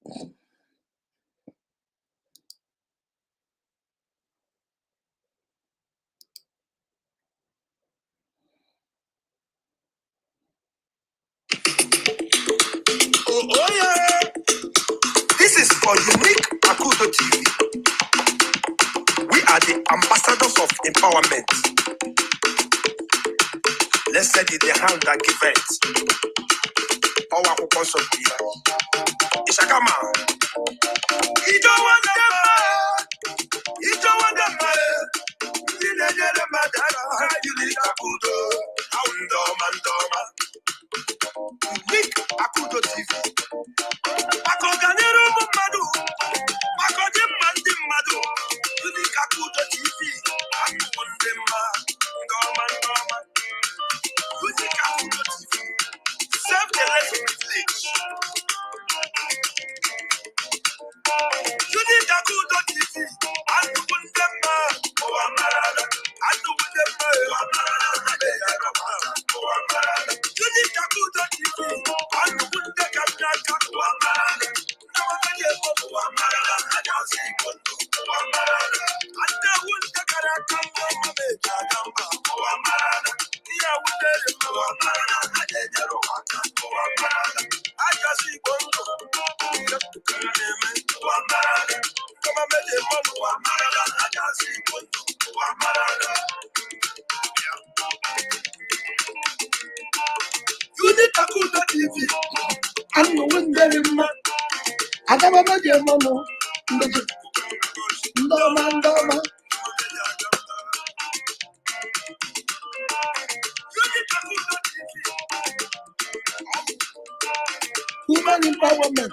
Oh yeah, this is for Unique Akudo TV. We are the ambassadors of empowerment. Let's set it the hand that give it. Power who comes up here. Ishakama. You don't want them. Unique Akudo. Unique Akudo TV. Akoganero Madu. Makodim Madu. Unique Akudo TV. Akundema. Ndoma. Unique Akudo TV. Serve the less privilege. Unique Akudo TV. Akundema. Unique Akudo TV. I'm the one very much. I got my dear mama. Ndoma. Woman empowerment.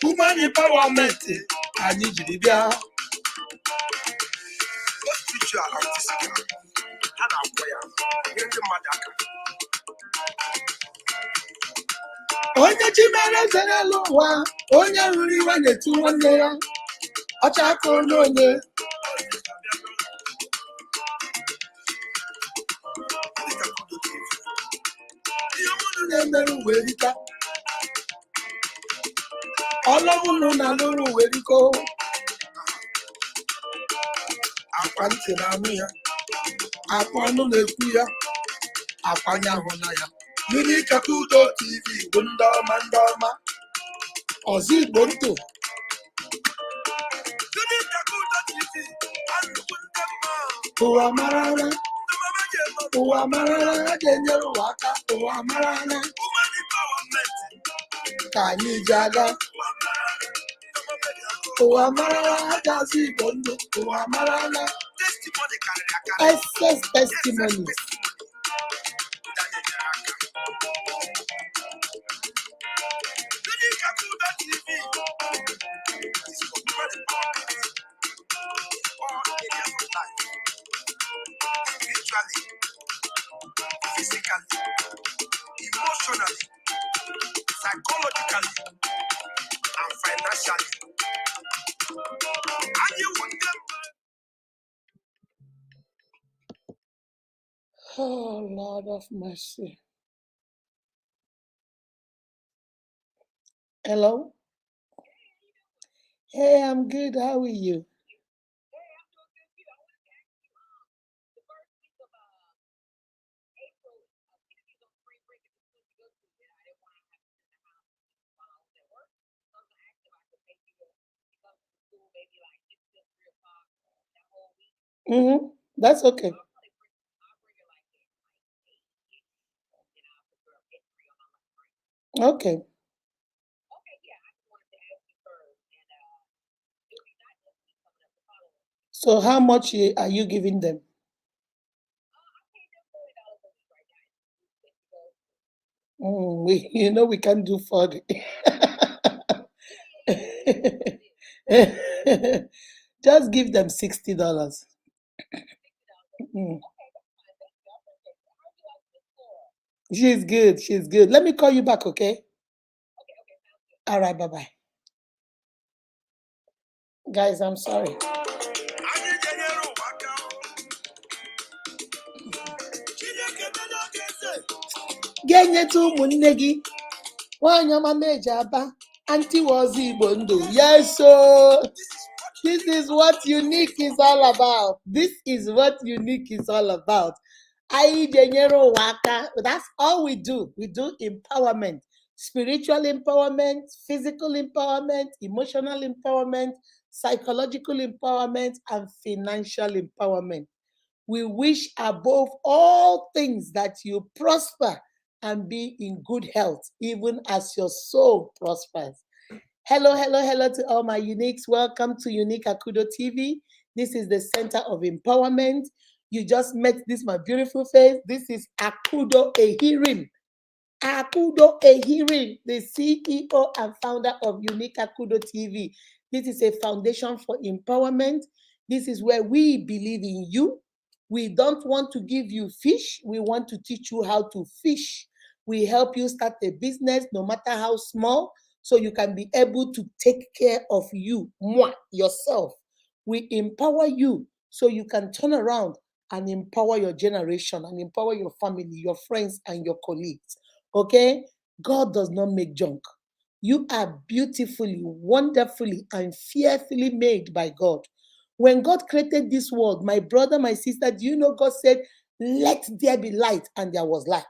Woman empowerment. I need you to be a spiritual and physical. And I'm onye chimere zere l'ụwa, onye ruru iwe na-etu nwanne ya, ọcha aka onye. Ihe mụnụ na-emere uwe rika, ọlọmụnụ na-alụrụ uwe riko, akwa ntị na-anụ ya, akwa ọnụ na-ekwu ya, akwa anya hụ na ya. Unique Akudo TV bụ ndị ọma ọzọ Igbo ntụ. Unique Akudo TV ụwa marala ha ga-enyere ụwa aka. Ụwa marala ka anyị ji aga. Ụwa marala ha ga-azụ Igbo ndụ. Ụwa marala excess testimonies. Spiritually, physically, emotionally, psychologically, and financially. And you want them. Oh, Lord of mercy. Hello? Hey, I'm good. How are you? That's okay. Okay. So how much are you giving them? We can't do 40. Just give them $60. She's good. Let me call you back, okay? All right, bye-bye. Guys, I'm sorry. Yes, so this is what unique is all about. This is what unique is all about. That's all we do. We do empowerment, spiritual empowerment, physical empowerment, emotional empowerment, psychological empowerment, and financial empowerment. We wish above all things that you prosper and be in good health, even as your soul prospers. Hello, hello, hello to all my uniques. Welcome to Unique Akudo TV. This is the center of empowerment. You just met this, my beautiful face. This is Akudo Ehirim. Akudo Ehirim, the CEO and founder of Unique Akudo TV. This is a foundation for empowerment. This is where we believe in you. We don't want to give you fish. We want to teach you how to fish. We help you start a business, no matter how small, so you can be able to take care of you, yourself. We empower you so you can turn around and empower your generation and empower your family, your friends, and your colleagues. Okay? God does not make junk. You are beautifully, wonderfully, and fearfully made by God. When God created this world, my brother, my sister, do you know God said, let there be light, and there was light.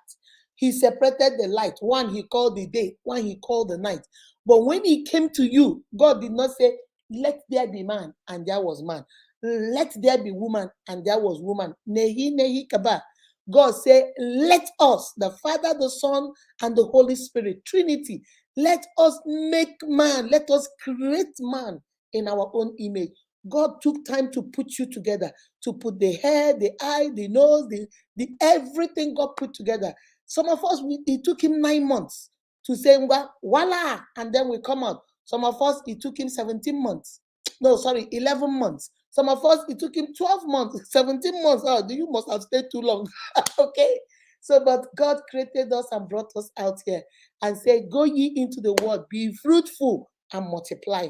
He separated the light. One he called the day, one he called the night. But when he came to you, God did not say, let there be man, and there was man. Let there be woman, and there was woman. Nehi, nehi, kaba. God said, let us, the Father, the Son, and the Holy Spirit, Trinity, let us make man, let us create man in our own image. God took time to put you together, to put the hair, the eye, the nose, the everything God put together. Some of us, it took him 9 months to say, voila, and then we come out. Some of us, it took him 17 months. No, sorry, 11 months. Some of us, it took him 12 months, 17 months. Oh, you must have stayed too long. Okay? So, but God created us and brought us out here and said, go ye into the world, be fruitful and multiply.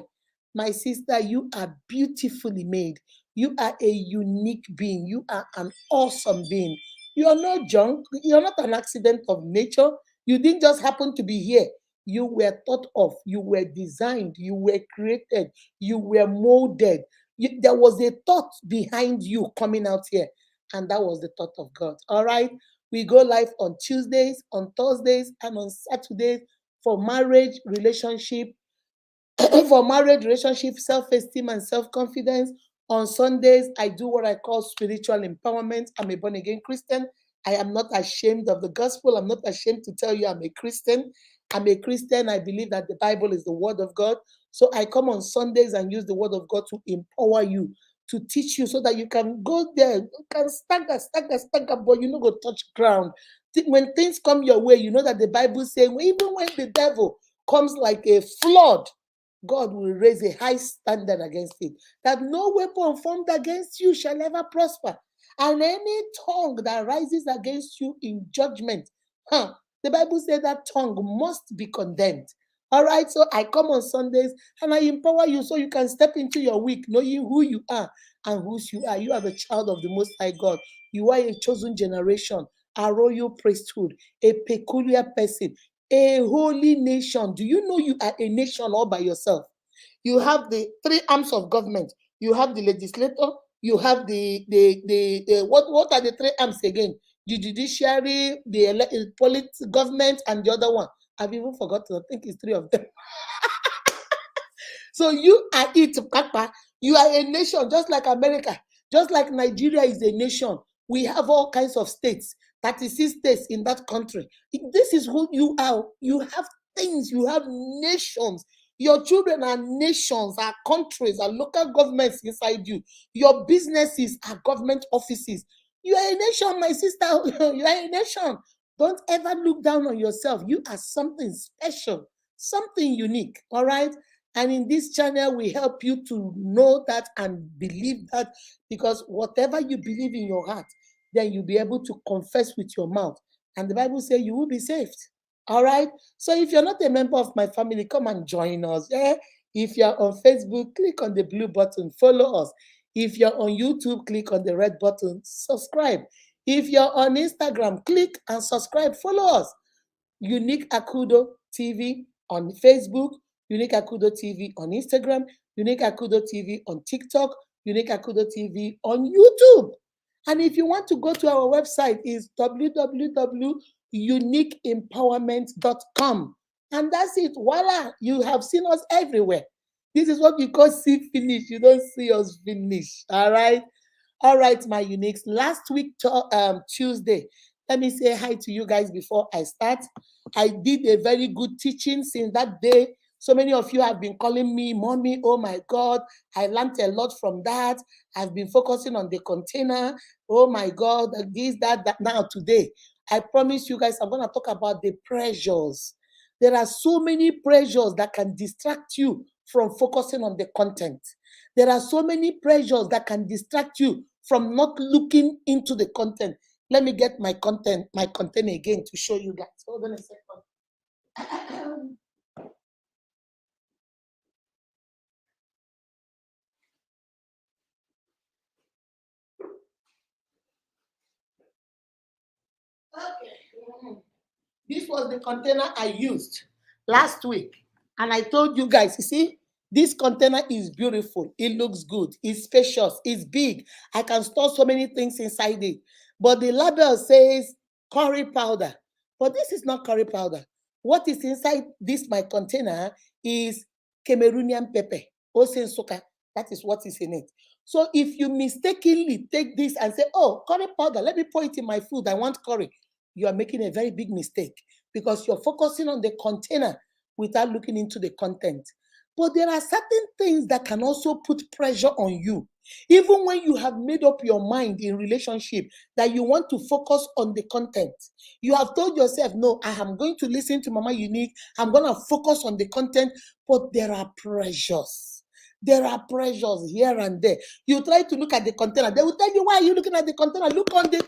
My sister, you are beautifully made. You are a unique being. You are an awesome being. You are not junk. You're not an accident of nature. You didn't just happen to be here. You were thought of. You were designed. You were created. You were molded. There was a thought behind you coming out here. And that was the thought of God. All right. We go live on Tuesdays, on Thursdays, and on Saturdays for marriage, relationship, for marriage, relationship, self-esteem, and self-confidence. On Sundays, I do what I call spiritual empowerment. I'm a born-again Christian. I am not ashamed of the gospel. I'm not ashamed to tell you I'm a Christian. I'm a Christian. I believe that the Bible is the word of God. So I come on Sundays and use the word of God to empower you, to teach you so that you can go there, you can stagger, but you know go touch ground. When things come your way, you know that the Bible says, even when the devil comes like a flood, God will raise a high standard against it, that no weapon formed against you shall ever prosper. And any tongue that rises against you in judgment, the Bible says that tongue must be condemned. All right, so I come on Sundays and I empower you so you can step into your week knowing who you are and whose you are. You are the child of the Most High God. You are a chosen generation, a royal priesthood, a peculiar person, a holy nation. Do you know you are a nation all by yourself? You have the three arms of government. You have the legislator. You have the what are the three arms again? The judiciary, the political government, and the other one. I've even forgotten. I think it's three of them. So you are it, Papa. You are a nation, just like America, just like Nigeria is a nation. We have all kinds of states, 36 states in that country. This is who you are. You have things, you have nations. Your children are nations, are countries, are local governments inside you. Your businesses are government offices. You are a nation, my sister. You are a nation. Don't ever look down on yourself. You are something special, something unique. All right. And in this channel, we help you to know that and believe that, because whatever you believe in your heart, then you'll be able to confess with your mouth. And the Bible says you will be saved. All right. So if you're not a member of my family, come and join us. Yeah? If you're on Facebook, click on the blue button, follow us. If you're on YouTube, click on the red button, subscribe. If you're on Instagram, click and subscribe, follow us. Unique Akudo TV on Facebook, Unique Akudo TV on Instagram, Unique Akudo TV on TikTok, Unique Akudo TV on YouTube. And if you want to go to our website, is www.uniqueempowerment.com. And that's it. Voila, you have seen us everywhere. This is what we call see finish. You don't see us finish. All right. All right, my uniques. Last week, Tuesday, let me say hi to you guys before I start. I did a very good teaching since that day. So many of you have been calling me, Mommy, oh my God, I learned a lot from that. I've been focusing on the container. Oh my God, this, that. Now, today, I promise you guys, I'm going to talk about the pressures. There are so many pressures that can distract you from focusing on the content. There are so many pressures that can distract you from not looking into the content. Let me get my content again to show you guys. Hold on a second. Okay. This was the container I used last week. And I told you guys, you see, this container is beautiful. It looks good. It's spacious. It's big. I can store so many things inside it. But the label says curry powder. But this is not curry powder. What is inside this my container is Cameroonian pepper. Osen soka. That is what is in it. So if you mistakenly take this and say, oh, curry powder, let me pour it in my food. I want curry. You are making a very big mistake because you're focusing on the container without looking into the content. But there are certain things that can also put pressure on you. Even when you have made up your mind in relationship that you want to focus on the content, you have told yourself, no, I am going to listen to Mama Unique. I'm going to focus on the content, but there are pressures. There are pressures here and there. You try to look at the container. They will tell you, why are you looking at the container? Look on the,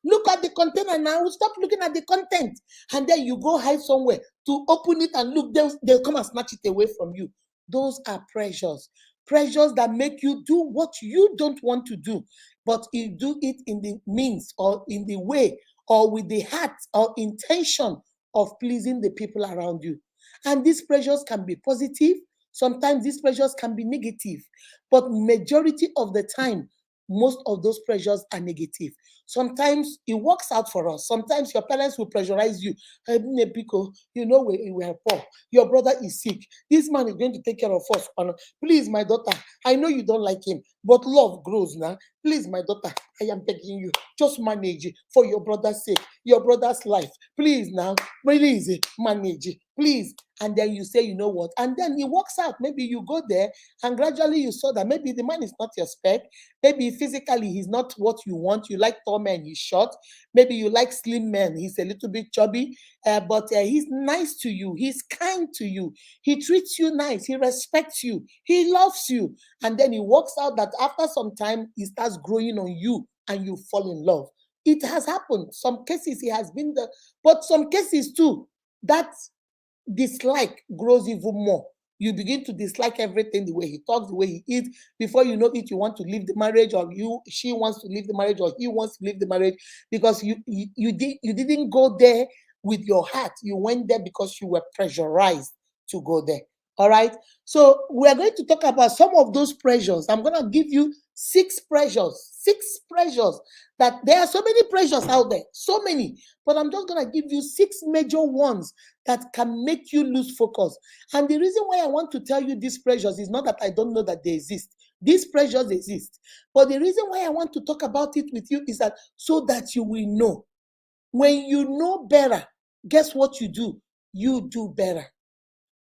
look at the container now. Stop looking at the content. And then you go hide somewhere to open it and look. They'll come and snatch it away from you. Those are pressures. Pressures that make you do what you don't want to do, but you do it in the means or in the way or with the heart or intention of pleasing the people around you. And these pressures can be positive. Sometimes these pressures can be negative, but majority of the time, most of those pressures are negative. Sometimes it works out for us. Sometimes your parents will pressurize you. You know we are poor. Your brother is sick. This man is going to take care of us. Please, my daughter, I know you don't like him, but love grows now. Please, my daughter, I am begging you, just manage it for your brother's sake, your brother's life. Please now, please manage it, please. And then you say, you know what? And then it works out. Maybe you go there and gradually you saw that maybe the man is not your spec. Maybe physically he's not what you want. You like tall men, he's short. Maybe you like slim men, he's a little bit chubby. But he's nice to you. He's kind to you. He treats you nice. He respects you. He loves you. And then it works out that after some time, he starts growing on you and you fall in love. It has happened. Some cases he has been there, but some cases too, that dislike grows even more. You begin to dislike everything, the way he talks, the way he eats. Before you know it, you want to leave the marriage, or she wants to leave the marriage, or he wants to leave the marriage because you didn't go there with your heart. You went there because you were pressurized to go there. All right. So we are going to talk about some of those pressures. I'm going to give you six pressures. Six pressures that there are so many pressures out there, so many. But I'm just going to give you six major ones that can make you lose focus. And the reason why I want to tell you these pressures is not that I don't know that they exist. These pressures exist. But the reason why I want to talk about it with you is that so that you will know. When you know better, guess what you do? You do better.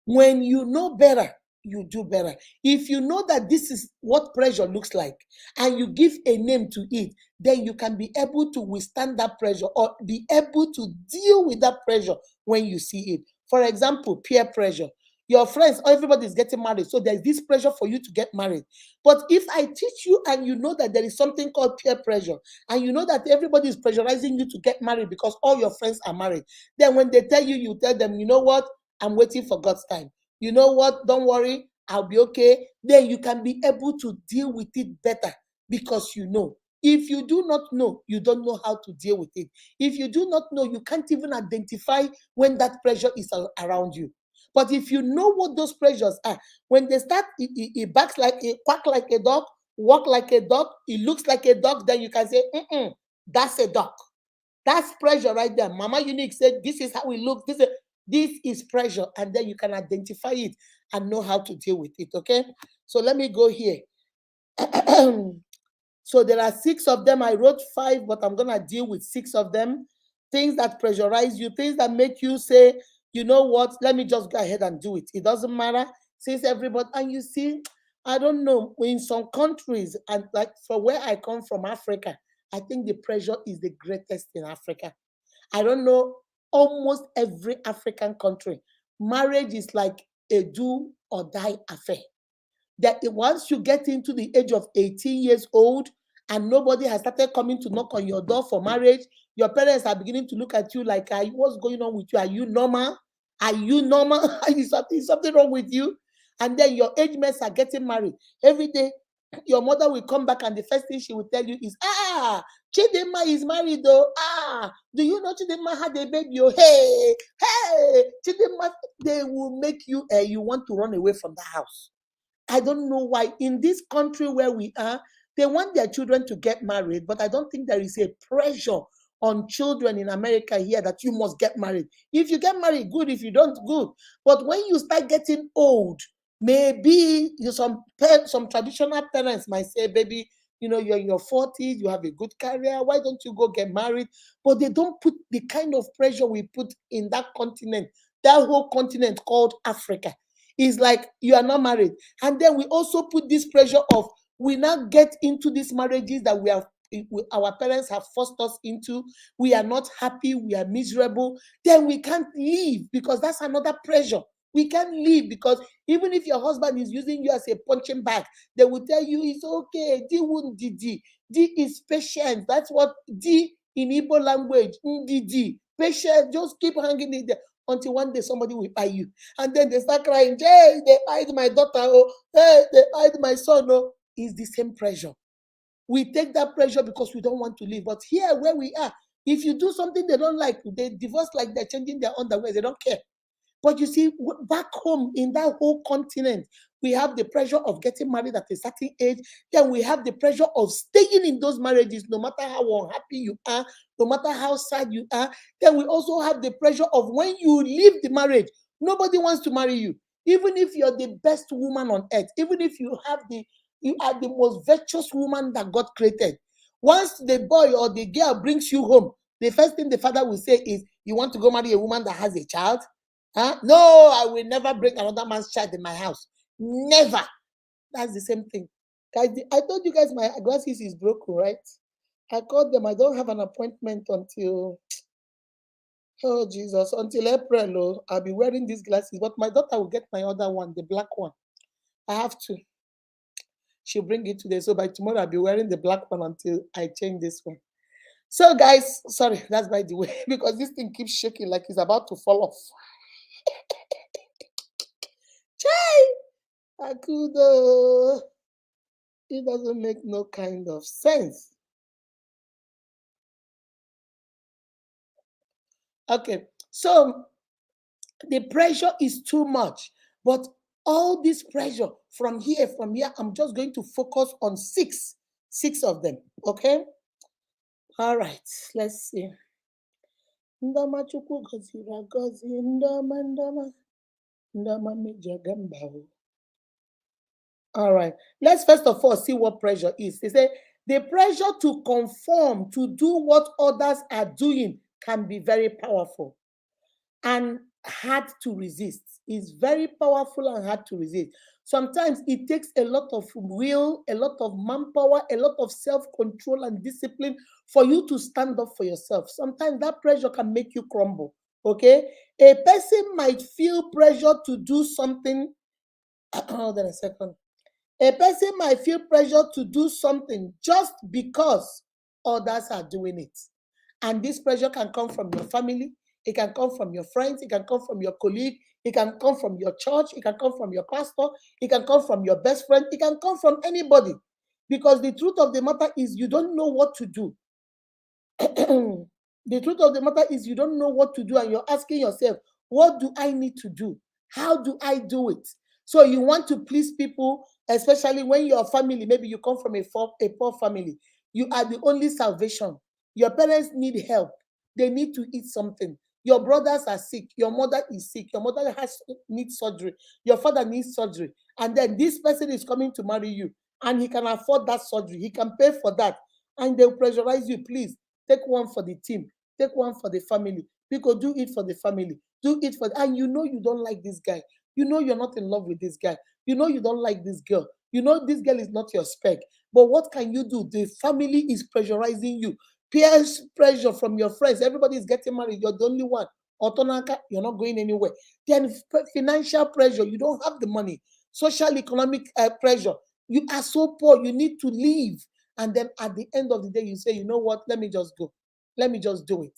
When you know better, you do better. If you know that this is what pressure looks like and you give a name to it, then you can be able to withstand that pressure or be able to deal with that pressure when you see it. For example, peer pressure. Your friends, everybody is getting married, so there's this pressure for you to get married. But if I teach you and you know that there is something called peer pressure, and you know that everybody is pressurizing you to get married because all your friends are married, then when they tell you, you tell them, you know what? I'm waiting for God's time. You know what? Don't worry. I'll be okay. Then you can be able to deal with it better because you know. If you do not know, you don't know how to deal with it. If you do not know, you can't even identify when that pressure is around you. But if you know what those pressures are, when they start, it barks like a quack like a dog, walk like a dog, it looks like a dog, then you can say, that's a dog. That's pressure right there. Mama Unique said, this is how it looks. This is pressure. And then you can identify it and know how to deal with it. Okay. So let me go here. So there are 6 of them. I wrote 5, but I'm going to deal with 6 of them. Things that pressurize you, things that make you say, you know what, let me just go ahead and do it. It doesn't matter. Since everybody, and you see, I don't know, in some countries, and like for where I come from, Africa, I think the pressure is the greatest in Africa. I don't know, almost every African country, marriage is like a do or die affair. That once you get into the age of 18 years old and nobody has started coming to knock on your door for marriage, your parents are beginning to look at you like, what's going on with you? Are you normal? Are you normal? Is something wrong with you? And then your age mates are getting married. Every day, your mother will come back and the first thing she will tell you is, Chidinma is married though. Do you know Chidinma had a baby? Oh, hey, Chidinma, they will make you, you want to run away from the house. I don't know why in this country where we are, they want their children to get married, but I don't think there is a pressure on children in America here that you must get married. If you get married, good. If you don't, good. But when you start getting old, maybe some traditional parents might say, baby, you're in your 40s, you have a good career, why don't you go get married? But they don't put the kind of pressure we put in that continent, that whole continent called Africa. It's like you are not married. And then we also put this pressure of we now get into these marriages that our parents have forced us into. We are not happy, we are miserable. Then we can't leave because that's another pressure. We can't leave because even if your husband is using you as a punching bag, they will tell you it's okay. D won't D. D is patience. That's what D in Igbo language. D. Patience. Just keep hanging in there until one day somebody will buy you. And then they start crying, hey, they hide my daughter, oh, hey, they hide my son, oh. It's the same pressure. We take that pressure because we don't want to live. But here where we are, if you do something they don't like, they divorce like they're changing their underwear, they don't care. But you see, back home in that whole continent, we have the pressure of getting married at a certain age. Then we have the pressure of staying in those marriages, no matter how unhappy you are, no matter how sad you are. Then we also have the pressure of when you leave the marriage, nobody wants to marry you. Even if you're the best woman on earth, even if you are the most virtuous woman that God created. Once the boy or the girl brings you home, the first thing the father will say is, you want to go marry a woman that has a child? Huh? No, I will never bring another man's child in my house. Never. That's the same thing. Guys, I told you guys my glasses is broken, right? I called them. I don't have an appointment until, oh Jesus, until April. Oh, I'll be wearing these glasses. But my daughter will get my other one, the black one. I have to. She'll bring it today. So by tomorrow, I'll be wearing the black one until I change this one. So guys, sorry, that's by the way, because this thing keeps shaking like it's about to fall off. Akudo. It doesn't make no kind of sense. Okay, so the pressure is too much, but all this pressure from here, I'm just going to focus on six of them. Okay, all right, let's see. Ndama chukwu gọziri agọzi, ndama mejaga mba o. All right, let's first of all see what pressure is. They say the pressure to conform, to do what others are doing can be very powerful and hard to resist. It's very powerful and hard to resist. Sometimes it takes a lot of will, a lot of manpower, a lot of self-control and discipline for you to stand up for yourself. Sometimes that pressure can make you crumble, okay? A person might feel pressure to do something. Hold on a second. A person might feel pressure to do something just because others are doing it. And this pressure can come from your family. It can come from your friends. It can come from your colleague. It can come from your church. It can come from your pastor. It can come from your best friend. It can come from anybody. Because the truth of the matter is you don't know what to do. The truth of the matter is you don't know what to do, and you're asking yourself, what do I need to do? How do I do it? So you want to please people, especially when your family, maybe you come from a poor family. You are the only salvation. Your parents need help. They need to eat something. Your brothers are sick. Your mother is sick. Your mother needs surgery. Your father needs surgery. And then this person is coming to marry you, and he can afford that surgery. He can pay for that. And they'll pressurize you, please take one for the team, take one for the family. Because do it for the family. Do it for, and you know you don't like this guy. You know you're not in love with this guy. You know you don't like this girl. You know this girl is not your spec. But what can you do? The family is pressurizing you. Peer pressure from your friends. Everybody is getting married. You're the only one. Otonaka, you're not going anywhere. Then financial pressure. You don't have the money. Social economic pressure. You are so poor. You need to leave. And then at the end of the day, you say, you know what? Let me just go. Let me just do it.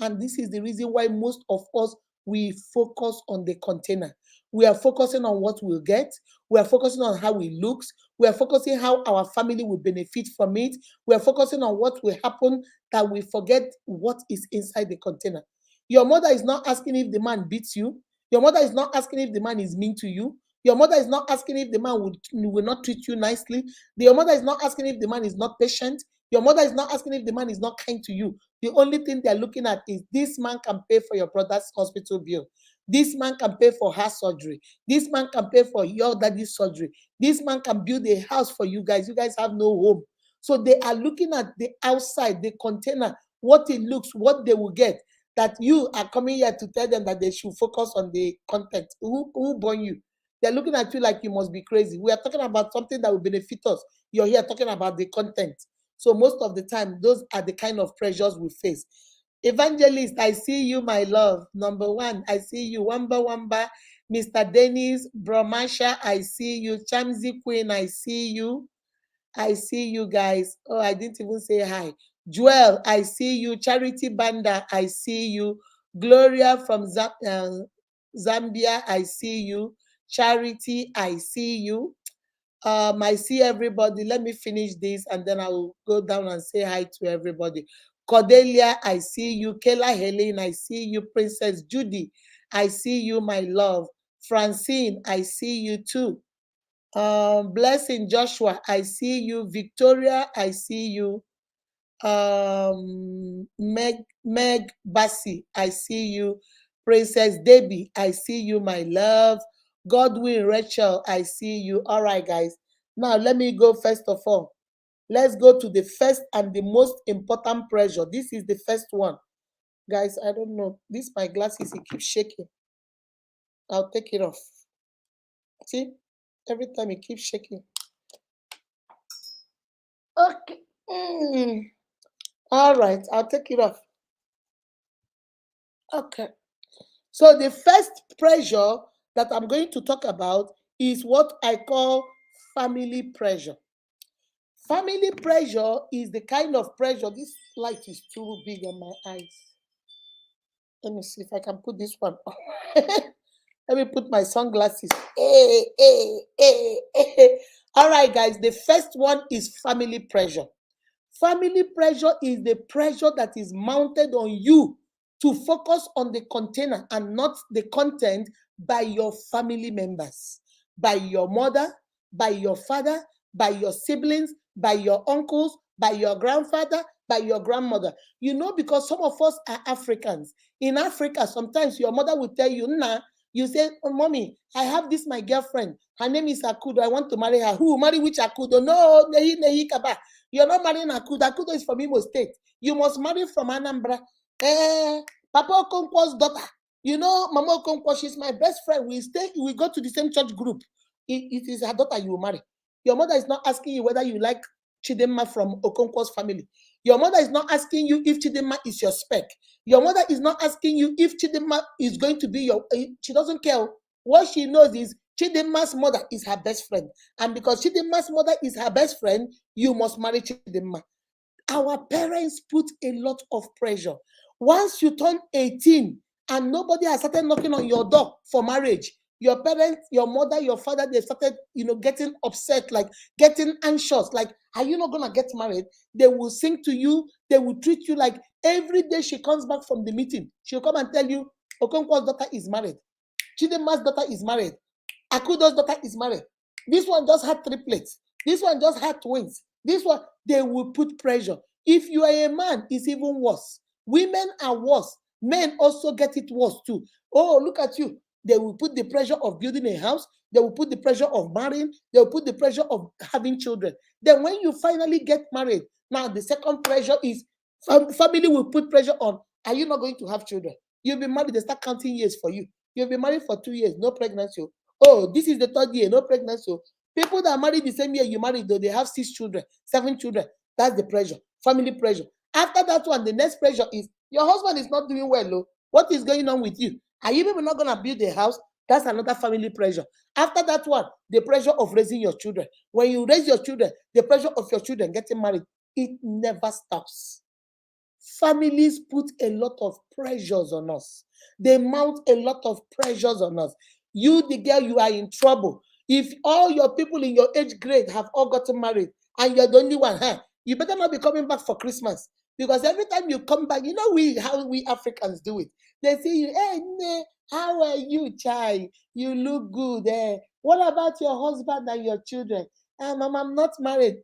And this is the reason why most of us, we focus on the container. We are focusing on what we'll get. We are focusing on how it looks. We are focusing how our family will benefit from it. We are focusing on what will happen, that we forget what is inside the container. Your mother is not asking if the man beats you. Your mother is not asking if the man is mean to you. Your mother is not asking if the man will not treat you nicely. Your mother is not asking if the man is not patient. Your mother is not asking if the man is not kind to you. The only thing they're looking at is this man can pay for your brother's hospital bill. This man can pay for her surgery. This man can pay for your daddy's surgery. This man can build a house for you guys. You guys have no home. So they are looking at the outside, the container, what it looks, what they will get. That you are coming here to tell them that they should focus on the content. Who born you? They're looking at you like you must be crazy. We are talking about something that will benefit us. You're here talking about the content. So most of the time, those are the kind of pressures we face. Evangelist, I see you, my love. Number one, I see you. Wamba Wamba, Mr. Dennis, Bromasha, I see you. Chamzi Queen, I see you. I see you guys. Oh, I didn't even say hi. Joel, I see you. Charity Banda, I see you. Gloria from Zambia, I see you. Charity, I see you. I see everybody. Let me finish this and then I will go down and say hi to everybody. Cordelia, I see you. Kayla Helene, I see you. Princess Judy, I see you, my love. Francine, I see you too. Blessing Joshua, I see you. Victoria, I see you. Meg Bassi, I see you. Princess Debbie, I see you, my love. Godwin Rachel, I see you. All right, guys. Now let me go first of all. Let's go to the first and the most important pressure. This is the first one. Guys, I don't know. This my glasses, it keeps shaking. I'll take it off. See? Every time it keeps shaking. Okay. All right, I'll take it off. Okay. So the first pressure that I'm going to talk about is what I call family pressure. Family pressure is the kind of pressure. This light is too big on my eyes. Let me see if I can put this one on. Let me put my sunglasses. All right, guys. The first one is family pressure. Family pressure is the pressure that is mounted on you to focus on the container and not the content by your family members, by your mother, by your father, by your siblings, by your uncles, by your grandfather, by your grandmother. You know, because some of us are Africans. In Africa, sometimes your mother will tell you, nah, you say, oh, mommy, I have this, my girlfriend. Her name is Akudo. I want to marry her. Who? Marry which Akudo? No, Nehi Kaba. You're not marrying Akudo. Akudo is from Imo State. You must marry from Anambra. Papa Okonkwo's daughter. You know, Mama Okonkwo, she's my best friend. We go to the same church group. It is her daughter you will marry. Your mother is not asking you whether you like Chidema from Okonkwo's family. Your mother is not asking you if Chidema is your spec. Your mother is not asking you if Chidema is going to be your. She doesn't care. What she knows is Chidema's mother is her best friend. And because Chidema's mother is her best friend, you must marry Chidema. Our parents put a lot of pressure. Once you turn 18, and nobody has started knocking on your door for marriage. Your parents, your mother, your father, they started, getting upset, like getting anxious, like, are you not gonna get married? They will sing to you, they will treat you like every day she comes back from the meeting, she'll come and tell you, Okonkwo's daughter is married, Chidema's daughter is married, Akudo's daughter is married. This one just had triplets. This one just had twins. This one, they will put pressure. If you are a man, it's even worse. Women are worse. Men also get it worse too. Oh, look at you. They will put the pressure of building a house. They will put the pressure of marrying. They will put the pressure of having children. Then when you finally get married, now the second pressure is family will put pressure on. Are you not going to have children? You'll be married, they start counting years for you. You'll be married for 2 years, no pregnancy. Oh, this is the third year, no pregnancy. People that are married the same year you married, though, they have 6 children, 7 children. That's the pressure, family pressure. After that one, the next pressure is your husband is not doing well. What is going on with you? Are you even not going to build a house? That's another family pressure. After that one, the pressure of raising your children. When you raise your children, the pressure of your children getting married, it never stops. Families put a lot of pressures on us. They mount a lot of pressures on us. You, the girl, you are in trouble. If all your people in your age grade have all gotten married and you're the only one, you better not be coming back for Christmas. Because every time you come back, how we Africans do it. They say, hey, ne, how are you, child? You look good. What about your husband and your children? Mama, I'm not married.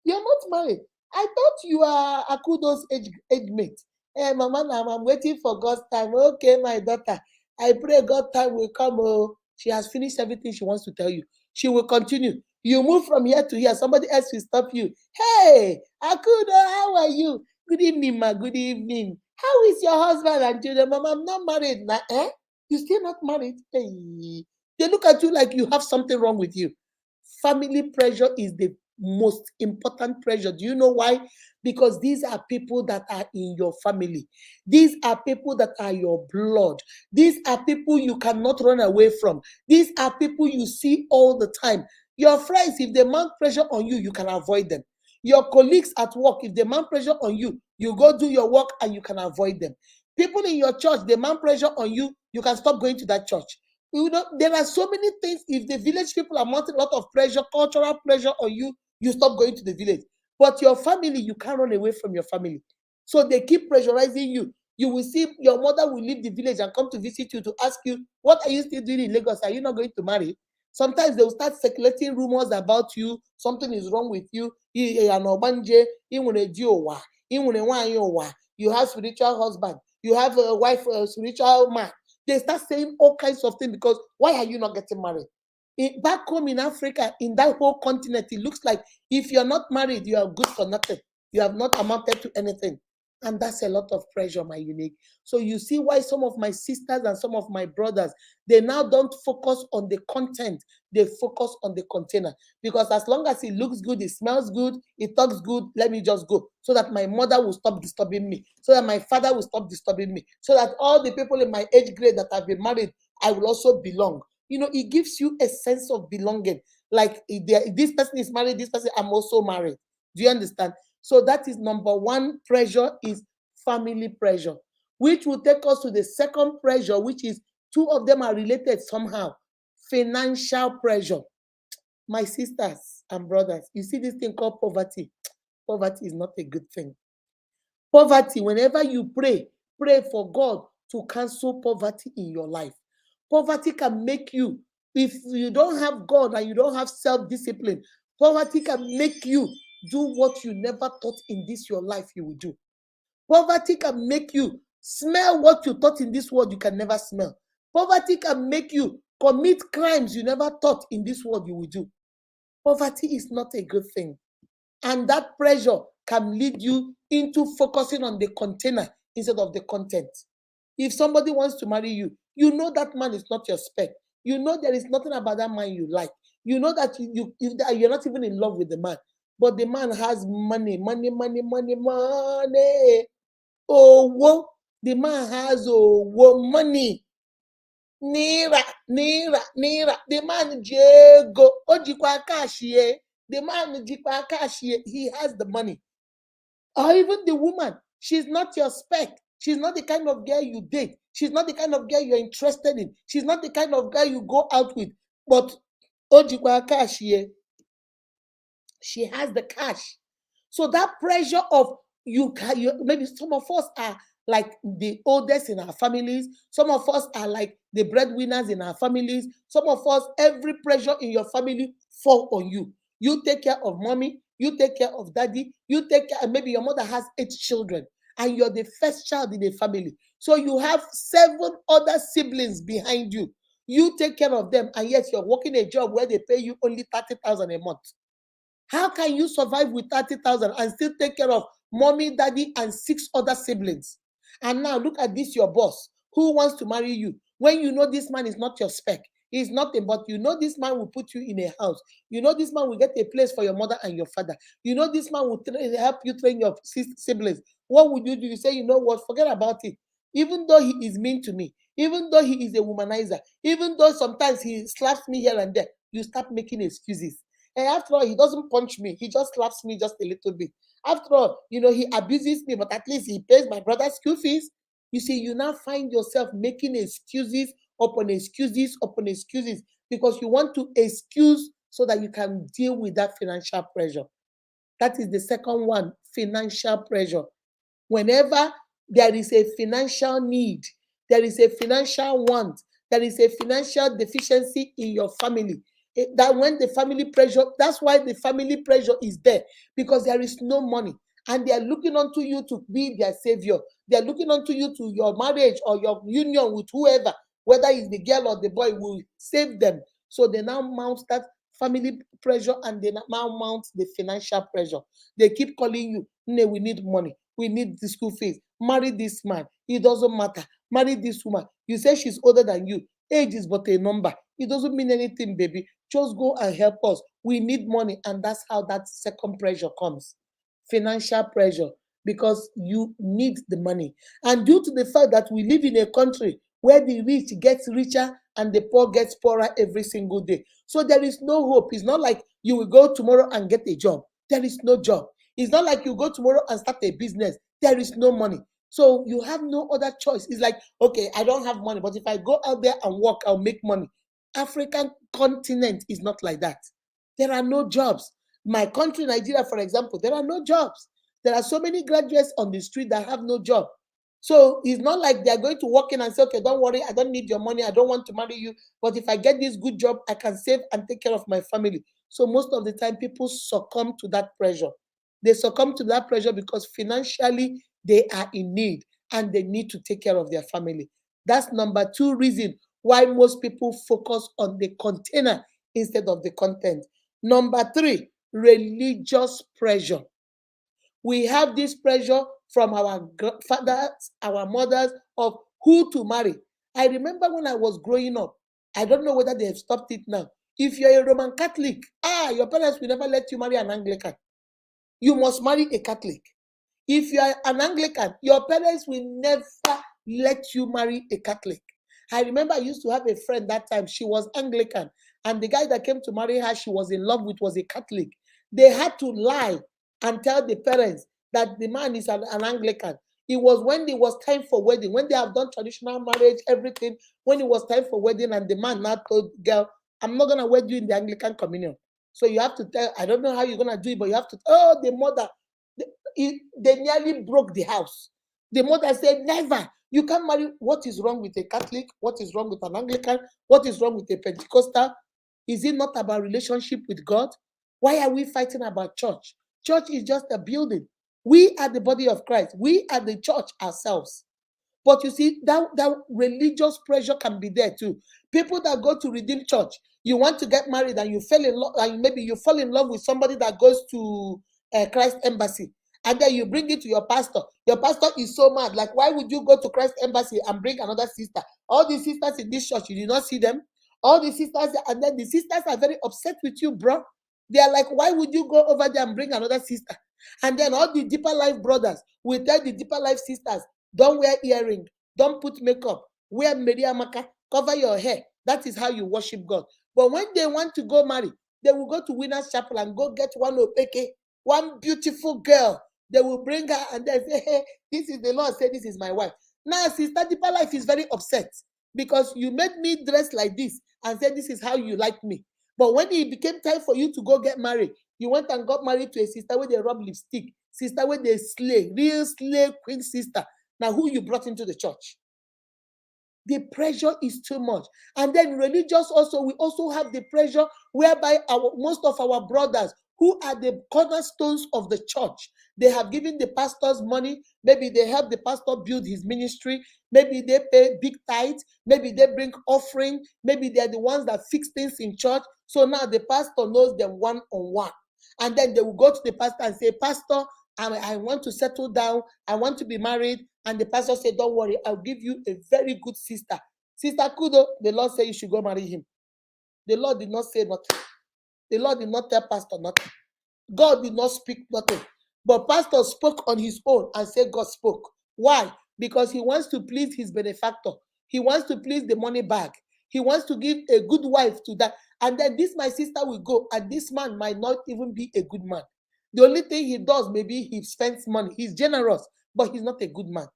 You're not married. I thought you are Akudo's age mate. Mama, now I'm waiting for God's time. Okay, my daughter. I pray God's time will come. Oh, she has finished everything she wants to tell you. She will continue. You move from here to here. Somebody else will stop you. Hey, Akudo, how are you? Good evening, ma. Good evening. How is your husband and children? Mama, I'm not married. Now, you still not married? Hey. They look at you like you have something wrong with you. Family pressure is the most important pressure. Do you know why? Because these are people that are in your family. These are people that are your blood. These are people you cannot run away from. These are people you see all the time. Your friends, if they mount pressure on you, you can avoid them. Your colleagues at work, if they mount pressure on you, you go do your work and you can avoid them. People in your church, they mount pressure on you, you can stop going to that church. There are so many things. If the village people are mounting a lot of pressure, cultural pressure on you, you stop going to the village. But your family, you can't run away from your family. So they keep pressurizing you. You will see your mother will leave the village and come to visit you to ask you, what are you still doing in Lagos? Are you not going to marry? Sometimes they will start circulating rumors about you. Something is wrong with you. You have spiritual husband. You have a wife, a spiritual man. They start saying all kinds of things because why are you not getting married? Back home in Africa, in that whole continent, it looks like if you're not married, you are good for nothing. You have not amounted to anything. And that's a lot of pressure, my unique. So you see why some of my sisters and some of my brothers, they now don't focus on the content. They focus on the container. Because as long as it looks good, it smells good, it talks good, let me just go. So that my mother will stop disturbing me. So that my father will stop disturbing me. So that all the people in my age grade that have been married, I will also belong. It gives you a sense of belonging. Like if this person is married, this person, I'm also married. Do you understand? So that is number one pressure, is family pressure, which will take us to the second pressure, which is two of them are related somehow. Financial pressure. My sisters and brothers, you see this thing called poverty. Poverty is not a good thing. Poverty, whenever you pray for God to cancel poverty in your life. Poverty can make you, if you don't have God and you don't have self-discipline, poverty can make you do what you never thought in this your life you will do. Poverty can make you smell what you thought in this world you can never smell. Poverty can make you commit crimes you never thought in this world you will do. Poverty is not a good thing. And that pressure can lead you into focusing on the container instead of the content. If somebody wants to marry you, you know that man is not your spec. You know there is nothing about that man you like. You know that you're not even in love with the man. But the man has money. Oh, whoa. The man has money. Naira. The man jego. Ojikwa cashier. The man jikwa cashier. He has the money. Or even the woman, she's not your spec. She's not the kind of girl you date. She's not the kind of girl you're interested in. She's not the kind of guy you go out with. But Ojikwa cash here. She has the cash. So that pressure of maybe some of us are like the oldest in our families. Some of us are like the breadwinners in our families. Some of us, every pressure in your family fall on you. You take care of mommy. You take care of daddy. You take care. And maybe your mother has 8 children, and you're the first child in the family. So you have 7 other siblings behind you. You take care of them, and yet you're working a job where they pay you only 30,000 a month. How can you survive with 30,000 and still take care of mommy, daddy, and 6 other siblings? And now look at this, your boss who wants to marry you. When you know this man is not your spec, he's nothing, but you know this man will put you in a house. You know this man will get a place for your mother and your father. You know this man will help you train your siblings. What would you do? You say, you know what, forget about it. Even though he is mean to me, even though he is a womanizer, even though sometimes he slaps me here and there, you start making excuses. And after all, he doesn't punch me. He just slaps me just a little bit. After all, he abuses me, but at least he pays my brother's school fees. You see, you now find yourself making excuses upon excuses upon excuses because you want to excuse so that you can deal with that financial pressure. That is the second one, financial pressure. Whenever there is a financial need, there is a financial want, there is a financial deficiency in your family, that when the family pressure, that's why the family pressure is there, because there is no money and they are looking onto you to be their savior. They are looking onto you to your marriage or your union with whoever, whether it's the girl or the boy, will save them. So they now mount that family pressure and they now mount the financial pressure. They keep calling you, "No, we need money. We need the school fees. Marry this man. It doesn't matter. Marry this woman. You say she's older than you. Age is but a number. It doesn't mean anything, baby. Just go and help us. We need money." And that's how that second pressure comes. Financial pressure, because you need the money. And due to the fact that we live in a country where the rich gets richer and the poor gets poorer every single day. So there is no hope. It's not like you will go tomorrow and get a job. There is no job. It's not like you go tomorrow and start a business. There is no money. So you have no other choice. It's like, okay, I don't have money, but if I go out there and work, I'll make money. African continent is not like that. There are no jobs. My country, Nigeria, for example, there are no jobs. There are so many graduates on the street that have no job. So it's not like they're going to walk in and say, okay, don't worry, I don't need your money, I don't want to marry you. But if I get this good job, I can save and take care of my family. So most of the time, people succumb to that pressure. They succumb to that pressure because financially they are in need and they need to take care of their family. That's number 2 reason why most people focus on the container instead of the content. Number 3, religious pressure. We have this pressure from our fathers, our mothers, of who to marry. I remember when I was growing up, I don't know whether they have stopped it now. If you're a Roman Catholic, your parents will never let you marry an Anglican. You must marry a Catholic. If you are an Anglican, your parents will never let you marry a Catholic. I remember I used to have a friend that time. She was Anglican, and the guy that came to marry her, she was in love with, was a Catholic. They had to lie and tell the parents that the man is an Anglican. It was when it was time for wedding, when they have done traditional marriage, everything, when it was time for wedding, and the man now told the girl, "I'm not going to wed you in the Anglican communion." So you have to tell, I don't know how you're going to do it, but you have to, the mother, they nearly broke the house. The mother said, "Never. You can't marry." What is wrong with a Catholic? What is wrong with an Anglican? What is wrong with a Pentecostal? Is it not about relationship with God? Why are we fighting about church? Church is just a building. We are the body of Christ. We are the church ourselves. But you see, that religious pressure can be there too. People that go to Redeemed Church, you want to get married and you fell in love, and maybe you fall in love with somebody that goes to Christ Embassy, and then you bring it to your pastor. Your pastor is so mad. Like, why would you go to Christ Embassy and bring another sister? All the sisters in this church, you did not see them. All the sisters, and then the sisters are very upset with you, bro. They are like, why would you go over there and bring another sister? And then all the deeper life brothers will tell the deeper life sisters, don't wear earring, don't put makeup, wear Meriamaka, cover your hair. That is how you worship God. But when they want to go marry, they will go to Winners Chapel and go get one opeke, one beautiful girl They will bring her and they say, hey, this is the Lord said this is my wife. Now, Sister Deeper Life is very upset because you made me dress like this and said this is how you like me. But when it became time for you to go get married, you went and got married to a sister with a rub lipstick, sister with a slay, real slay queen sister. Now, who you brought into the church? The pressure is too much. And then religious also, we also have the pressure whereby most of our brothers who are the cornerstones of the church, they have given the pastors money. Maybe they help the pastor build his ministry. Maybe they pay big tithes. Maybe they bring offering. Maybe they're the ones that fix things in church. So now the pastor knows them one-on-one. And then they will go to the pastor and say, Pastor, I want to settle down. I want to be married. And the pastor said, don't worry, I'll give you a very good sister. Sister Kudo, the Lord said you should go marry him. The Lord did not say nothing. The Lord did not tell pastor nothing. God did not speak nothing. But pastor spoke on his own and said God spoke. Why? Because he wants to please his benefactor. He wants to please the money bag. He wants to give a good wife to that. And then this my sister will go, and this man might not even be a good man. The only thing he does, maybe he spends money. He's generous, but he's not a good man.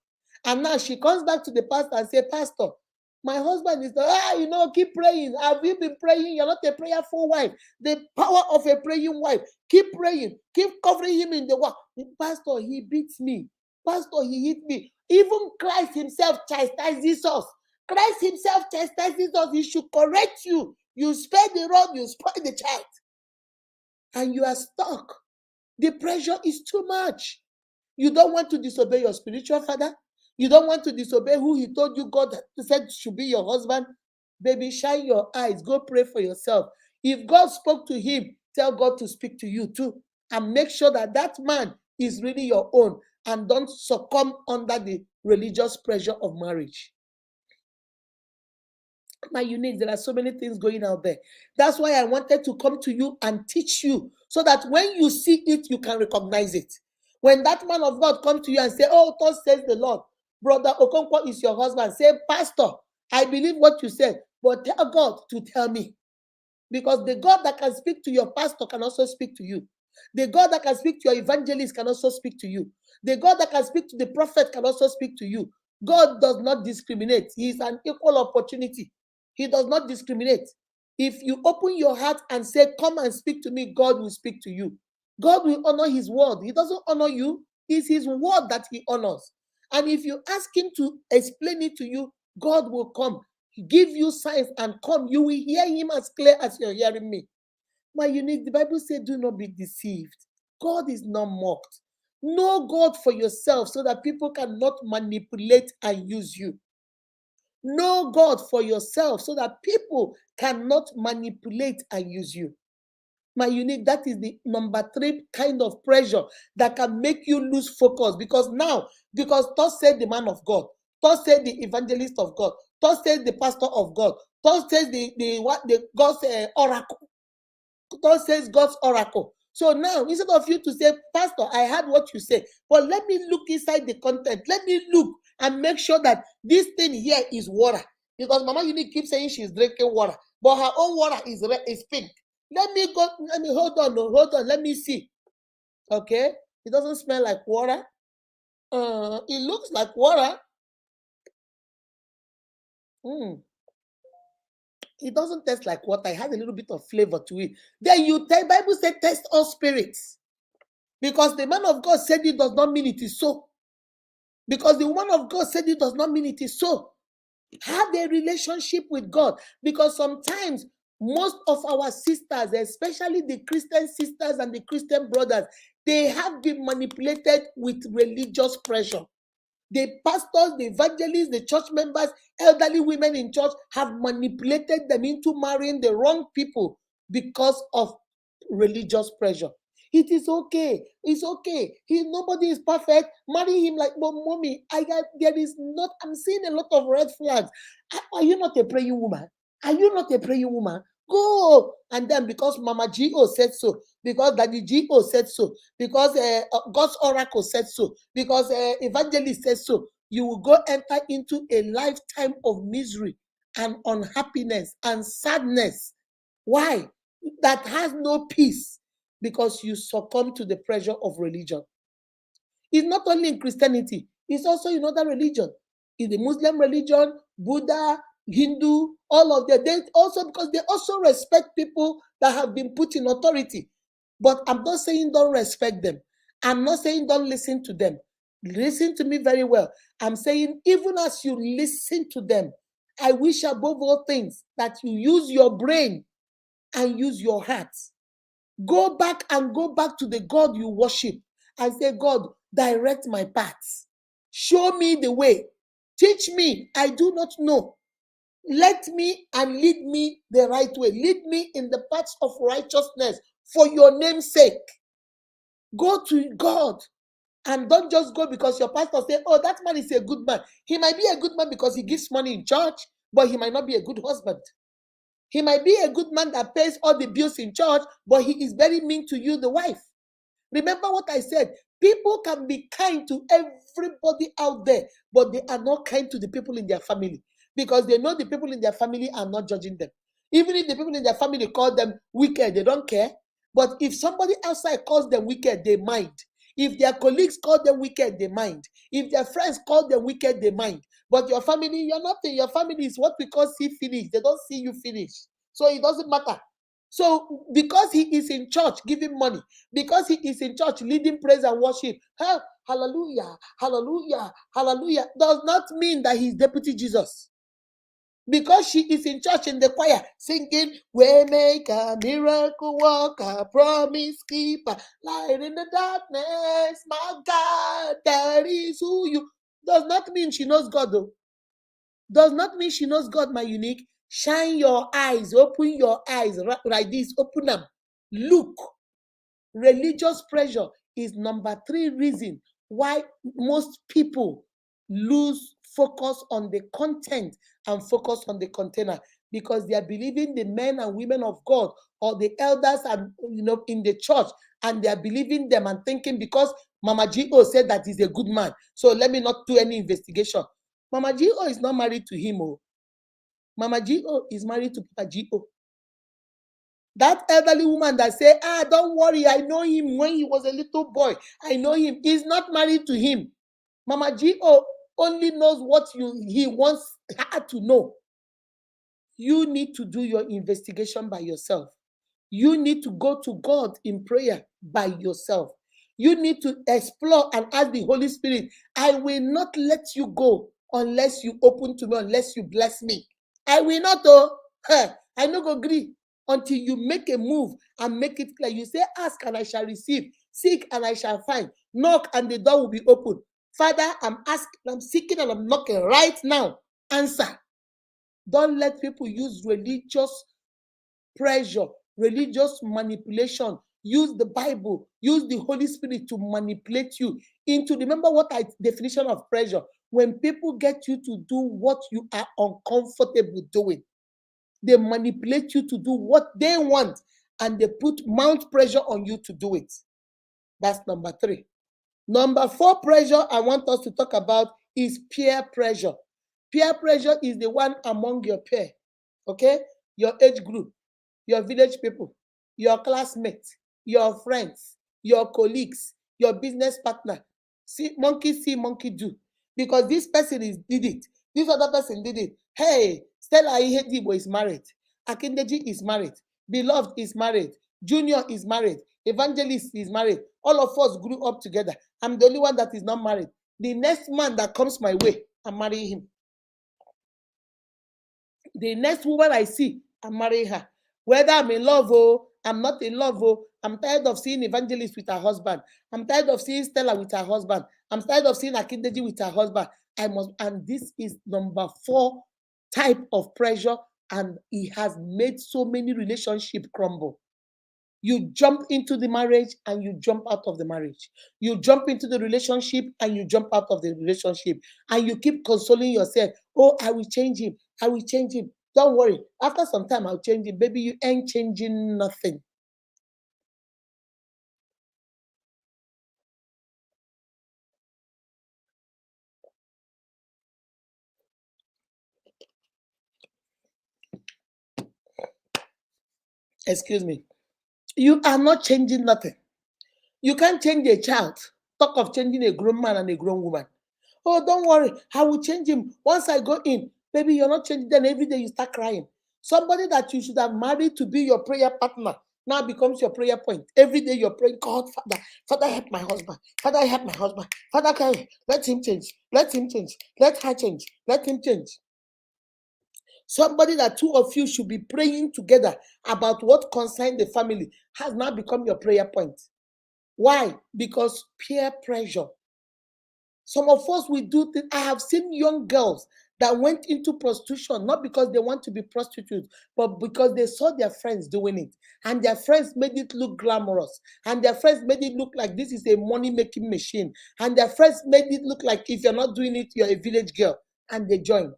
And now she comes back to the pastor and says, Pastor, my husband is keep praying. Have you been praying? You're not a prayerful wife. The power of a praying wife. Keep praying. Keep covering him in the work. Pastor, he beats me. Pastor, he hit me. Even Christ himself chastises us. Christ himself chastises us. He should correct you. You spare the rod, you spoil the child. And you are stuck. The pressure is too much. You don't want to disobey your spiritual father. You don't want to disobey who he told you God said should be your husband. Baby, shine your eyes. Go pray for yourself. If God spoke to him, tell God to speak to you too. And make sure that that man is really your own. And don't succumb under the religious pressure of marriage. My unique, there are so many things going out there. That's why I wanted to come to you and teach you so that when you see it, you can recognize it. When that man of God comes to you and say, oh, thus says the Lord, Brother Okonkwo is your husband, say, Pastor, I believe what you said, but tell God to tell me. Because the God that can speak to your pastor can also speak to you. The God that can speak to your evangelist can also speak to you. The God that can speak to the prophet can also speak to you. God does not discriminate. He is an equal opportunity. He does not discriminate. If you open your heart and say, come and speak to me, God will speak to you. God will honor his word. He doesn't honor you. It's his word that he honors. And if you ask him to explain it to you, God will come. Give you signs and come. You will hear him as clear as you're hearing me. My unique, the Bible says, do not be deceived. God is not mocked. Know God for yourself so that people cannot manipulate and use you. Know God for yourself so that people cannot manipulate and use you. My unique, that is the number 3 kind of pressure that can make you lose focus. Because thus said the man of God, thus said the evangelist of God, thus said the pastor of God, thus says the God's oracle, thus says God's oracle. So now, instead of you to say, Pastor, I heard what you say, but let me look inside the content. Let me look and make sure that this thing here is water. Because Mama Unique keeps saying she's drinking water, but her own water is pink. Let me hold on, let me see. Okay, it doesn't smell like water. It looks like water. It doesn't taste like water. It has a little bit of flavor to it. Then the Bible said, test all spirits. Because the man of God said it does not mean it is so. Because the woman of God said it does not mean it is so. Have a relationship with God. Because sometimes most of our sisters, especially the Christian sisters and the Christian brothers, they have been manipulated with religious pressure. The pastors, the evangelists, the church members, elderly women in church have manipulated them into marrying the wrong people because of religious pressure. It is okay. It's okay. Nobody is perfect. Marry him like, but mommy, I'm seeing a lot of red flags. Are you not a praying woman? Are you not a praying woman? Go. And then because Mama G.O. said so, because Daddy G.O. said so, because God's oracle said so, because evangelist said so, you will go enter into a lifetime of misery and unhappiness and sadness. Why? That has no peace, because you succumb to the pressure of religion. It's not only in Christianity, it's also in other religion. In the Muslim religion, Buddha, Hindu, all of them. They also, because they also respect people that have been put in authority. But I'm not saying don't respect them. I'm not saying don't listen to them. Listen to me very well. I'm saying even as you listen to them, I wish above all things that you use your brain and use your heart. Go back to the God you worship and say, God, direct my paths. Show me the way. Teach me. I do not know. Let me and lead me the right way. Lead me in the paths of righteousness for your name's sake. Go to God and don't just go because your pastor say, oh, that man is a good man. He might be a good man because he gives money in church, but he might not be a good husband. He might be a good man that pays all the bills in church, but he is very mean to you, the wife. Remember what I said. People can be kind to everybody out there, but they are not kind to the people in their family because they know the people in their family are not judging them. Even if the people in their family call them wicked, they don't care. But if somebody outside calls them wicked, they mind. If their colleagues call them wicked, they mind. If their friends call them wicked, they mind. But your family, you're nothing. Your family is what we call see finish. They don't see you finish. So it doesn't matter. So because he is in church giving money, because he is in church leading praise and worship, hallelujah, hallelujah, hallelujah, does not mean that he's deputy Jesus. Because she is in church in the choir singing, Waymaker, miracle worker, promise keeper, light in the darkness, my God, that is who you. Does not mean she knows God though. Does not mean she knows God, my unique. Shine your eyes, open your eyes like this, open them. Look. Religious pressure is number 3 reason why most people lose focus on the content and focus on the container, because they are believing the men and women of God or the elders and in the church, and they are believing them and thinking because Mama G.O. said that he's a good man, so let me not do any investigation. Mama G.O. is not married to him. Mama G.O. is married to Papa G.O. That elderly woman that say, don't worry, I know him when he was a little boy. I know him. He's not married to him. Mama G.O. only knows what he wants her to know. You need to do your investigation by yourself. You need to go to God in prayer by yourself. You need to explore and ask the Holy Spirit, I will not let you go unless you open to me, unless you bless me. I will not, I no go agree until you make a move and make it clear. You say, ask and I shall receive, seek and I shall find, knock and the door will be open. Father, I'm asking, I'm seeking and I'm knocking right now. Answer. Don't let people use religious pressure, religious manipulation. Use the Bible, use the Holy Spirit to manipulate you into, remember what I definition of pressure, when people get you to do what you are uncomfortable doing. They manipulate you to do what they want and they mount pressure on you to do it. That's number 3. Number 4 pressure I want us to talk about is peer pressure. Peer pressure is the one among your peer, okay? Your age group, your village people, your classmates, your friends, your colleagues, your business partner. See, monkey do. Because this person did it. This other person did it. Hey, Stella Ihedibo is married. Akindeji is married. Beloved is married. Junior is married. Evangelist is married. All of us grew up together. I'm the only one that is not married. The next man that comes my way, I'm marrying him. The next woman I see, I'm marrying her. Whether I'm in love or I'm not in love, I'm tired of seeing Evangelist with her husband. I'm tired of seeing Stella with her husband. I'm tired of seeing Akindeji with her husband. And this is number 4 type of pressure, and it has made so many relationships crumble. You jump into the marriage and you jump out of the marriage. You jump into the relationship and you jump out of the relationship. And you keep consoling yourself. Oh, I will change him. I will change him. Don't worry. After some time, I'll change him. Baby, you ain't changing nothing. Excuse me. You are not changing nothing. You can't change a child. talk of changing a grown man and a grown woman. Oh, don't worry, I will change him once I go in. Baby, you're not changing. Then every day you start crying. Somebody that you should have married to be your prayer partner now becomes your prayer point. Every day you're praying, God, Father, Father, help my husband. Father, help my husband. Father, let him change. Let him change. Let her change. Let him change. Somebody that two of you should be praying together about what concerns the family has now become your prayer point. Why? Because peer pressure. Some of us, we do things. I have seen young girls that went into prostitution, not because they want to be prostitutes, but because they saw their friends doing it. And their friends made it look glamorous. And their friends made it look like this is a money-making machine. And their friends made it look like if you're not doing it, you're a village girl. And they joined.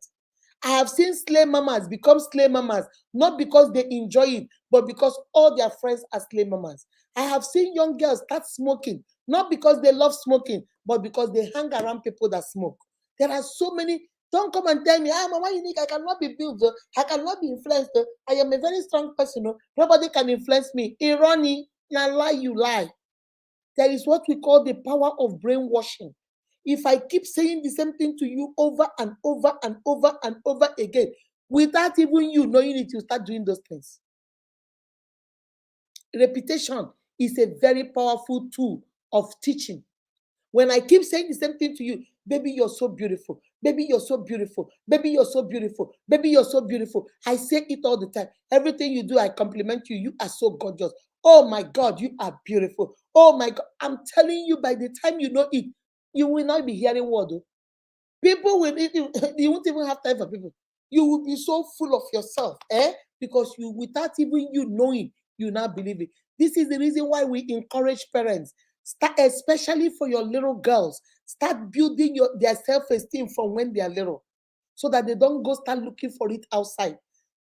I have seen slave mamas become slave mamas, not because they enjoy it, but because all their friends are slave mamas. I have seen young girls start smoking, not because they love smoking, but because they hang around people that smoke. There are so many. Don't come and tell me, Mama, Unique, I cannot be built. I cannot be influenced. I am a very strong person. Nobody can influence me. Irony, now lie, you lie. There is what we call the power of brainwashing. If I keep saying the same thing to you over and over and over and over again, without even you knowing it, you start doing those things. Repetition is a very powerful tool of teaching. When I keep saying the same thing to you, baby, you're so beautiful. Baby, you're so beautiful. Baby, you're so beautiful. Baby, you're so beautiful. I say it all the time. Everything you do, I compliment you. You are so gorgeous. Oh my God, you are beautiful. Oh my God. I'm telling you, by the time you know it, you will not be hearing word. People will, you won't even have time for people. You will be so full of yourself, because you, without even you knowing, you now believe it. This is the reason why we encourage parents, start, especially for your little girls, start building their self-esteem from when they are little, so that they don't go start looking for it outside.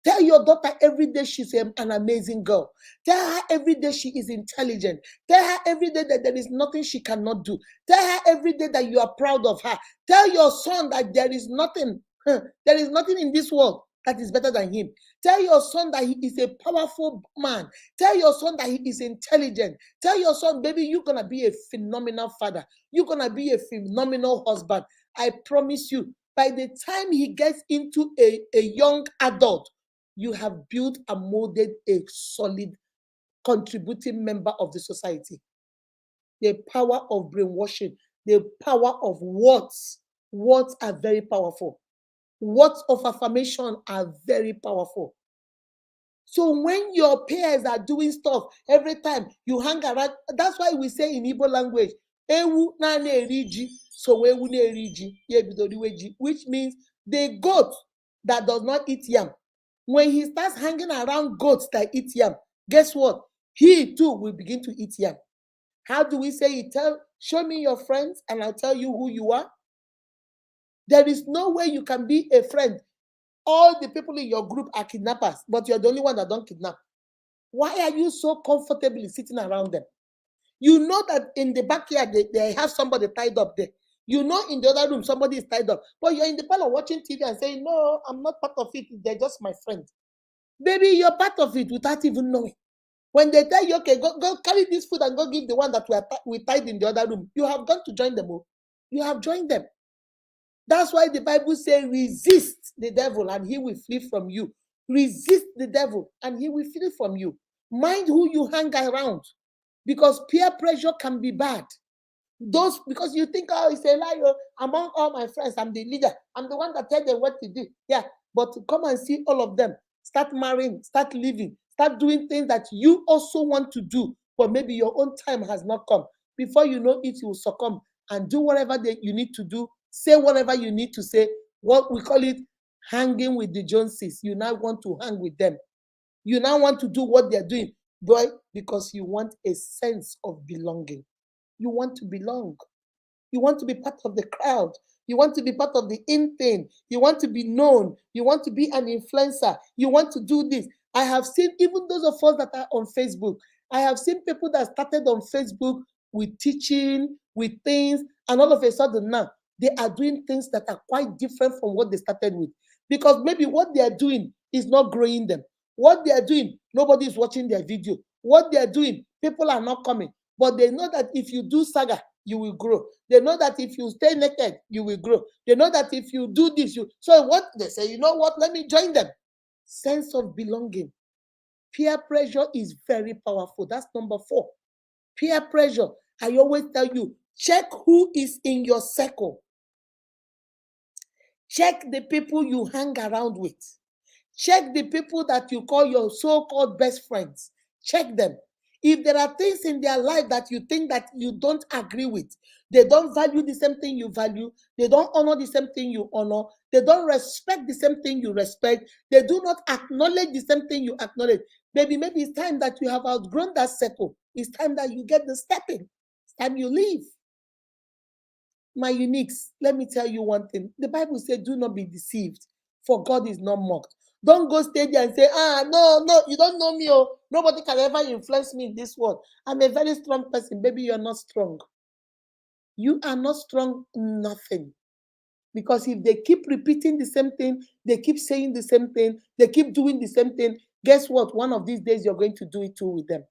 Tell your daughter every day she's an amazing girl. Tell her every day she is intelligent. Tell her every day that there is nothing she cannot do. Tell her every day that you are proud of her. Tell your son that there is nothing in this world that is better than him. Tell your son that he is a powerful man. Tell your son that he is intelligent. Tell your son, baby, you're going to be a phenomenal father. You're going to be a phenomenal husband. I promise you, by the time he gets into a young adult, you have built and molded a solid, contributing member of the society. The power of brainwashing, the power of words. Words are very powerful. Words of affirmation are very powerful. So when your peers are doing stuff, every time you hang around, that's why we say in Igbo language, ewu na eriji, so ewu na eriji, which means the goat that does not eat yam. When he starts hanging around goats that eat yam, guess what? He too will begin to eat yam. How do we say it? Show me your friends and I'll tell you who you are. There is no way you can be a friend. All the people in your group are kidnappers, but you're the only one that don't kidnap. Why are you so comfortably sitting around them? You know that in the backyard, they have somebody tied up there. You know in the other room, somebody is tied up. But you're in the parlor watching TV and saying, no, I'm not part of it. They're just my friend. Baby, you're part of it without even knowing. When they tell you, okay, go carry this food and go give the one that we tied in the other room, you have gone to join them. You have joined them. That's why the Bible says, resist the devil and he will flee from you. Resist the devil and he will flee from you. Mind who you hang around, because peer pressure can be bad. Because you think, oh, it's a lie. Among all my friends, I'm the leader. I'm the one that tells them what to do. Yeah, but come and see all of them. Start marrying, start living, start doing things that you also want to do, but maybe your own time has not come. Before you know it, you will succumb and do whatever you need to do. Say whatever you need to say. What we call it, hanging with the Joneses. You now want to hang with them. You now want to do what they're doing. Why? Because you want a sense of belonging. You want to belong. You want to be part of the crowd. You want to be part of the in thing. You want to be known. You want to be an influencer. You want to do this. I have seen even those of us that are on Facebook. I have seen people that started on Facebook with teaching, with things, and all of a sudden now they are doing things that are quite different from what they started with. Because maybe what they are doing is not growing them. What they are doing, nobody is watching their video. What they are doing, people are not coming. But they know that if you do saga, you will grow. They know that if you stay naked, you will grow. They know that if you do this, you. So what they say, you know what? Let me join them. Sense of belonging. Peer pressure is very powerful. That's number 4. Peer pressure. I always tell you, check who is in your circle. Check the people you hang around with. Check the people that you call your so-called best friends. Check them. If there are things in their life that you think that you don't agree with, they don't value the same thing you value, they don't honor the same thing you honor, they don't respect the same thing you respect, they do not acknowledge the same thing you acknowledge, maybe it's time that you have outgrown that circle. It's time that you get the stepping. It's time you leave. My uniques, let me tell you one thing. The Bible says, do not be deceived, for God is not mocked. Don't go stay there and say, no, you don't know me. Oh, nobody can ever influence me in this world. I'm a very strong person. Baby, you're not strong. You are not strong, nothing. Because if they keep repeating the same thing, they keep saying the same thing, they keep doing the same thing, guess what? One of these days, you're going to do it too with them.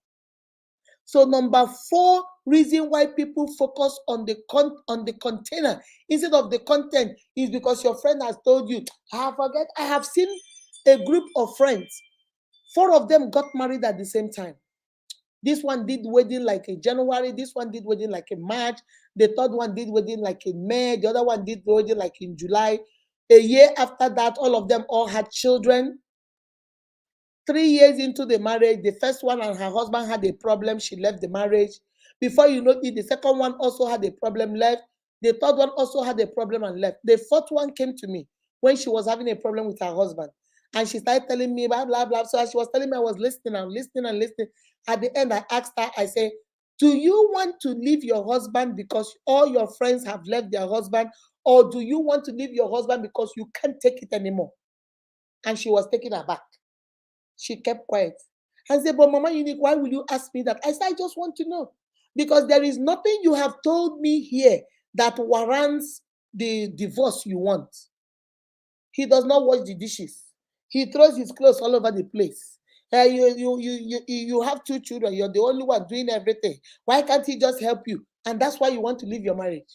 So number 4 reason why people focus on the container instead of the content is because your friend has told you, I have seen a group of friends. 4 of them got married at the same time. This one did wedding like in January. This one did wedding like in March. The third one did wedding like in May. The other one did wedding like in July. A year after that, all of them all had children. 3 years into the marriage, the first one and her husband had a problem. She left the marriage. Before you know it, the second one also had a problem, left. The third one also had a problem and left. The fourth one came to me when she was having a problem with her husband. And she started telling me, blah, blah, blah. So as she was telling me, I was listening and listening and listening. At the end, I asked her, I said, do you want to leave your husband because all your friends have left their husband? Or do you want to leave your husband because you can't take it anymore? And she was taken aback. She kept quiet. I said, but Mama Unique, why will you ask me that? I said, I just want to know. Because there is nothing you have told me here that warrants the divorce you want. He does not wash the dishes. He throws his clothes all over the place. You have 2 children. You're the only one doing everything. Why can't he just help you? And that's why you want to leave your marriage.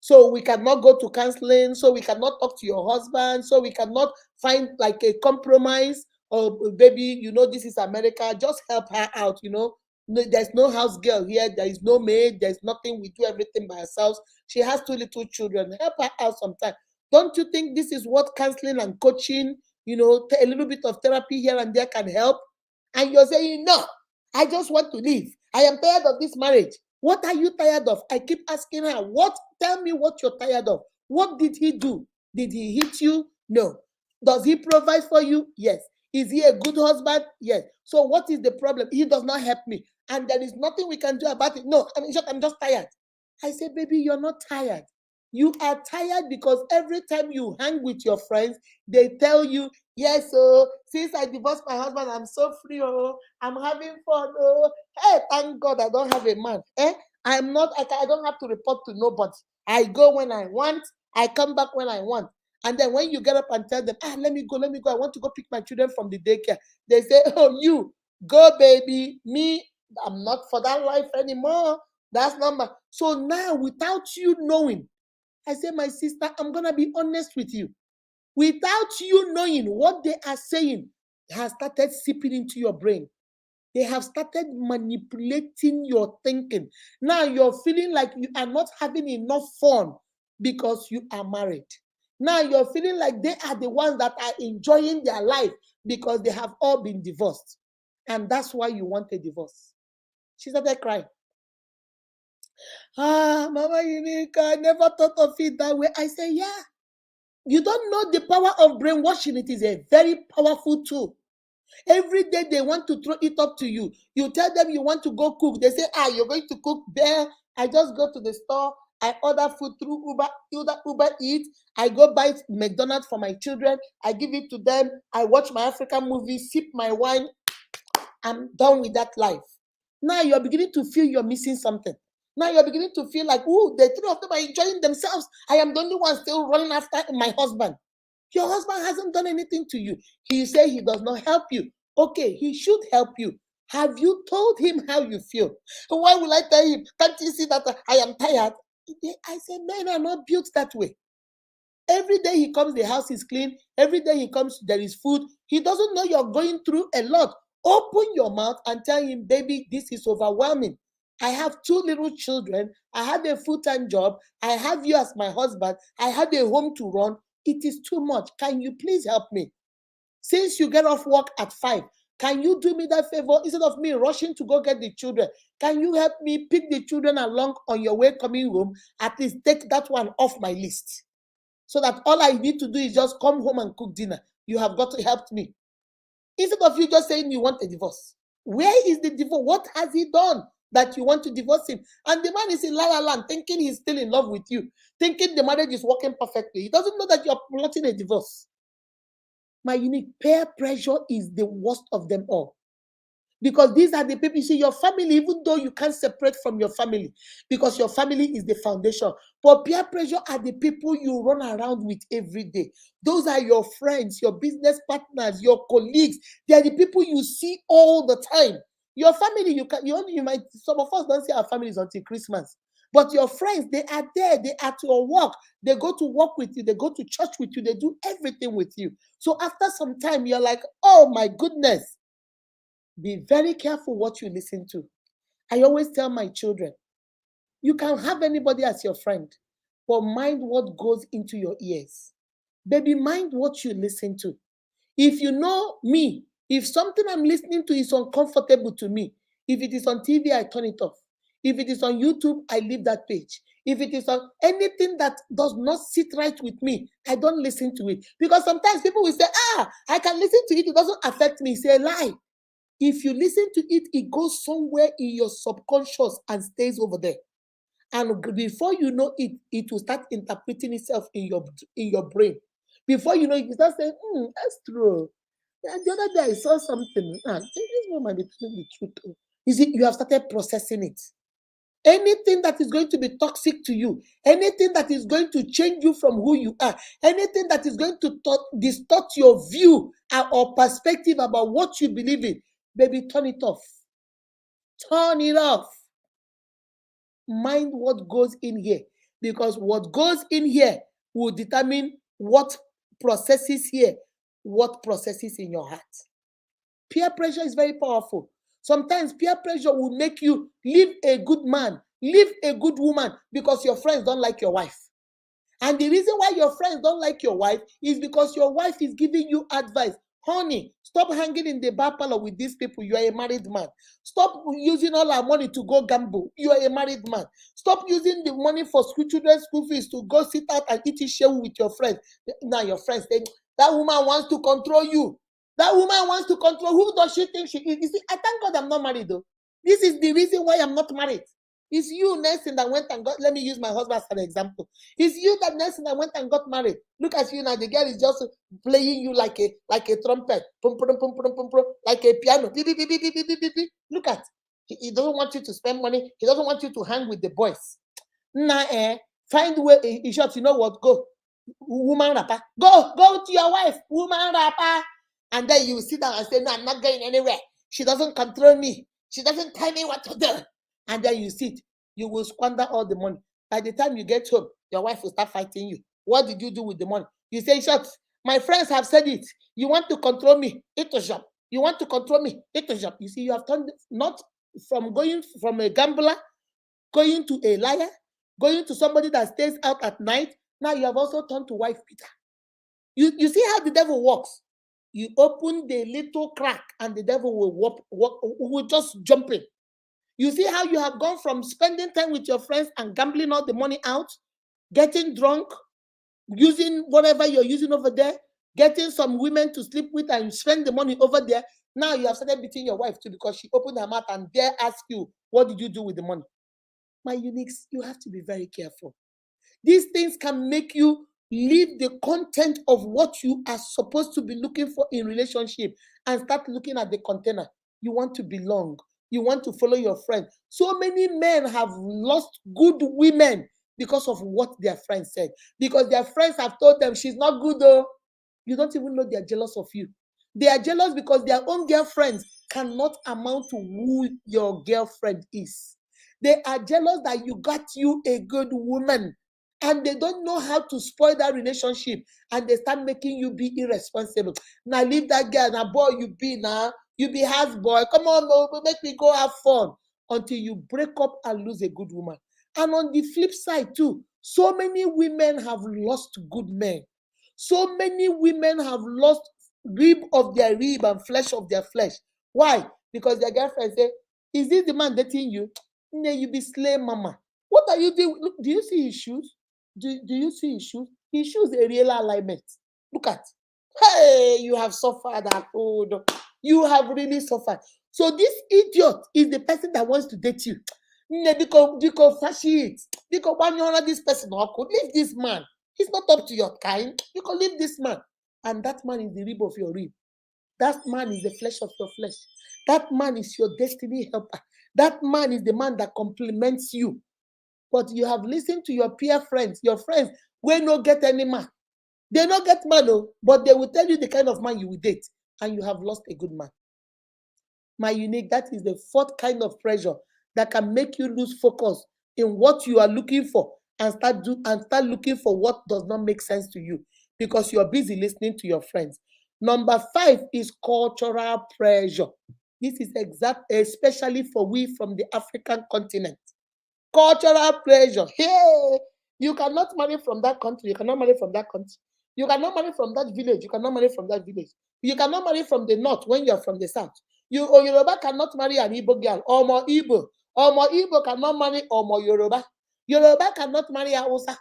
So we cannot go to counseling. So we cannot talk to your husband. So we cannot find like a compromise. Oh, baby, you know, this is America. Just help her out, you know. There's no house girl here. There is no maid. There's nothing. We do everything by ourselves. She has 2 little children. Help her out sometime. Don't you think this is what counseling and coaching, you know, a little bit of therapy here and there can help? And you're saying, no, I just want to leave. I am tired of this marriage. What are you tired of? I keep asking her, tell me what you're tired of. What did he do? Did he hit you? No. Does he provide for you? Yes. Is he a good husband? Yes. So what is the problem? He does not help me. And there is nothing we can do about it. No, I'm just tired. I say, baby, you're not tired. You are tired because every time you hang with your friends, they tell you, yes, so since I divorced my husband, I'm so free, oh, I'm having fun, oh. Hey, thank God I don't have a man. I don't have to report to nobody. I go when I want, I come back when I want. And then when you get up and tell them, let me go, I want to go pick my children from the daycare. They say, oh, you, go, baby. Me, I'm not for that life anymore. That's number. So now, without you knowing, I say, my sister, I'm going to be honest with you. Without you knowing what they are saying, has started seeping into your brain. They have started manipulating your thinking. Now you're feeling like you are not having enough fun because you are married. Now you're feeling like they are the ones that are enjoying their life because they have all been divorced. And that's why you want a divorce. She started crying. Mama Unique, I never thought of it that way. I say, yeah. You don't know the power of brainwashing. It is a very powerful tool. Every day they want to throw it up to you. You tell them you want to go cook. They say, you're going to cook there. I just go to the store. I order food through Uber Eat. I go buy McDonald's for my children. I give it to them. I watch my African movie, sip my wine. I'm done with that life. Now you're beginning to feel you're missing something. Now you're beginning to feel like, the 3 of them are enjoying themselves. I am the only one still running after my husband. Your husband hasn't done anything to you. He says he does not help you. Okay, he should help you. Have you told him how you feel? Why will I tell him? Can't you see that I am tired? I said, men are not built that way. Every day he comes, the house is clean. Every day he comes, there is food. He doesn't know you're going through a lot. Open your mouth and tell him, baby, this is overwhelming. I have 2 little children. I have a full-time job. I have you as my husband. I have a home to run. It is too much. Can you please help me? Since you get off work at 5, can you do me that favor? Instead of me rushing to go get the children, can you help me pick the children along on your way coming home? At least take that one off my list, so that all I need to do is just come home and cook dinner. You have got to help me. Instead of you just saying you want a divorce. Where is the divorce? What has he done that you want to divorce him? And the man is in la la land, thinking he's still in love with you, thinking the marriage is working perfectly. He doesn't know that you're plotting a divorce. My unique, peer pressure is the worst of them all. Because these are the people, you see, your family, even though you can't separate from your family, because your family is the foundation. But peer pressure are the people you run around with every day. Those are your friends, your business partners, your colleagues. They are the people you see all the time. Your family, you might, some of us don't see our families until Christmas. But your friends, they are there, they are at your work, they go to work with you, they go to church with you, they do everything with you. So after some time, you're like, oh my goodness. Be very careful what you listen to. I always tell my children, you can have anybody as your friend, but mind what goes into your ears. Baby, mind what you listen to. If you know me, if something I'm listening to is uncomfortable to me, if it is on TV, I turn it off. If it is on YouTube, I leave that page. If it is on anything that does not sit right with me, I don't listen to it. Because sometimes people will say, I can listen to it, it doesn't affect me. Say a lie. If you listen to it, it goes somewhere in your subconscious and stays over there. And before you know it, it will start interpreting itself in your brain. Before you know it, you start saying, that's true. And the other day I saw something. This woman is telling the truth. You see, you have started processing it. Anything that is going to be toxic to you, anything that is going to change you from who you are, anything that is going to distort your view or perspective about what you believe in, baby, turn it off. Turn it off. Mind what goes in here, because what goes in here will determine what processes here, what processes in your heart. Peer pressure is very powerful. Sometimes peer pressure will make you leave a good man, leave a good woman, because your friends don't like your wife. And the reason why your friends don't like your wife is because your wife is giving you advice. Honey, stop hanging in the bar parlor with these people. You are a married man. Stop using all our money to go gamble. You are a married man. Stop using the money for children's school fees to go sit out and eat shell with your friends. Now your friends say, that woman wants to control you. That woman wants to control. Who does she think she is? You see, I thank God I'm not married though. This is the reason why I'm not married. It's you, Nelson, that went and got, let me use my husband as an example. It's you, that Nelson, that went and got married. Look at you now. The girl is just playing you like a trumpet. Pum, pum, pum, pum, pum, pum, like a piano. Beep, beep, beep, beep, beep, beep, beep. Look at. He doesn't want you to spend money. He doesn't want you to hang with the boys. Find a way. In short, you know what? Go. Woman rapper. Go to your wife. Woman rapper. And then you sit down and say, no, I'm not going anywhere. She doesn't control me. She doesn't tell me what to do. And then you sit, you will squander all the money. By the time you get home, your wife will start fighting you. What did you do with the money? You say, shut. My friends have said it. You want to control me? Eat a shop. You want to control me? Eat a shop. You see, you have turned not from going from a gambler, going to a liar, going to somebody that stays out at night. Now you have also turned to wife beater. You see how the devil works. You open the little crack and the devil will just jump in. You see how you have gone from spending time with your friends and gambling all the money out, getting drunk, using whatever you're using over there, getting some women to sleep with and spend the money over there. Now you have started beating your wife too because she opened her mouth and dare ask you, what did you do with the money? My uniques, you have to be very careful. These things can make you leave the content of what you are supposed to be looking for in relationship and start looking at the container. You want to belong. You want to follow your friend. So many men have lost good women because of what their friends said. Because their friends have told them she's not good though. You don't even know they're jealous of you. They are jealous because their own girlfriends cannot amount to who your girlfriend is. They are jealous that you got you a good woman, and they don't know how to spoil that relationship, and they start making you be irresponsible. Now leave that girl. Now boy, you be now. You be house boy. Come on, make me go have fun until you break up and lose a good woman. And on the flip side too, so many women have lost good men. So many women have lost rib of their rib and flesh of their flesh. Why? Because their girlfriend say, "Is this the man dating you? Nah, you be slave mama. What are you doing? Look, do you see his shoes? Do you see his shoes? His shoes a real alignment. Look at. Hey, you have suffered at all. You have really suffered. So this idiot is the person that wants to date you. Nah, because flashy it. Because when you honor this person, leave this man. He's not up to your kind. You can leave this man. And that man is the rib of your rib. That man is the flesh of your flesh. That man is your destiny helper. That man is the man that complements you. But you have listened to your peer friends, your friends will not get any man. They not get man, but they will tell you the kind of man you will date, and you have lost a good man. My unique, that is the fourth kind of pressure that can make you lose focus in what you are looking for and start looking for what does not make sense to you because you are busy listening to your friends. Number 5 is cultural pressure. This is especially for we from the African continent. Cultural pressure. Hey, you cannot marry from that country. You cannot marry from that country. You cannot marry from that village. You cannot marry from that village. You cannot marry from the north when you are from the south. You or Yoruba cannot marry an Igbo girl. Or more Igbo. Or more Igbo cannot marry or more Yoruba. Yoruba cannot marry Hausa.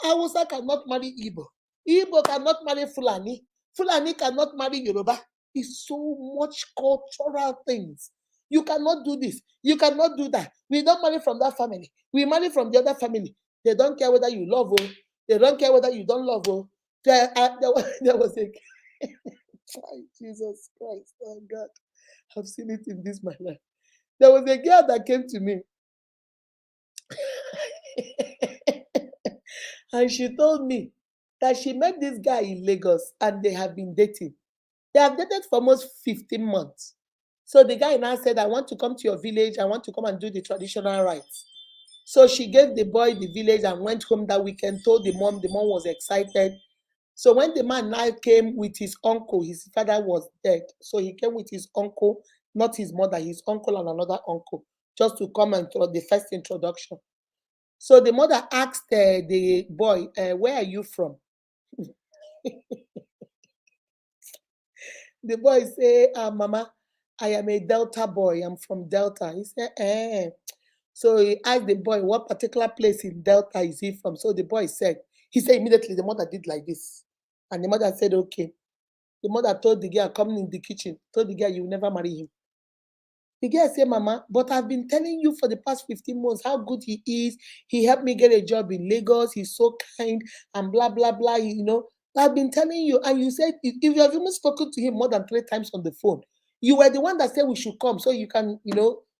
Hausa cannot marry Igbo. Igbo cannot marry Fulani. Fulani cannot marry Yoruba. It's so much cultural things. You cannot do this. You cannot do that. We don't marry from that family. We marry from the other family. They don't care whether you love or they don't care whether you don't love or there was a Jesus Christ, oh God, I've seen it in this my life. There was a girl that came to me and she told me that she met this guy in Lagos and they have been dating. They have dated for almost 15 months. So the guy now said, I want to come to your village. I want to come and do the traditional rites. So she gave the boy the village and went home that weekend, told the mom was excited. So when the man now came with his uncle, his father was dead. So he came with his uncle, not his mother, his uncle and another uncle, just to come and do the first introduction. So the mother asked the boy, where are you from? The boy say, Mama, I am a Delta boy. I'm from Delta. He said, eh. So he asked the boy, what particular place in Delta is he from? So the boy said, he said immediately, the mother did like this. And the mother said, okay. The mother told the girl, coming in the kitchen, told the girl, you will never marry him. The girl said, Mama, but I've been telling you for the past 15 months how good he is. He helped me get a job in Lagos. He's so kind and blah, blah, blah. I've been telling you. And you said, if you have even spoken to him more than 3 times on the phone, you were the one that said we should come so you can,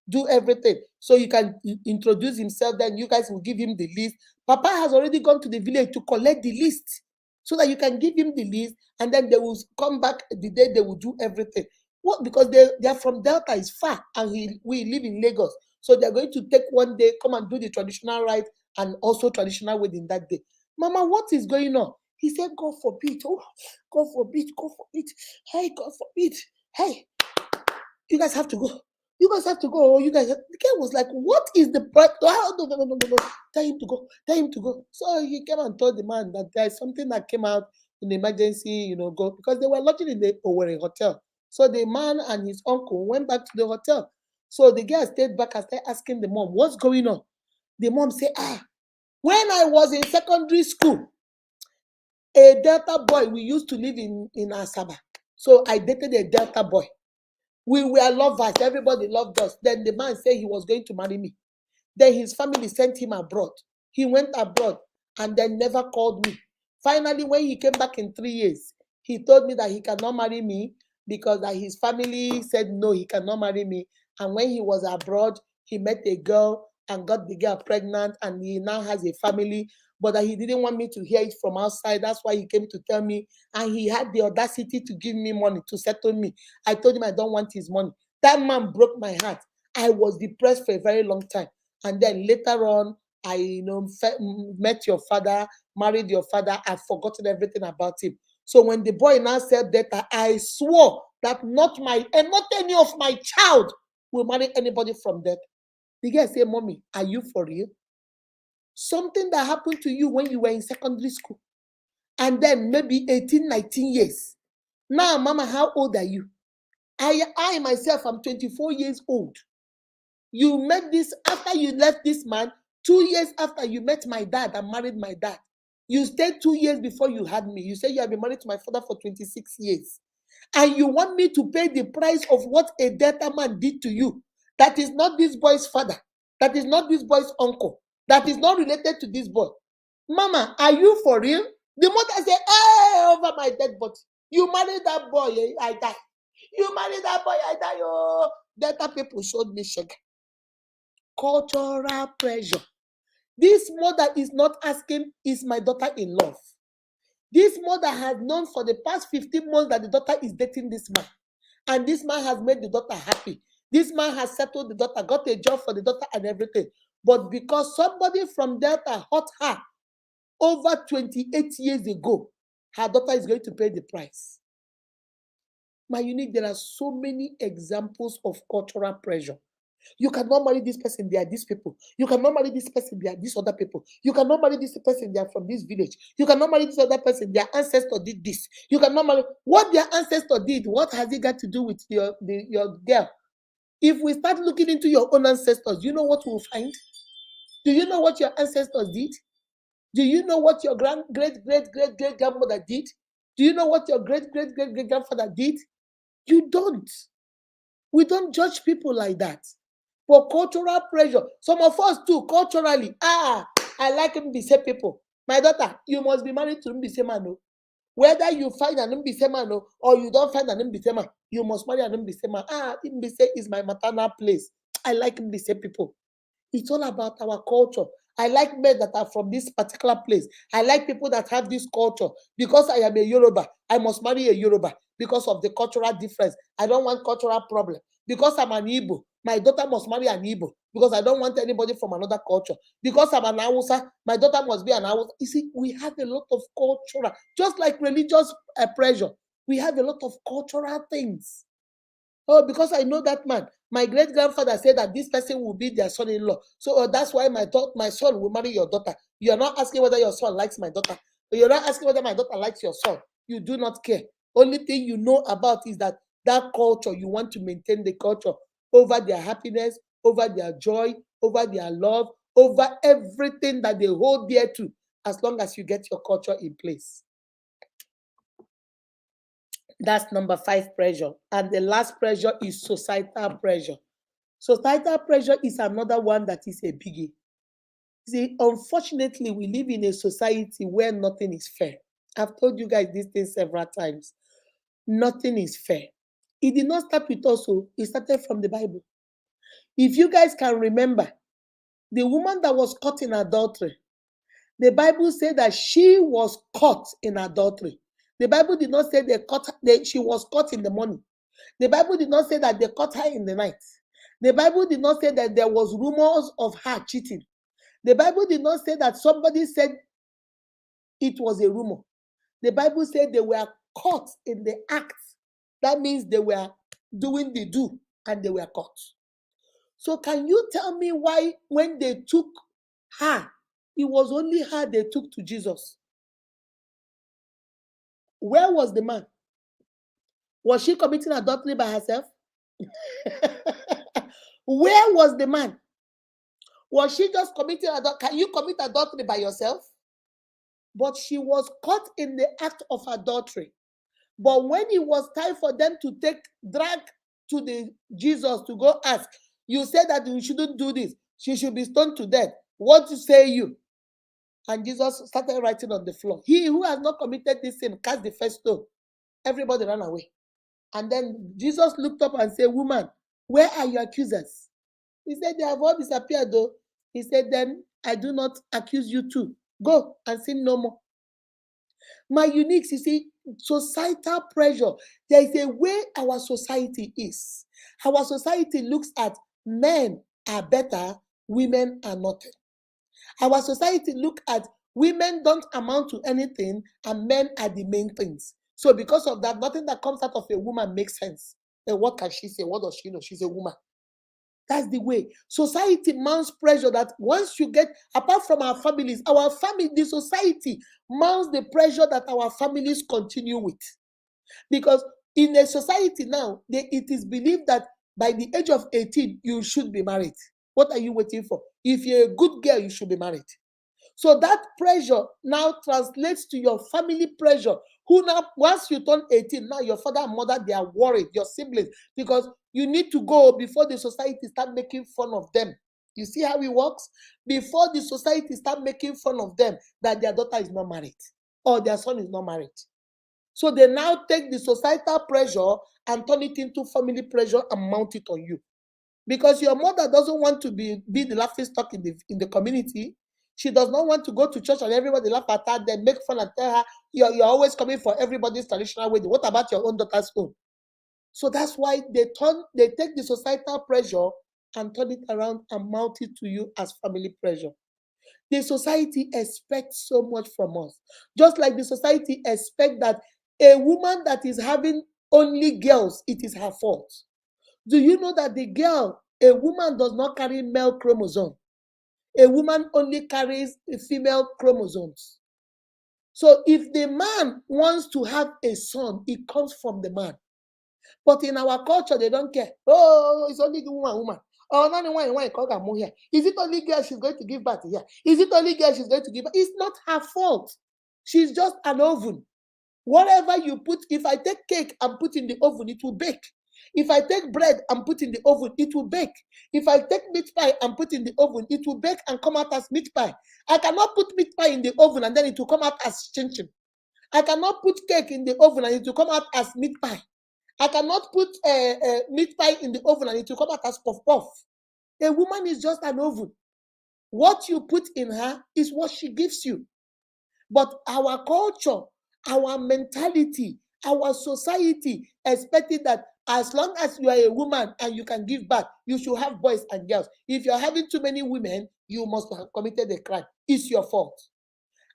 do everything. So you can introduce himself. Then you guys will give him the list. Papa has already gone to the village to collect the list so that you can give him the list. And then they will come back the day they will do everything. What? Because they are from Delta, is far, and we live in Lagos. So they're going to take one day, come and do the traditional rite and also traditional wedding that day. Mama, what is going on? He said, God forbid. Oh, God forbid, God forbid. Hey, God forbid. Hey, you guys have to go. You guys have to go. Oh, you guys. The guy was like, what is the price? Oh, no. Tell him to go. Tell him to go. So he came and told the man that there's something that came out in emergency, go, because they were lodging in the Owerri hotel. So the man and his uncle went back to the hotel. So the guy stayed back and started asking the mom, what's going on? The mom said, when I was in secondary school, a Delta boy, we used to live in Asaba. So I dated a Delta boy. We were lovers. Everybody loved us. Then the man said he was going to marry me. Then his family sent him abroad. He went abroad and then never called me. Finally, when he came back in 3 years, he told me that he cannot marry me because that his family said no, he cannot marry me. And when he was abroad, he met a girl and got the girl pregnant, and he now has a family. but that he didn't want me to hear it from outside. That's why he came to tell me, and he had the audacity to give me money to settle me. I told him I don't want his money. That man broke my heart. I was depressed for a very long time. And then later on, I met your father, married your father. I've forgotten everything about him. So when the boy now said that, I swore that not any of my child will marry anybody from that. The guy said, Mommy, are you for real? Something that happened to you when you were in secondary school. And then maybe 18, 19 years. Now, Mama, how old are you? I myself, I'm 24 years old. You met this after you left this man, 2 years after you met my dad and married my dad. You stayed 2 years before you had me. You said you have been married to my father for 26 years. And you want me to pay the price of what a Delta man did to you. That is not this boy's father. That is not this boy's uncle. That is not related to this boy. Mama, are you for real? The mother said, hey, over my dead body. You married that boy, I die. You married that boy, I die. Oh, Delta people showed me sugar. Cultural pressure. This mother is not asking, is my daughter in love? This mother has known for the past 15 months that the daughter is dating this man. And this man has made the daughter happy. This man has settled the daughter, got a job for the daughter and everything. But because somebody from Delta hurt her over 28 years ago, her daughter is going to pay the price. My unique, there are so many examples of cultural pressure. You cannot marry this person, they are these people. You cannot marry this person, they are these other people. You cannot marry this person, they are from this village. You cannot marry this other person, their ancestor did this. You cannot marry what their ancestor did. What has it got to do with your girl? If we start looking into your own ancestors, you know what we'll find? Do you know what your ancestors did? Do you know what your great-great-great-great-grandmother did? Do you know what your great-great-great-great-grandfather did? You don't. We don't judge people like that. For cultural pressure, some of us too, culturally, I like Mbise people. My daughter, you must be married to Mbise man. No? Whether you find an Mbise man or you don't find an Mbise man, you must marry an Mbise man. Mbise is my maternal place. I like Mbise people. It's all about our culture. I like men that are from this particular place. I like people that have this culture. Because I am a Yoruba, I must marry a Yoruba because of the cultural difference. I don't want cultural problem. Because I'm an Igbo, my daughter must marry an Igbo because I don't want anybody from another culture. Because I'm an Hausa, my daughter must be an Hausa. You see, we have a lot of cultural, just like religious pressure. We have a lot of cultural things. Oh, because I know that man. My great-grandfather said that this person will be their son-in-law. So that's why my son will marry your daughter. You are not asking whether your son likes my daughter. You're not asking whether my daughter likes your son. You do not care. Only thing you know about is that culture, you want to maintain the culture over their happiness, over their joy, over their love, over everything that they hold dear to, as long as you get your culture in place. That's number 5 pressure. And the last pressure is societal pressure. Societal pressure is another one that is a biggie. See, unfortunately, we live in a society where nothing is fair. I've told you guys this thing several times. Nothing is fair. It did not start with us, it started from the Bible. If you guys can remember, the woman that was caught in adultery, the Bible said that she was caught in adultery. The Bible did not say she was caught in the morning. The Bible did not say that they caught her in the night. The Bible did not say that there was rumors of her cheating. The Bible did not say that somebody said it was a rumor. The Bible said they were caught in the act. That means they were doing the do and they were caught. So can you tell me why when they took her, it was only her they took to Jesus? Where was the man? Was she committing adultery by herself? Where was the man? Was she just committing adultery? Can you commit adultery by yourself? But she was caught in the act of adultery. But when it was time for them to drag to the Jesus to go ask, you said that you shouldn't do this. She should be stoned to death. What say you? And Jesus started writing on the floor. He who has not committed this sin, cast the first stone. Everybody ran away. And then Jesus looked up and said, woman, where are your accusers? He said, they have all disappeared though. He said, then I do not accuse you too. Go and sin no more. My unique, you see, societal pressure. There is a way our society is. Our society looks at men are better, women are nothing. Our society look at women don't amount to anything and men are the main things. So because of that, nothing that comes out of a woman makes sense. And what can she say? What does she know? She's a woman. That's the way. Society mounts pressure that once you get, apart from our families, our family, the society mounts the pressure that our families continue with. Because in a society now, it is believed that by the age of 18, you should be married. What are you waiting for? If you're a good girl, you should be married. So that pressure now translates to your family pressure. Who now, once you turn 18, now your father and mother, they are worried, your siblings, because you need to go before the society start making fun of them. You see how it works? Before the society start making fun of them that their daughter is not married or their son is not married. So they now take the societal pressure and turn it into family pressure and mount it on you. Because your mother doesn't want to be the laughing stock in the community. She does not want to go to church and everybody laugh at her, then make fun and tell her, you're always coming for everybody's traditional wedding. What about your own daughter's own? So that's why they take the societal pressure and turn it around and mount it to you as family pressure. The society expects so much from us. Just like the society expects that a woman that is having only girls, it is her fault. Do you know that a woman does not carry male chromosome? A woman only carries female chromosomes. So if the man wants to have a son, it comes from the man. But in our culture, they don't care. Oh, it's only the woman. Oh, no, no, here. Is it only girl she's going to give birth here? Is it only girl she's going to give birth? It's not her fault. She's just an oven. Whatever you put, if I take cake and put in the oven, it will bake. If I take bread and put in the oven, it will bake. If I take meat pie and put in the oven, it will bake and come out as meat pie. I cannot put meat pie in the oven and then it will come out as chin chin. I cannot put cake in the oven and it will come out as meat pie. I cannot put meat pie in the oven and it will come out as puff puff. A woman is just an oven. What you put in her is what she gives you. But our culture, our mentality, our society expected that as long as you are a woman and you can give birth, you should have boys and girls. If you're having too many women, you must have committed a crime. It's your fault.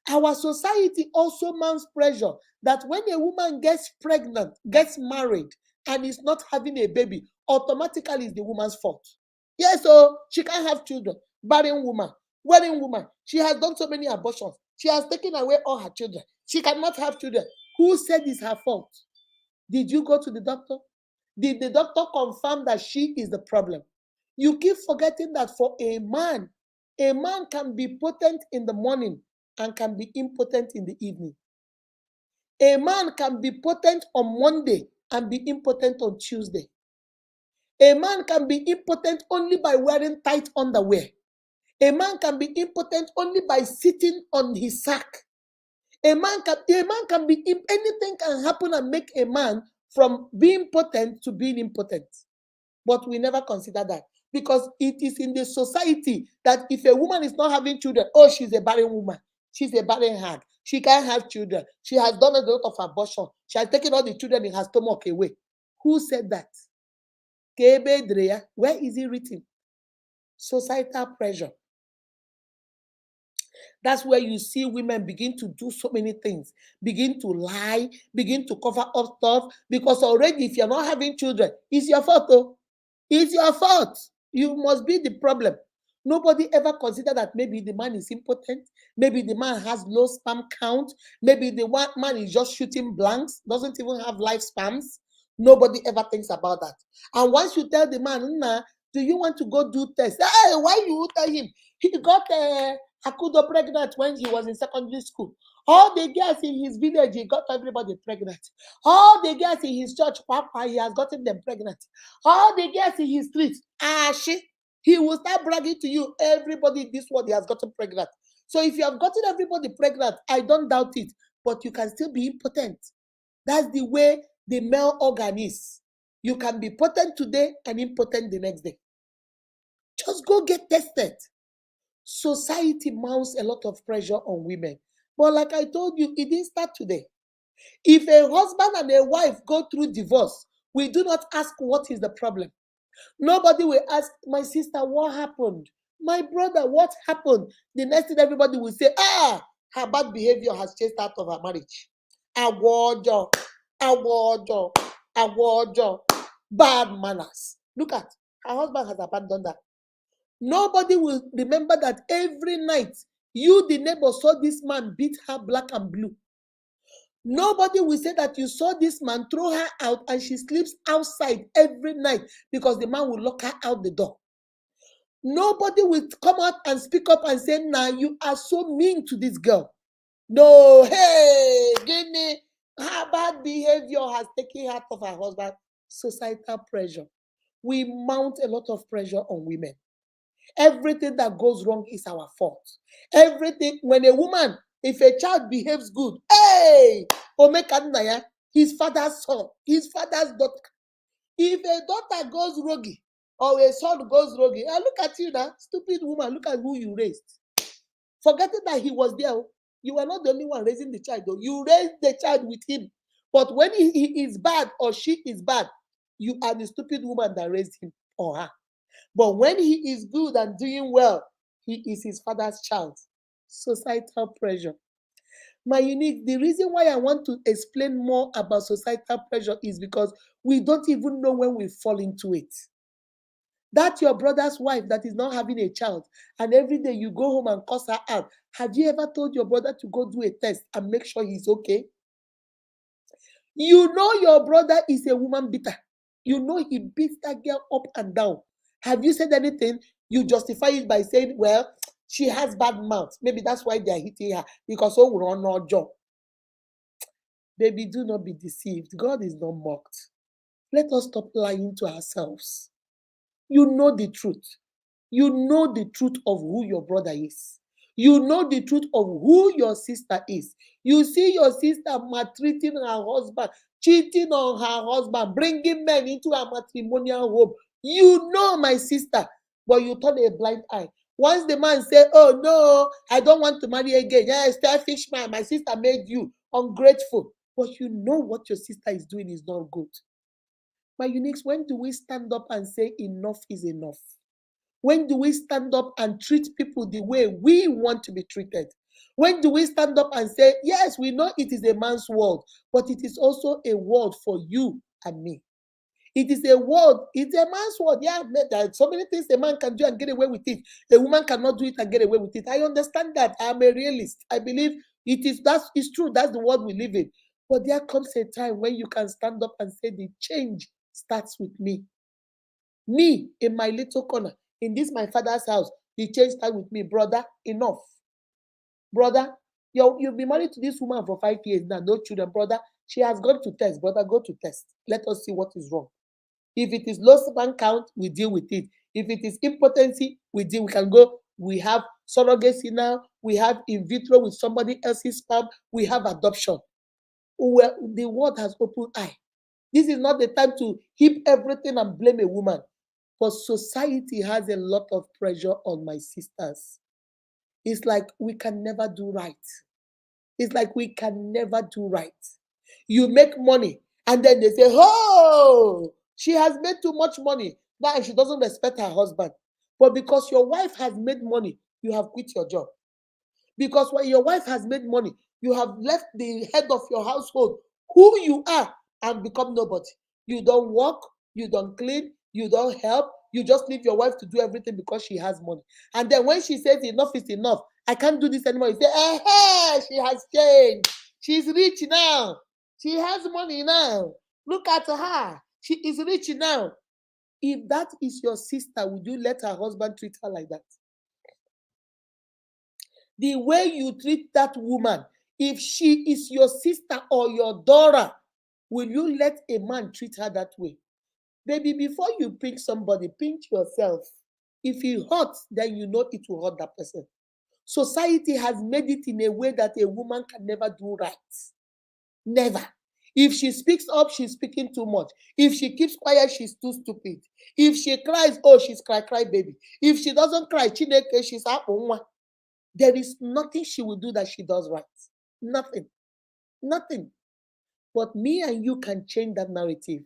Our society also mounts pressure that when a woman gets pregnant, gets married, and is not having a baby, automatically it's the woman's fault. Yes, so she can't have children. Barren woman, wedding woman. She has done so many abortions. She has taken away all her children. She cannot have children. Who said it's her fault? Did you go to the doctor? Did the doctor confirm that she is the problem? You keep forgetting that for a man can be potent in the morning and can be impotent in the evening. A man can be potent on Monday and be impotent on Tuesday. A man can be impotent only by wearing tight underwear. A man can be impotent only by sitting on his sack. A man can be, anything can happen and make a man from being potent to being impotent. But we never consider that because it is in the society that if a woman is not having children, oh, she's a barren woman. She's a barren hag. She can't have children. She has done a lot of abortion. She has taken all the children in her stomach away. Who said that? Where is it written? Societal pressure. That's where you see women begin to do so many things, begin to lie, begin to cover up stuff, because already if you're not having children, it's your fault. Oh. It's your fault. You must be the problem. Nobody ever considered that maybe the man is impotent, maybe the man has low sperm count, maybe the man is just shooting blanks, doesn't even have life spams. Nobody ever thinks about that. And once you tell the man, nah, do you want to go do tests? Hey, why you tell him? He got Akudo pregnant when he was in secondary school. All the girls in his village, he got everybody pregnant. All the girls in his church, Papa, he has gotten them pregnant. All the girls in his streets, he will start bragging to you, everybody in this world, he has gotten pregnant. So if you have gotten everybody pregnant, I don't doubt it, but you can still be impotent. That's the way the male organ is. You can be potent today and impotent the next day. Just go get tested. Society mounts a lot of pressure on women. But like I told you, it didn't start today. If a husband and a wife go through divorce, we do not ask what is the problem. Nobody will ask, my sister, what happened? My brother, what happened? The next thing everybody will say, her bad behavior has chased out of her marriage. Awojo, awojo, awojo, bad manners. Look at, her husband has abandoned her. Nobody will remember that every night you, the neighbor, saw this man beat her black and blue. Nobody will say that you saw this man throw her out and she sleeps outside every night because the man will lock her out the door. Nobody will come out and speak up and say, nah, you are so mean to this girl. No, hey, Guinea, her bad behavior has taken her out of her husband. Societal pressure. We mount a lot of pressure on women. Everything that goes wrong is our fault. Everything, when a woman, if a child behaves good, hey, Omekannaya, his father's son, his father's daughter. If a daughter goes rogue or a son goes rogue, look at you now, stupid woman, look at who you raised. Forgetting that he was there, you were not the only one raising the child, though. You raised the child with him. But when he is bad or she is bad, you are the stupid woman that raised him or her. But when he is good and doing well, he is his father's child. Societal pressure. My unique, the reason why I want to explain more about societal pressure is because we don't even know when we fall into it. That your brother's wife that is not having a child, and every day you go home and cuss her out. Have you ever told your brother to go do a test and make sure he's okay? You know your brother is a woman beater. You know he beats that girl up and down. Have you said anything? You justify it by saying, well, she has bad mouth. Maybe that's why they are hitting her, because so we're on our job. Baby, do not be deceived. God is not mocked. Let us stop lying to ourselves. You know the truth. You know the truth of who your brother is. You know the truth of who your sister is. You see your sister maltreating her husband, cheating on her husband, bringing men into a matrimonial home. You know, my sister, but you turn a blind eye. Once the man say, oh no, I don't want to marry again. Yeah, selfish man, my sister made you ungrateful. But you know what your sister is doing is not good. My uniques, when do we stand up and say enough is enough? When do we stand up and treat people the way we want to be treated? When do we stand up and say, yes, we know it is a man's world, but it is also a world for you and me. It is a world, it's a man's world. Yeah, there are so many things a man can do and get away with it. A woman cannot do it and get away with it. I understand that. I'm a realist. I believe it's true. That's the world we live in. But there comes a time when you can stand up and say the change starts with me. Me in my little corner, in this my father's house, the change starts with me. Brother, enough. Brother, you've been married to this woman for 5 years now, no children. Brother, she has gone to test. Brother, go to test. Let us see what is wrong. If it is low sperm count, we deal with it. If it is impotency, we can go. We have surrogacy now. We have in vitro with somebody else's sperm. We have adoption. Well, the world has opened eye. This is not the time to heap everything and blame a woman. But society has a lot of pressure on my sisters. It's like we can never do right. It's like we can never do right. You make money and then they say, oh, she has made too much money. Now she doesn't respect her husband. But because your wife has made money, you have quit your job. Because when your wife has made money, you have left the head of your household, who you are, and become nobody. You don't work, you don't clean, you don't help. You just leave your wife to do everything because she has money. And then when she says enough is enough, I can't do this anymore, you say, she has changed. She's rich now. She has money now. Look at her. She is rich now. If that is your sister, would you let her husband treat her like that? The way you treat that woman, if she is your sister or your daughter, will you let a man treat her that way? Baby, before you pinch somebody, pinch yourself. If it hurts, then you know it will hurt that person. Society has made it in a way that a woman can never do right. Never. If she speaks up, she's speaking too much. If she keeps quiet, she's too stupid. If she cries, oh, she's cry baby. If she doesn't cry, Chineke, she's up. There is nothing she will do that she does right. Nothing. Nothing. But me and you can change that narrative.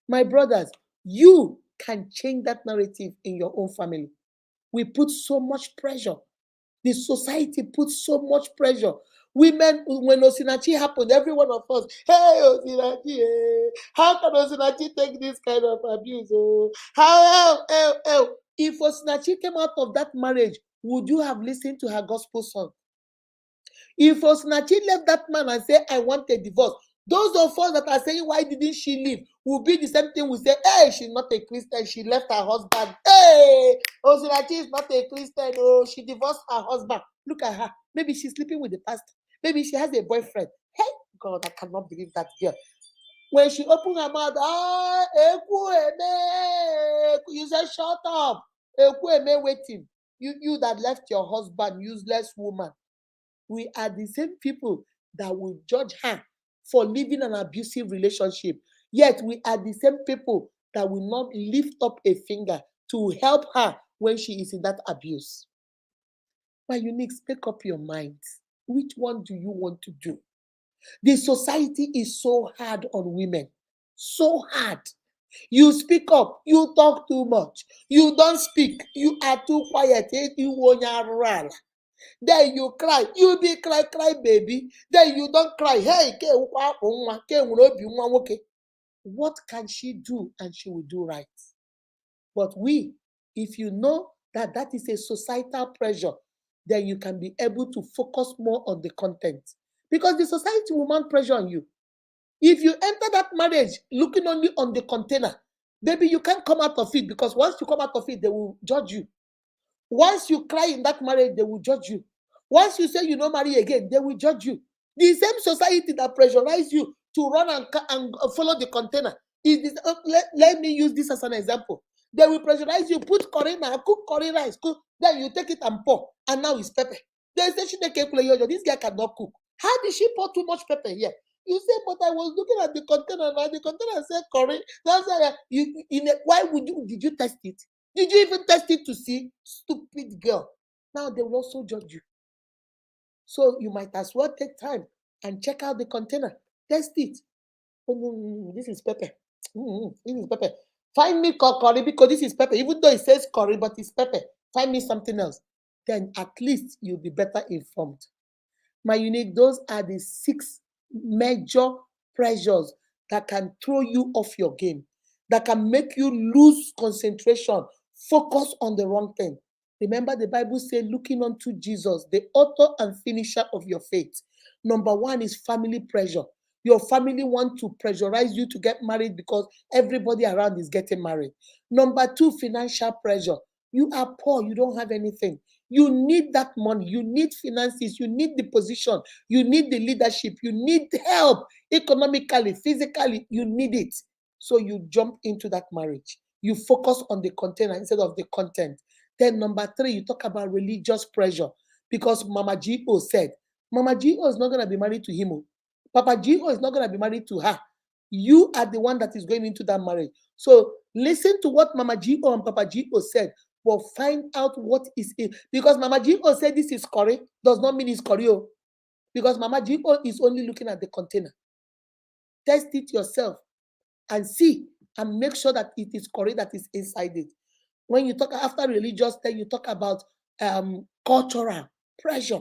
My brothers, you can change that narrative in your own family. We put so much pressure. The society puts so much pressure. Women, when Osinachi happened, every one of us, hey, Osinachi, how can Osinachi take this kind of abuse? Oh, how? If Osinachi came out of that marriage, would you have listened to her gospel song? If Osinachi left that man and said, I want a divorce, those of us that are saying, why didn't she leave, will be the same thing. We say, hey, she's not a Christian. She left her husband. Hey, Osinachi is not a Christian. Oh, she divorced her husband. Look at her. Maybe she's sleeping with the pastor. Maybe she has a boyfriend. Hey, God, I cannot believe that girl. When she opened her mouth, you said, shut up. Waiting. You that left your husband, useless woman. We are the same people that will judge her for living an abusive relationship. Yet we are the same people that will not lift up a finger to help her when she is in that abuse. But you need to make up your mind. Which one do you want to do? The society is so hard on women. So hard. You speak up, you talk too much. You don't speak, you are too quiet. Then you cry, you be cry baby. Then you don't cry. Hey, what can she do? And she will do right. But if you know that that is a societal pressure, then you can be able to focus more on the content. Because the society will mount pressure on you. If you enter that marriage looking only on the container, baby, you can't come out of it, because once you come out of it, they will judge you. Once you cry in that marriage, they will judge you. Once you say you don't marry again, they will judge you. The same society that pressurize you to run and follow the container is this. Let me use this as an example. They will pressurize you, put curry now, cook curry rice, cook, then you take it and pour, and now it's pepper. They say this guy cannot cook. How did she pour too much pepper here? You say, but I was looking at the container and the container said curry. That's why why did you test it? Did you even test it to see? Stupid girl. Now they will also judge you. So you might as well take time and check out the container. Test it. Oh, this is pepper. This is pepper. Find me curry, because this is pepper. Even though it says curry, but it's pepper. Find me something else. Then at least you'll be better informed. My unique, those are the 6 major pressures that can throw you off your game, that can make you lose concentration, focus on the wrong thing. Remember, the Bible says, looking unto Jesus, the author and finisher of your faith. Number 1 is family pressure. Your family want to pressurize you to get married because everybody around is getting married. Number 2, financial pressure. You are poor, you don't have anything. You need that money, you need finances, you need the position, you need the leadership, you need help economically, physically, you need it. So you jump into that marriage. You focus on the container instead of the content. Then number 3, you talk about religious pressure, because Mama G.O. said, Mama G.O. is not going to be married to him. Papa G.O. is not going to be married to her. You are the one that is going into that marriage. So listen to what Mama G.O. and Papa G.O. said, but find out what is it. Because Mama G.O. said this is curry, does not mean it's curry. Because Mama G.O. is only looking at the container. Test it yourself and see, and make sure that it is curry that is inside it. When you talk after religious, then you talk about cultural pressure.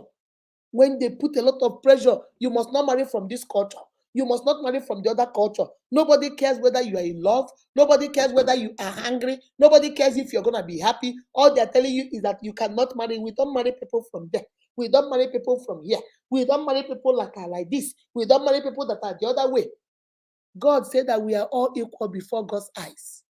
When they put a lot of pressure, you must not marry from this culture. You must not marry from the other culture. Nobody cares whether you are in love. Nobody cares whether you are hungry. Nobody cares if you're going to be happy. All they're telling you is that you cannot marry. We don't marry people from there. We don't marry people from here. We don't marry people that are like this. We don't marry people that are the other way. God said that we are all equal before God's eyes.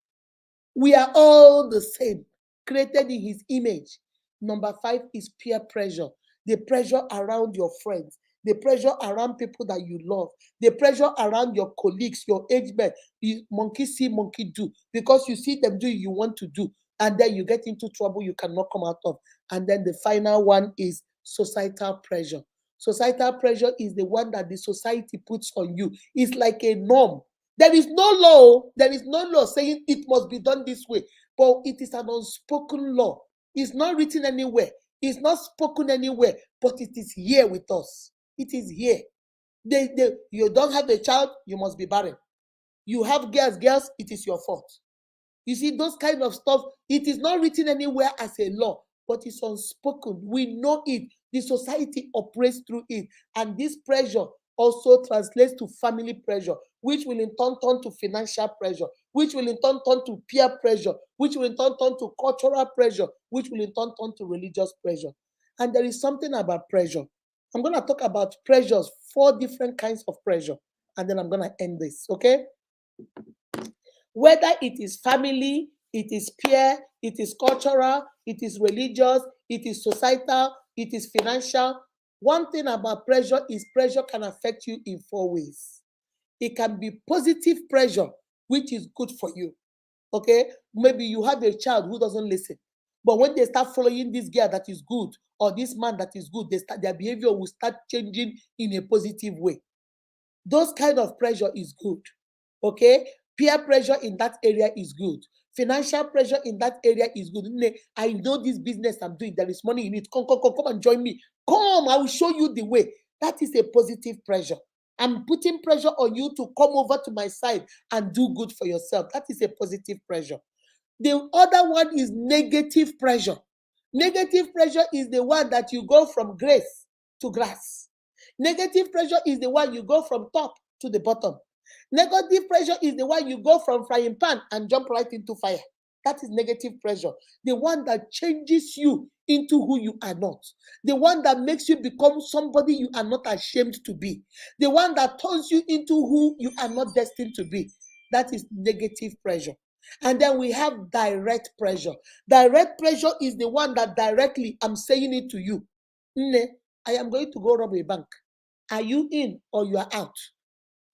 We are all the same, created in his image. Number 5 is peer pressure. The pressure around your friends, the pressure around people that you love, the pressure around your colleagues, your age mates. Monkey see, monkey do. Because you see them do, you want to do. And then you get into trouble you cannot come out of. And then the final one is societal pressure. Societal pressure is the one that the society puts on you. It's like a norm. There is no law. There is no law saying it must be done this way, but it is an unspoken law. It's not written anywhere. It's not spoken anywhere, but it is here with us. It is here. You don't have a child, you must be barren. You have girls, it is your fault. You see, those kind of stuff, it is not written anywhere as a law, but it's unspoken. We know it. The society operates through it. And this pressure also translates to family pressure, which will in turn to financial pressure, which will in turn to peer pressure, which will in turn to cultural pressure, which will in turn to religious pressure. And there is something about pressure. I'm going to talk about pressures, 4 different kinds of pressure, and then I'm going to end this, okay? Whether it is family, it is peer, it is cultural, it is religious, it is societal, it is financial. One thing about pressure is pressure can affect you in 4 ways. It can be positive pressure, which is good for you. Okay? Maybe you have a child who doesn't listen. But when they start following this girl that is good or this man that is good, their behavior will start changing in a positive way. Those kind of pressure is good. Okay? Peer pressure in that area is good. Financial pressure in that area is good. I know this business I'm doing, there is money in it. Come and join me. Come, I will show you the way. That is a positive pressure. I'm putting pressure on you to come over to my side and do good for yourself. That is a positive pressure. The other one is negative pressure. Negative pressure is the one that you go from grace to grass. Negative pressure is the one you go from top to the bottom. Negative pressure is the one you go from frying pan and jump right into fire. That is negative pressure. The one that changes you into who you are not. The one that makes you become somebody you are not ashamed to be. The one that turns you into who you are not destined to be. That is negative pressure. And then we have direct pressure. Direct pressure is the one that directly, I'm saying it to you. I am going to go rob a bank. Are you in or you are out?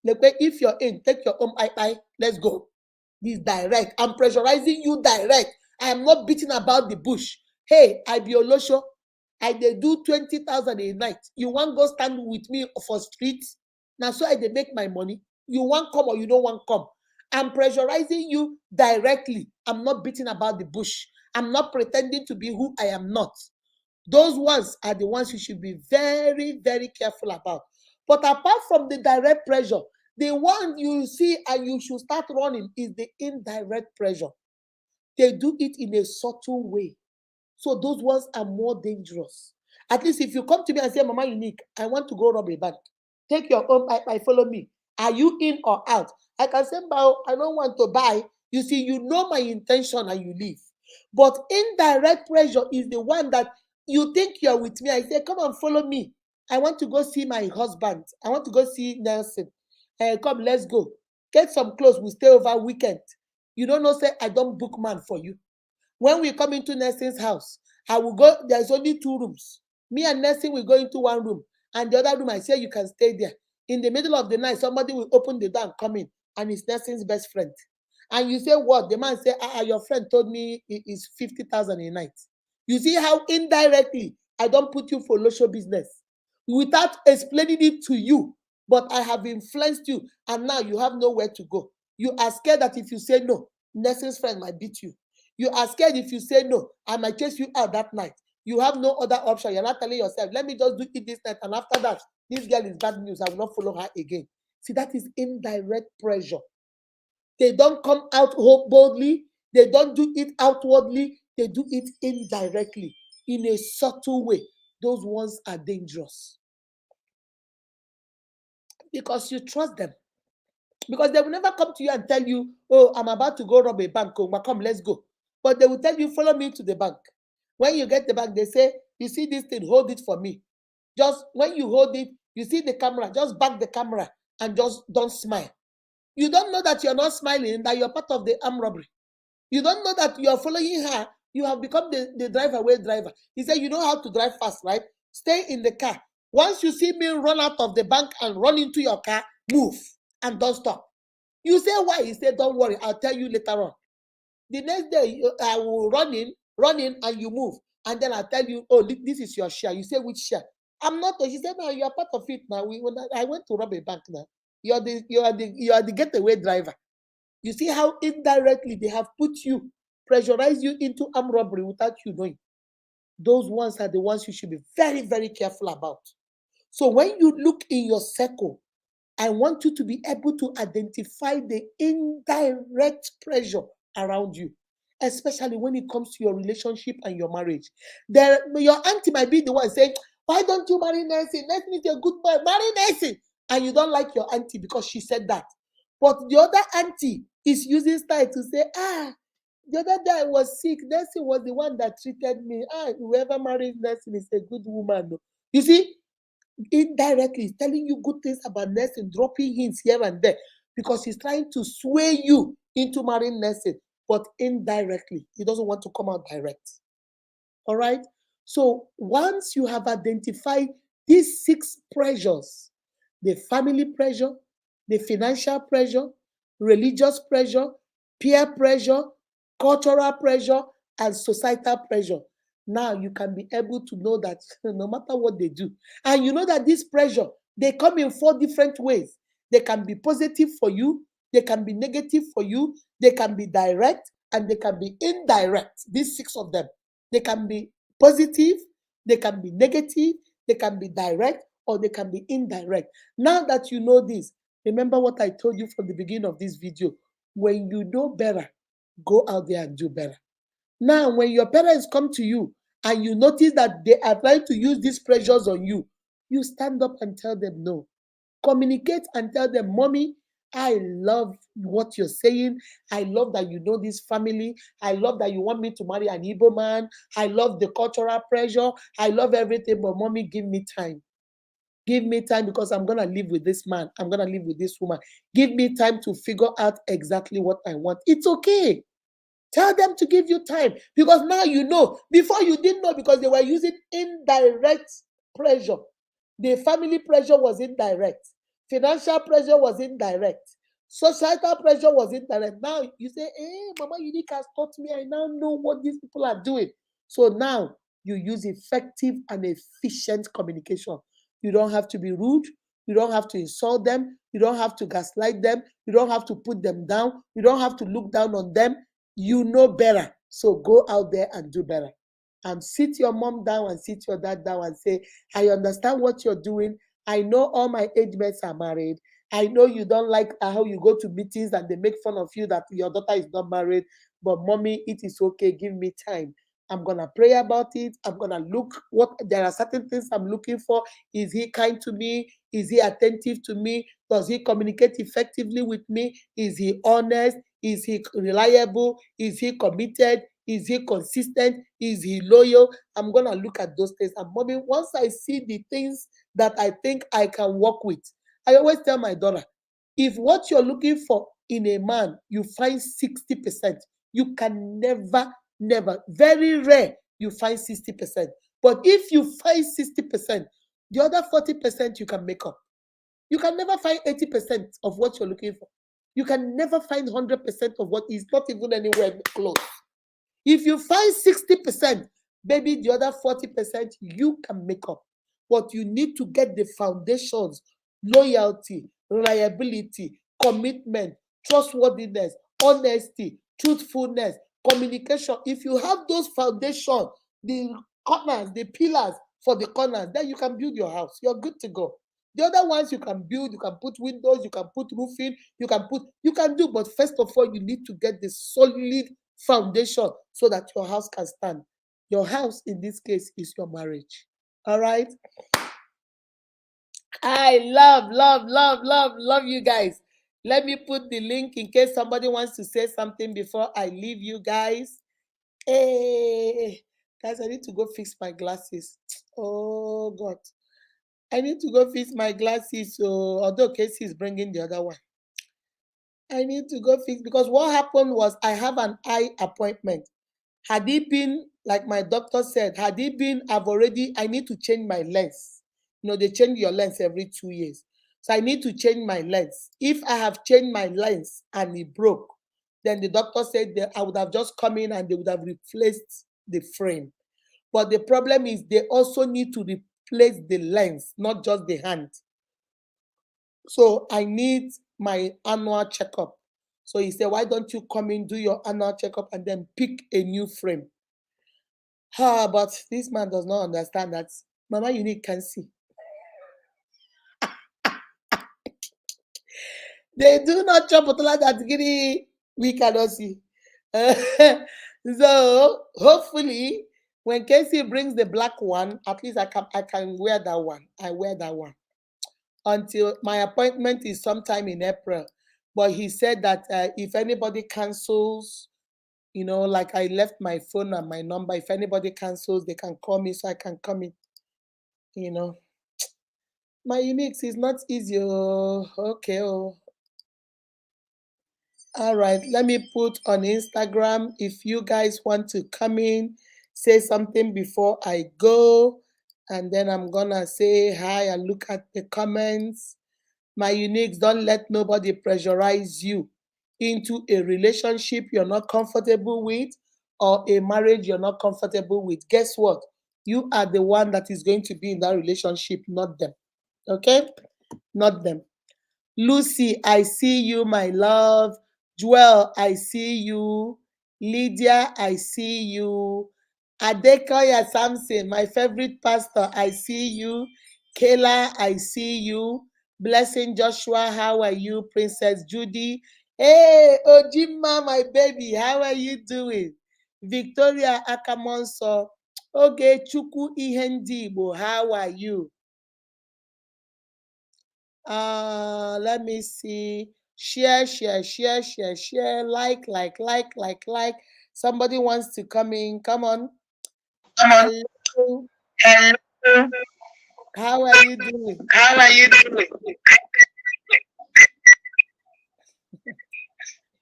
Like, if you're in, take your own eye, let's go. This direct. I'm pressurizing you direct. I am not beating about the bush. Hey, I be Olosho. I dey do 20,000 a night. You want go stand with me for streets? Now so I dey make my money. You want come or you don't want come? I'm pressurizing you directly. I'm not beating about the bush. I'm not pretending to be who I am not. Those ones are the ones you should be very, very careful about. But apart from the direct pressure, the one you see and you should start running is the indirect pressure. They do it in a subtle way. So those ones are more dangerous. At least if you come to me and say, Mama Unique, I want to go rob a bank. Take your own I follow me. Are you in or out? I can say, Bao, I don't want to buy. You see, you know my intention and you leave. But indirect pressure is the one that you think you're with me. I say, come and follow me. I want to go see my husband. I want to go see Nelson. Come, let's go. Get some clothes. We stay over weekend. You don't know, say, I don't book man for you. When we come into Nelson's house, I will go, there's only 2 rooms. Me and Nelson will go into 1 room. And the other room, I say, you can stay there. In the middle of the night, somebody will open the door and come in. And it's Nelson's best friend. And you say, what? The man say, your friend told me it is 50,000 a night. You see how indirectly I don't put you for local business without explaining it to you. But I have influenced you. And now you have nowhere to go. You are scared that if you say no, Nelson's friend might beat you. You are scared if you say no, I might chase you out that night. You have no other option. You're not telling yourself, let me just do it this night. And after that, this girl is bad news. I will not follow her again. See, that is indirect pressure. They don't come out boldly. They don't do it outwardly. They do it indirectly in a subtle way. Those ones are dangerous because you trust them. Because they will never come to you and tell you, oh, I'm about to go rob a bank. Oh, come, let's go. But they will tell you, follow me to the bank. When you get the bank, they say, you see this thing, hold it for me. Just when you hold it, you see the camera, just back the camera and just don't smile. You don't know that you're not smiling, that you're part of the armed robbery. You don't know that you're following her. You have become the drive-away driver. He said, you know how to drive fast, right? Stay in the car. Once you see me run out of the bank and run into your car, move and don't stop. You say, why? He said, don't worry, I'll tell you later on. The next day, I will run in, and you move. And then I'll tell you, oh, this is your share. You say, which share? I'm not. She said, no, you are part of it now. I went to rob a bank now. You are the getaway driver. You see how indirectly they have put you, pressurized you into armed robbery without you knowing. Those ones are the ones you should be very, very careful about. So when you look in your circle, I want you to be able to identify the indirect pressure around you, especially when it comes to your relationship and your marriage. Your auntie might be the one saying, why don't you marry Nancy? Nancy is a good boy. Marry Nancy. And you don't like your auntie because she said that. But the other auntie is using style to say, the other day I was sick. Nancy was the one that treated me. Whoever marries Nancy is a good woman. You see, indirectly he's telling you good things about nursing, dropping hints here and there because he's trying to sway you into marrying nursing, but indirectly he doesn't want to come out direct. All right. So once you have identified these 6 pressures, the family pressure, the financial pressure, religious pressure, peer pressure, cultural pressure, and societal pressure, now you can be able to know that no matter what they do, and you know that this pressure, they come in 4 different ways. They can be positive for you, they can be negative for you, they can be direct, and they can be indirect. These 6 of them. They can be positive, they can be negative, they can be direct, or they can be indirect. Now that you know this, remember what I told you from the beginning of this video. When you know better, go out there and do better. Now, when your parents come to you and you notice that they are trying to use these pressures on you, you stand up and tell them no. Communicate and tell them, Mommy, I love what you're saying. I love that you know this family. I love that you want me to marry an Igbo man. I love the cultural pressure. I love everything, but Mommy, give me time. Give me time because I'm going to live with this man. I'm going to live with this woman. Give me time to figure out exactly what I want. It's okay. Tell them to give you time because now you know. Before you didn't know because they were using indirect pressure. The family pressure was indirect. Financial pressure was indirect. Societal pressure was indirect. Now you say, hey, Mama Unique has taught me. I now know what these people are doing. So now you use effective and efficient communication. You don't have to be rude. You don't have to insult them. You don't have to gaslight them. You don't have to put them down. You don't have to look down on them. You know better. So go out there and do better. And sit your mom down and sit your dad down and say, I understand what you're doing. I know all my age mates are married. I know you don't like how you go to meetings and they make fun of you that your daughter is not married. But mommy, it is okay. Give me time. I'm going to pray about it. I'm going to look there are certain things I'm looking for. Is he kind to me? Is he attentive to me? Does he communicate effectively with me? Is he honest? Is he reliable? Is he committed? Is he consistent? Is he loyal? I'm going to look at those things. And mommy, once I see the things that I think I can work with, I always tell my daughter, if what you're looking for in a man, you find 60%, you can never, very rare, you find 60%. But if you find 60%, the other 40% you can make up. You can never find 80% of what you're looking for. You can never find 100% of what is not even anywhere close. If you find 60%, maybe the other 40% you can make up. But you need to get the foundations, loyalty, reliability, commitment, trustworthiness, honesty, truthfulness, communication. If you have those foundations, the corners, the pillars for the corners, then you can build your house. You're good to go. The other ones you can build, you can put windows, you can put roofing, you can do. But first of all, you need to get the solid foundation so that your house can stand. Your house in this case is your marriage. All right. I love you guys. Let me put the link in case somebody wants to say something before I leave you guys. Hey, guys, I need to go fix my glasses. Oh God, I need to go fix my glasses. So although Casey is bringing the other one, I need to go fix because what happened was I have an eye appointment. Had it been, like my doctor said, I need to change my lens. You know, they change your lens every 2 years. So I need to change my lens. If I have changed my lens and it broke, then the doctor said that I would have just come in and they would have replaced the frame. But the problem is they also need to place the lens, not just the hand. So I need my annual checkup. So he said, why don't you come in, do your annual checkup, and then pick a new frame? But this man does not understand that Mama Unique can see. They do not chop otola that we cannot see. So hopefully, when Casey brings the black one, at least I can wear that one. I wear that one until my appointment is sometime in April. But he said that if anybody cancels, like I left my phone and my number. If anybody cancels, they can call me so I can come in. You know, my uniques is not easy. Oh, okay. Oh. All right. Let me put on Instagram if you guys want to come in, say something before I go. And then I'm gonna say hi and look at the comments. My uniques, don't let nobody pressurize you into a relationship you're not comfortable with or a marriage you're not comfortable with. Guess what? You are the one that is going to be in that relationship, not them. Okay? Not them. Lucy, I see you, my love. Joel, I see you. Lydia, I see you. Adekoya Samson, my favorite pastor, I see you. Kayla, I see you. Blessing Joshua, how are you? Princess Judy. Hey, Ojima, my baby, how are you doing? Victoria Akamonso. Oge Chukwu Ihendibo, how are you? Let me see. Share, share, share, share, share. Like. Somebody wants to come in. Come on. Come on. Hello. Hello. How are you doing? How are you doing?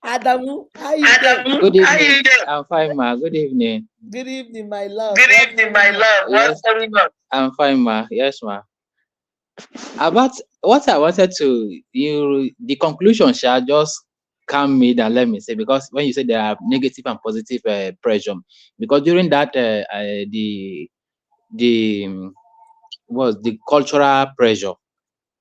Adamu, how you doing? Adamu, Good how evening. you doing? I'm fine, ma. Good evening. Good evening, my love. Good What's evening, my going on? love. What's Yes, going on? I'm fine, ma. Yes, ma. About what I wanted to the conclusion shall just calm me down. Let me say, because when you say there are negative and positive pressure, because during that the was the cultural pressure,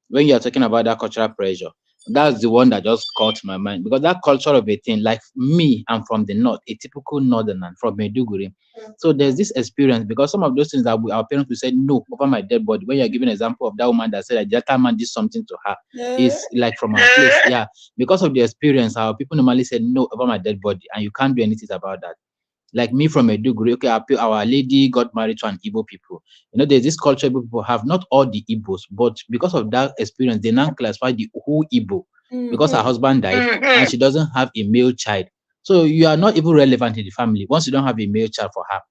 when you are talking about that cultural pressure, that's the one that just caught my mind, because that culture of a thing, like me, I'm from the north, a typical northerner from Maiduguri. So there's this experience, because some of those things that our parents will say no over my dead body. When you're giving an example of that woman that said that man did something to her, is like from our place, yeah. Because of the experience, our people normally say no over my dead body, and you can't do anything about that. Like me from Maiduguri, okay, our lady got married to an Igbo people. There's this culture Igbo people have, not all the Igbos, but because of that experience, they now classify the whole Igbo, because her husband died and she doesn't have a male child. So you are not even relevant in the family once you don't have a male child for her.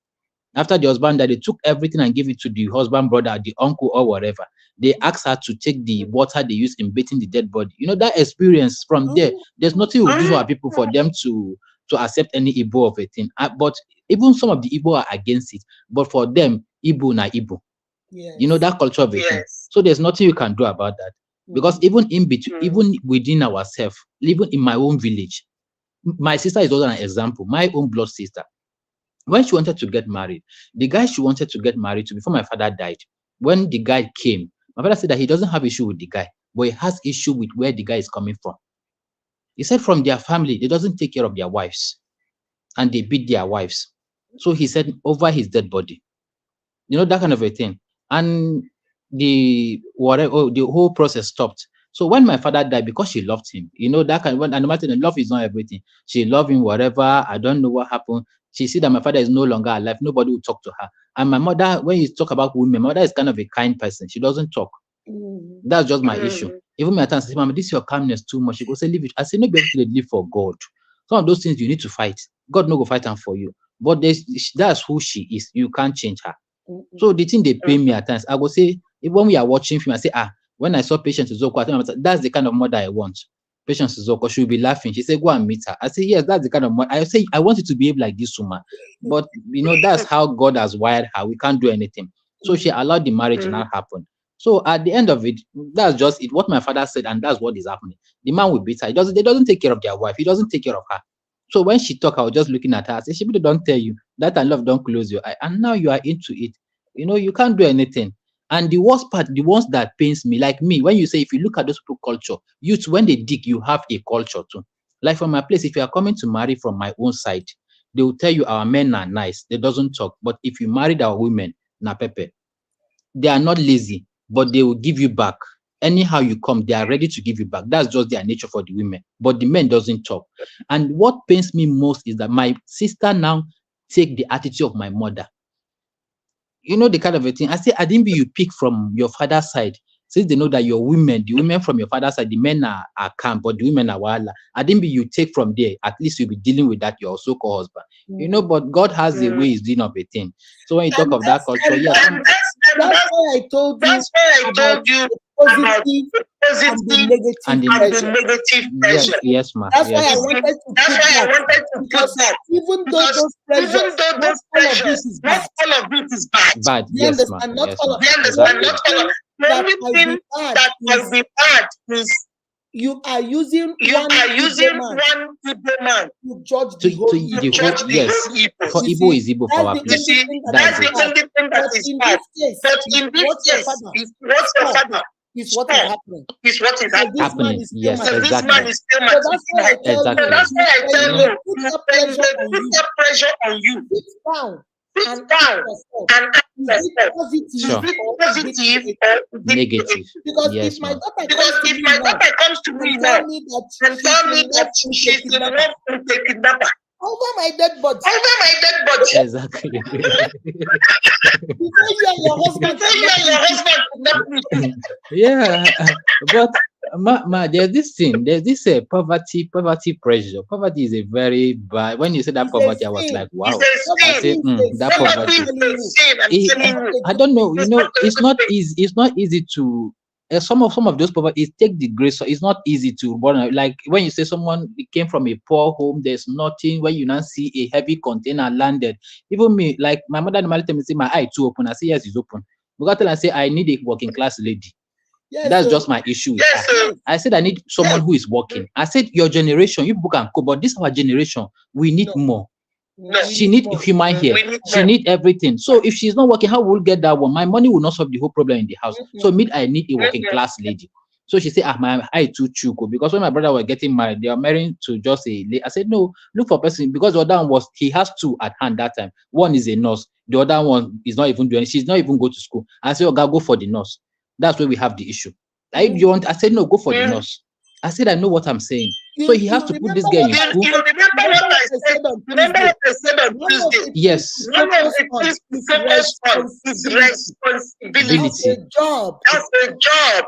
After the husband died, they took everything and gave it to the husband, brother, the uncle, or whatever. They asked her to take the water they use in bathing the dead body. That experience from there, there's nothing we do for our people for them to accept any Igbo of a thing. But even some of the Igbo are against it. But for them, Igbo na Igbo. Yes. That culture of a thing. So there's nothing you can do about that. Because even in between, even within ourselves, even in my own village, my sister is also an example. My own blood sister, when she wanted to get married, the guy she wanted to get married to before my father died, when the guy came, my father said that he doesn't have issue with the guy, but he has issue with where the guy is coming from. He said from their family, they doesn't take care of their wives and they beat their wives. So he said over his dead body, that kind of a thing. And the whole process stopped. So when my father died, because she loved him, that kind of, and no matter, love is not everything. She loved him, whatever. I don't know what happened. She see that my father is no longer alive. Nobody will talk to her. And my mother, when you talk about women, my mother is kind of a kind person. She doesn't talk. That's just my issue. Even my aunt says, Mama, this is your calmness too much. She goes, say, leave it. I say, no, be able to live for God. Some of those things you need to fight. God no go fight them for you. But that's who she is. You can't change her. So the thing they pay me at times, I go say, if when we are watching film, I say, when I saw Patience Zoko, I tell that's the kind of mother I want. Patience Zoko, she'll be laughing. She said, go and meet her. I say, yes, that's the kind of mother. I say, I want you to behave like this woman. But, that's how God has wired her. We can't do anything. So she allowed the marriage to not happen. So at the end of it, that's just it. What my father said, and that's what is happening. The man will beat her. They doesn't take care of their wife. He doesn't take care of her. So when she talk, I was just looking at her. I said, Shibido don't tell you that and love don't close your eye. And now you are into it. You can't do anything. And the worst part, the ones that pains me, like me, when you say, if you look at those people culture, youth, when they dig, you have a culture too. Like from my place, if you are coming to marry from my own side, they will tell you our men are nice. They doesn't talk. But if you married our women, na pepe. They are not lazy, but they will give you back. Anyhow you come, they are ready to give you back. That's just their nature for the women. But the men doesn't talk. And what pains me most is that my sister now take the attitude of my mother. You know, the kind of a thing. I say, I didn't be you pick from your father's side. Since they know that your women, the women from your father's side, the men are calm, but the women are wala. I didn't be you take from there. At least you'll be dealing with that, your so-called husband. You know, but God has a way he's doing of a thing. So when you talk of that culture, yeah. That's why I told you about the positive and the negative pressure. Yes, ma. That's why I wanted to put that. Even though those pressures, not all of it is bad. Bad, You yes, ma. understand? Not Yes, all ma. of it. Exactly. The only thing that might be bad is you are using one Igbo man to judge the whole Igbo. Yes. For Igbo is Igbo for our place. That's the only thing that is bad. But in this case, what your father is what is happening. Is what is happening. Yes, so exactly. this man is still So that's why I tell Exactly. you. That's why I tell you, Put the pressure on you. Sit down and ask yourself, is it positive or positive or negative? Because Yes, if my ma. daughter comes to me now comes to me now and tell me that she's in love with a kidnapper over my dead body, Exactly. before you and your husband kidnap me. Yeah, but there's this thing. There's this poverty pressure. Poverty is a very bad. When you said that It's a poverty, I was sin. like, wow. It's a I said, sin. that Poverty poverty. is a sin. I'm telling you. I don't know. You know, it's not easy. It's not easy to. Some of those poverty is take the grace. So it's not easy to born. Like when you say someone came from a poor home, there's nothing. When you now see a heavy container landed, even me, like my mother normally tell me, say my eye too open. I say yes, it's open. Because tell her say I need a working class lady. Yes, That's sir. just my issue with Yes, her. sir. I said I need someone who is working. I said your generation, you people can cope, but this our generation, we need more. No. She need human hair. We need She more. need everything. So if she's not working, how will we get that one? My money will not solve the whole problem in the house. So I need a working class lady. So she said, my eye too chuko. Because when my brother was getting married, they are married to just a lady. I said, no, look for a person, because the other one he has two at hand that time. One is a nurse. The other one is not even doing, she's not even go to school. I said, okay, go for the nurse. That's where we have the issue. Like, you want? I said, no, go for the nurse. I said, I know what I'm saying. So he has to put this girl in school. You remember what I said? Remember what I said on Tuesday? Yes. One of the things to focus on is responsibility. That's a job. That's a job.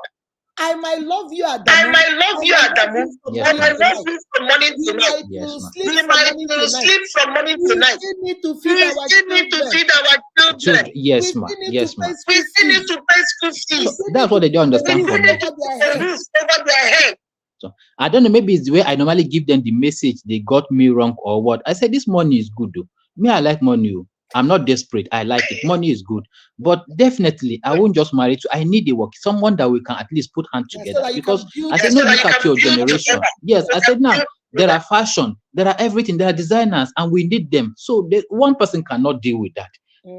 I might love you, Adamu. I might love you, Adamu. Yes, I might ma'am. love you from morning to night. Yes, ma'am. We might sleep from morning to night. We still need to We feed our still need to feed our children. Yes, ma'am. Yes, ma'am. We still need to pay school fees. So that's what they don't understand from me. Roof over their head. So I don't know, maybe it's the way I normally give them the message they got me wrong or what. I said this money is good though. Me, I like money. I'm not desperate. I like it. Money is good. But definitely I won't just marry to. I need a work, someone that we can at least put hands together. Because I said, no, look at your generation. Yes, I said now there are fashion, there are everything, there are designers, and we need them. So one person cannot deal with that.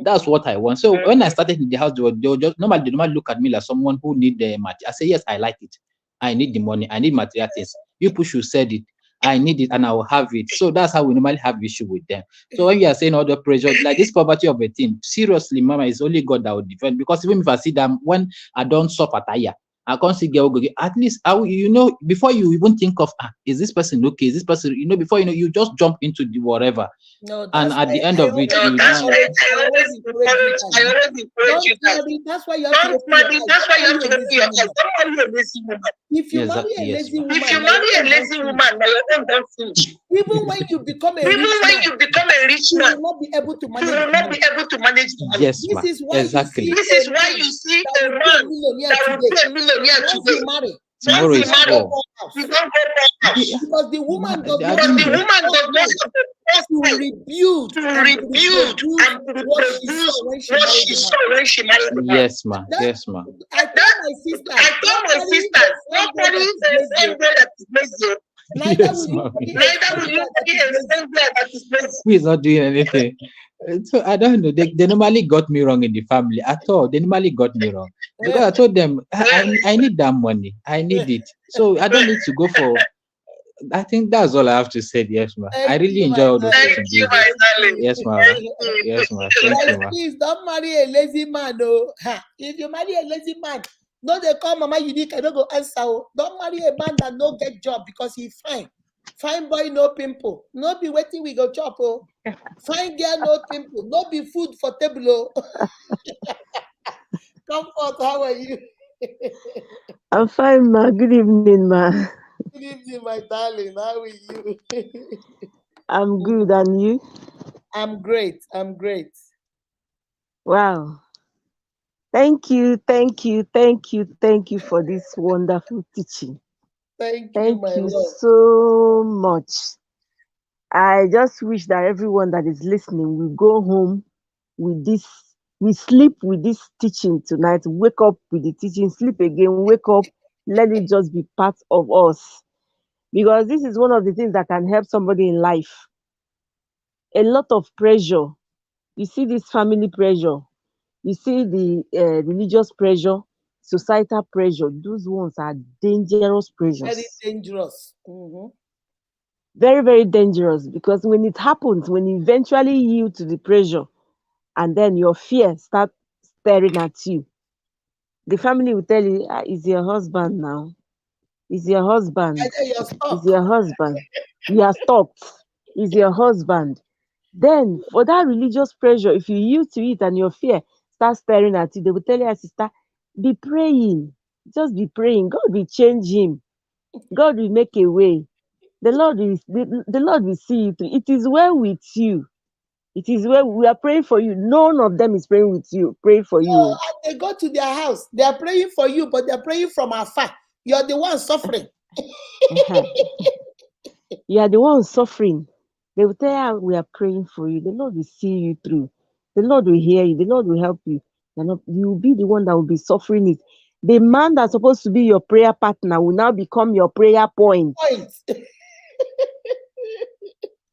That's what I want. So when I started in the house, they were just normally look at me like someone who need the material. I say, yes, I like it. I need the money. I need material things. You push, you said it. I need it and I will have it. So that's how we normally have issue with them. So when you are saying all the pressure, like this poverty of a thing, seriously, mama, it's only God that will defend. Because even if I see them, when I don't suffer tire, I can't see girl, at least I will, you know, before you even think of, is this person okay? Is this person, you know, before you know, you just jump into the whatever. No, and at the end of it, I always encourage you guys. That's why you have to marry. That's why you have to be yourself. Don't marry a lazy woman. If you marry a lazy woman, if you marry a lazy woman, now your own don't finish. Even when you become a Even rich when man, you become a rich you man, will not be able to you manage. will not be able to manage the money. Yes, This is why exactly. This is why you see a man that will be a millionaire Once today. you marry, Tomorrow is poor. You don't go back. because the woman does not Because the woman does not have to to rebuild and reproduce what she saw when she married the man. Yes, ma. Yes, ma. I told my sister, nobody is the same way that is lazy. Neither Yes, will you mommy. be Neither will you be a same way that is lazy. Who is not doing anything? So I don't know. They normally got me wrong in the family at all. They normally got me wrong because I told them I need that money. I need it. So I don't need to go for. I think that's all I have to say. Yes, ma. I Thank really you, enjoy my all those darling. bits Thank and you, my pieces. darling. Yes, ma. Thank Yes, ma. you. Thank you, Guys, ma. please don't marry a lazy man, oh. Ha. If you marry a lazy man, no, they call Mama Unique, I don't go answer. Oh. Don't marry a man that no get job because he fine. Fine boy, no pimple. No be waiting, we go chop. Oh. Fine girl, no pimple. No be food for table. Oh. Comfort, how are you? I'm fine, ma. Good evening, ma. Good evening, my darling. How are you? I'm good, and you? I'm great. I'm great. Wow. Thank you for this wonderful teaching. Thank you, Thank my you love. so much. I just wish that everyone that is listening will go home with this, we sleep with this teaching tonight, wake up with the teaching, sleep again, wake up, let it just be part of us. Because this is one of the things that can help somebody in life. A lot of pressure. You see this family pressure, you see the religious pressure, societal pressure. Those ones are dangerous Very pressures. dangerous. Mhm. Very, very dangerous because when it happens, when you eventually yield to the pressure and then your fear start staring at you, the family will tell you, ah, is your husband now? Is your I husband? say you're Is stuck. your husband? You are stalked. Is your husband? Then for that religious pressure, if you yield to it and your fear starts staring at you, they will tell you, sister, be praying. Just be praying. God will change him. God will make a way. The Lord will see you through. It is well with you. It is well. We are praying for you. None of them is praying with you. Praying for No, you. and they go to their house. They are praying for you, but they're praying from afar. You're the one suffering. Uh-huh. You are the one suffering. They will tell you, we are praying for you. The Lord will see you through. The Lord will hear you. The Lord will help you. You will be the one that will be suffering it. The man that's supposed to be your prayer partner will now become your prayer point. Point.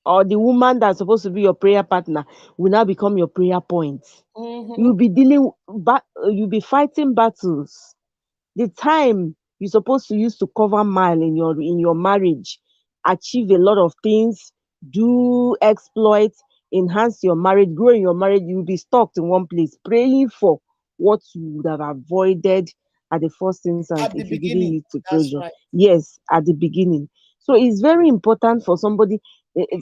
Or the woman that's supposed to be your prayer partner will now become your prayer point. Mhm. You'll be you'll be fighting battles. The time you're supposed to use to cover mile in your marriage, achieve a lot of things, do exploits, enhance your marriage, grow in your marriage, you'll be stuck in one place praying for what you would have avoided at the first instance At the if you didn't beginning. use the That's pressure. right. Yes, at the beginning. So it's very important for somebody.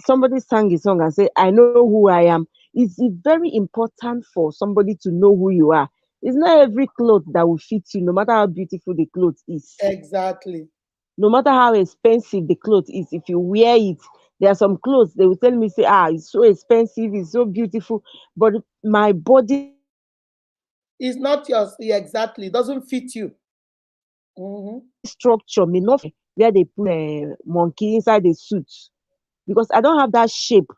Somebody sang a song and say, I know who I am. It's very important for somebody to know who you are. It's not every cloth that will fit you, no matter how beautiful the cloth is. Exactly. No matter how expensive the cloth is, if you wear it, there are some clothes they will tell me, say, ah, it's so expensive, it's so beautiful, but my body structure may not fit it. It's not yours. Yeah, exactly. It doesn't fit you. Mhm. Where they put a monkey inside a suit because I don't have that shape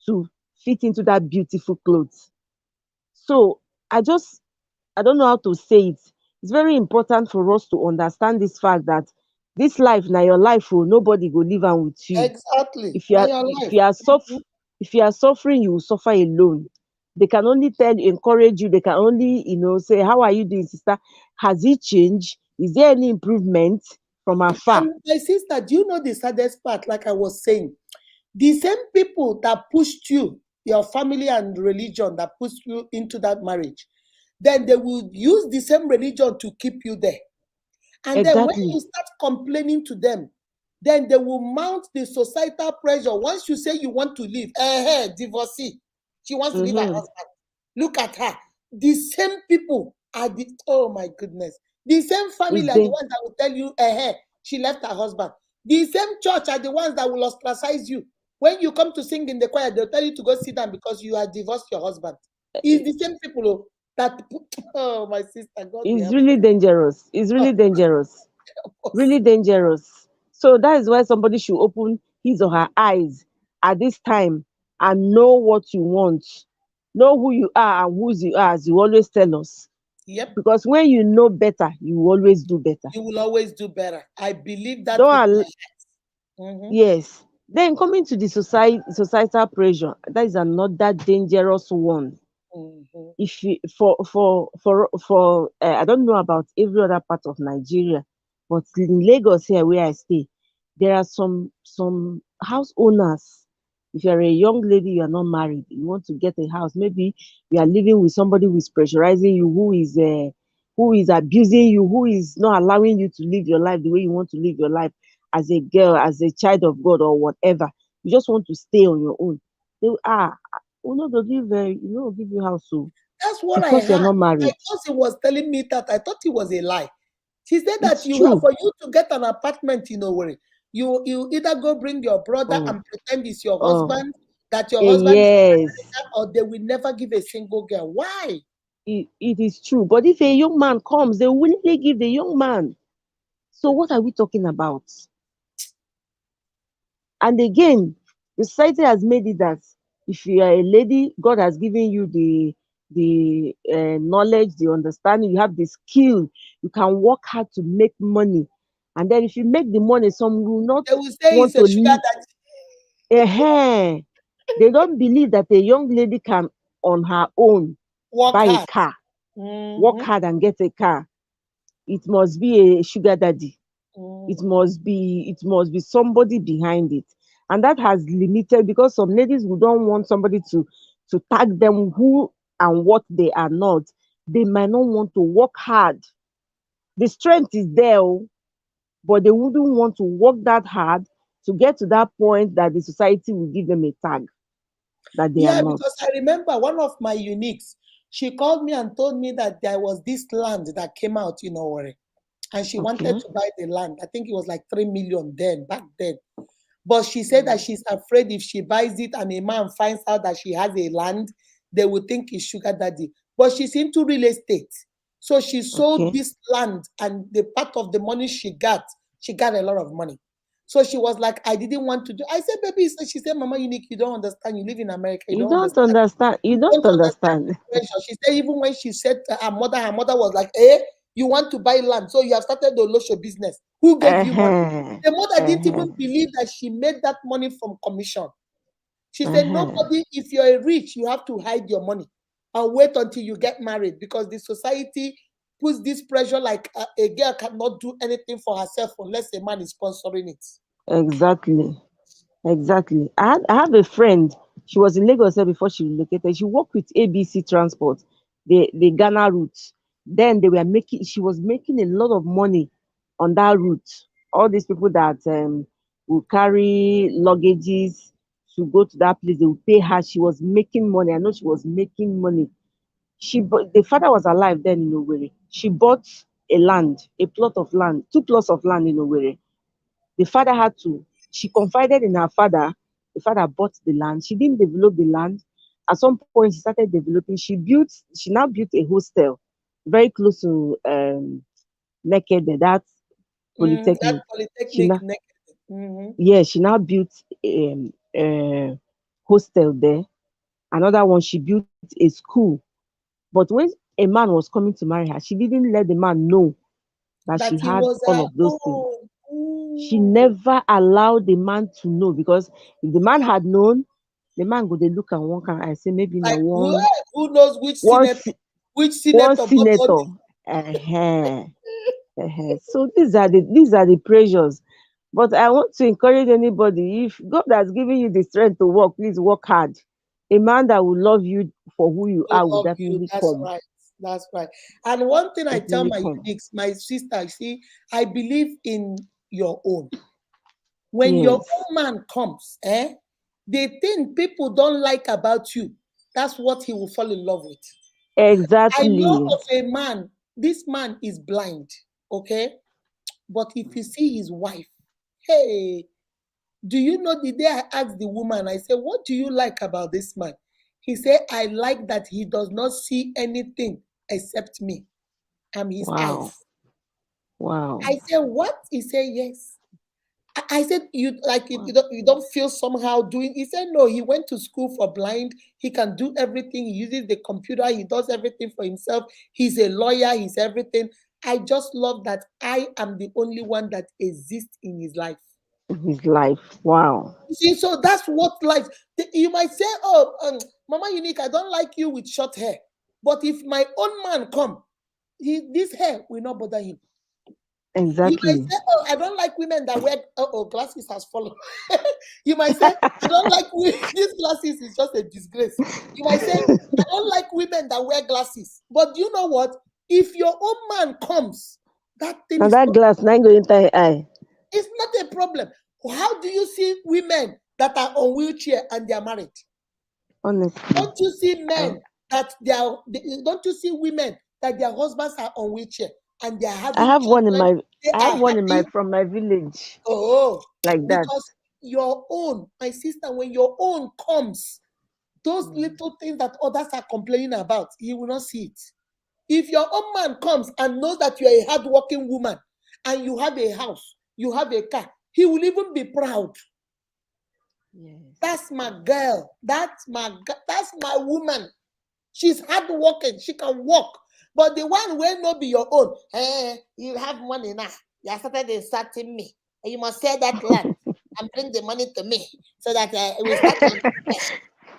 to fit into that beautiful clothes. So I just I don't know how to say it. It's very important for us to understand this fact that this life now your life, oh, nobody go live on with you. Exactly. If you Now are your if life. you are Mhm. if you are suffering, you will suffer alone. They can only encourage you. They can only, say, "How are you doing, sister? Has it changed? Is there any improvement?" From afar. And my sister, do you know the saddest part? Like I was saying, the same people that pushed you, your family and religion that pushed you into that marriage, then they will use the same religion to keep you there. And then when you Exactly. start complaining to them, then they will mount the societal pressure. Once you say you want to leave, divorcee, she wants to leave her Mm-hmm. husband. Look at her. The same people are the, oh my goodness, the same family Is are the there? ones that will tell you, she left her husband. The same church are the ones that will ostracize you. When you come to sing in the choir, they'll tell you to go sit down because you are divorced your husband. It's the same people that, oh my sister, God will It's help really dangerous. It's really dangerous. us. Really dangerous. So that is why somebody should open his or her eyes at this time and know what you want. Know who you are and whose you are, as you always tell us. Yep. Because when you know better, you will always do better. You will always do better. I believe that Don't with my al- heart. Mhm. yes. Then coming to the societal pressure, that is another dangerous one. Mhm. If you, I don't know about every other part of Nigeria, but in Lagos here where I stay, there are some house owners. If you're a young lady, you are not married, you want to get a house, maybe you are living with somebody who is pressurizing you, who is abusing you, who is not allowing you to live your life the way you want to live your life as a girl, as a child of God or whatever. You just want to stay on your own. They will, we no go give give you house so That's what I because you're heard. not I married. thought he was telling me that. I thought it was a lie. She said that It's you have true. for you to get an apartment, you either go bring your brother Oh, and pretend it's your oh, husband, that your husband is yes, or they will never give a single girl. Why? it is true. But if a young man comes, they will willingly give the young man. So what are we talking about? And again, the society has made it that if you are a lady, God has given you the knowledge, the understanding, you have the skill, you can work hard to make money. And then if you make the money, some will not They will say want it's to a sugar daddy. uh they don't believe that a young lady can on her own Work buy a hard. car, work Mm-hmm. hard and get a car. It must be a sugar daddy. Mm-hmm. It must be somebody behind it. And that has limited because some ladies who don't want somebody to tag them who and what they are not, they might not want to work hard. The strength is there, oh, but they wouldn't want to work that hard to get to that point that the society will give them a tag that they are Yeah, not. because I remember one of my uniques. She called me and told me that there was this land that came out in Owerri, and she wanted Okay. to buy the land. I think it was like 3 million then, back then. But she said that Mm. she's afraid if she buys it and a man finds out that she has a land, they will think it's sugar daddy. But she's into real estate. So she sold Okay. this land and the part of the money she got a lot of money. So she was like, I didn't want to do. I said, baby, so she said, Mama Unique, you don't understand. You live in America, you You don't don't understand. understand. You You don't don't understand understand. the pressure. She said, even when she said to her mother was like, you want to buy land, so you have started the Olosho business. Who gave you money? Uh-huh. The mother didn't Uh-huh. even believe that she made that money from commission. She said, Uh-huh. nobody, if you're rich, you have to hide your money and wait until you get married because the society puts this pressure like a girl cannot do anything for herself unless a man is sponsoring it. Exactly. Exactly. I have a friend. She was in Lagos here before she relocated. She worked with ABC Transport, the Ghana route. Then they were making. She was making a lot of money on that route. All these people that will carry luggages to go to that place, they will pay her. She was making money. I know she was making money. The father was alive then in Owerri. She bought a land, a plot of land, two plots of land in Owerri. The father had to, she confided in her father. The father bought the land. She didn't develop the land. At some point, she started developing. She now built a hostel very close to Naked, that That polytechnic. She polytechnic now, next. Mhm. yeah, she now built hostel there. Another one, she built a school. But when a man was coming to marry her, she didn't let the man know that she That he had was all her of those things. own. She Ooh. never allowed the man to know because if the man had known, the man go dey look am one kind eye say maybe na Like who knows one se- which one senator bought all senator. this. So these are the pressures. But I want to encourage anybody, if God has given you the strength to work, please work hard. A man that will love you for who you To are will love you. definitely That's come. right. That's right. And one thing I tell Definitely my come. uniques, my sister, you see, I believe in your own. When your Yes. own man comes, the thing people don't like about you, that's what he will fall in love with. I know Exactly. of a man, this man is blind, okay? But if you see his wife, hey, do you know the day I asked the woman, I said, what do you like about this man? He said, I like that he does not see anything except me. I'm his Wow. eyes. Wow. I said, what? He said, yes. I said, you like Wow. you don't feel somehow doing. He said, no, he went to school for blind. He can do everything. He uses the computer, he does everything for himself. He's a lawyer, he's everything. I just love that I am the only one that exists in his life. His life. Wow. You see, so that's what life. You might say, "Oh, Mama Unique, I don't like you with short hair." But if my own man come, this hair will not bother him. You might Exactly. say, "Oh, I don't like women that wear glasses has fallen." You might say, "I don't like these glasses is just a disgrace." You might say, "I don't like women that wear glasses." But you know what? If your own man comes, that thing Now is that not, glass now go enter your eye. it's not a problem. How do you see women that are on wheelchair and they are married? Honestly. Don't you see I, men that don't you see women that their husbands are on wheelchair and they are I having have one in children? my They I have are one in my happy. from my village Oh, like that. because your own, my sister, when your own comes, those little things that others are complaining about, you will not see it. If your own man comes and knows that you are a hardworking woman and you have a house, you have a car, he will even be proud. Yes. That's my girl. That's my woman. She's hardworking. She can work. But the one will not be your own. You have money now. You started insulting me. And you must sell that land and bring the money to me so that we start fresh.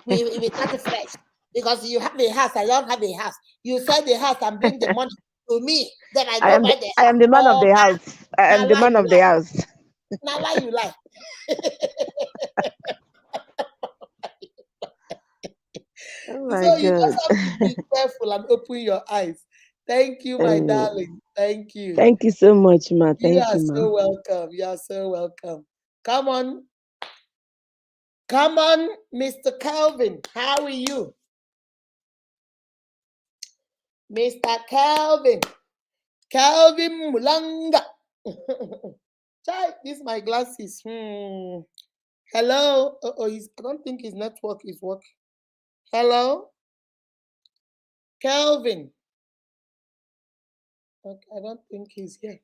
We start fresh. Because you have a house, I don't have a house. You sell the house and bring the money to me. Then I go buy the I house. am the man of Oh, the house. I now am the lie man you of the lie. house. Now lie you lie. Oh my So you just god. have to be careful and open your eyes. Thank you, my Um, darling. Thank you. thank you so much, ma. You Thank are you, ma. so welcome. You are so welcome. Come on. Come on, Mr. Calvin. How are you? Mr. Calvin. Calvin Mulanga. Chai, this is my glasses. Hello. I don't think his network is working. Hello? Calvin. Okay, I don't think he's here.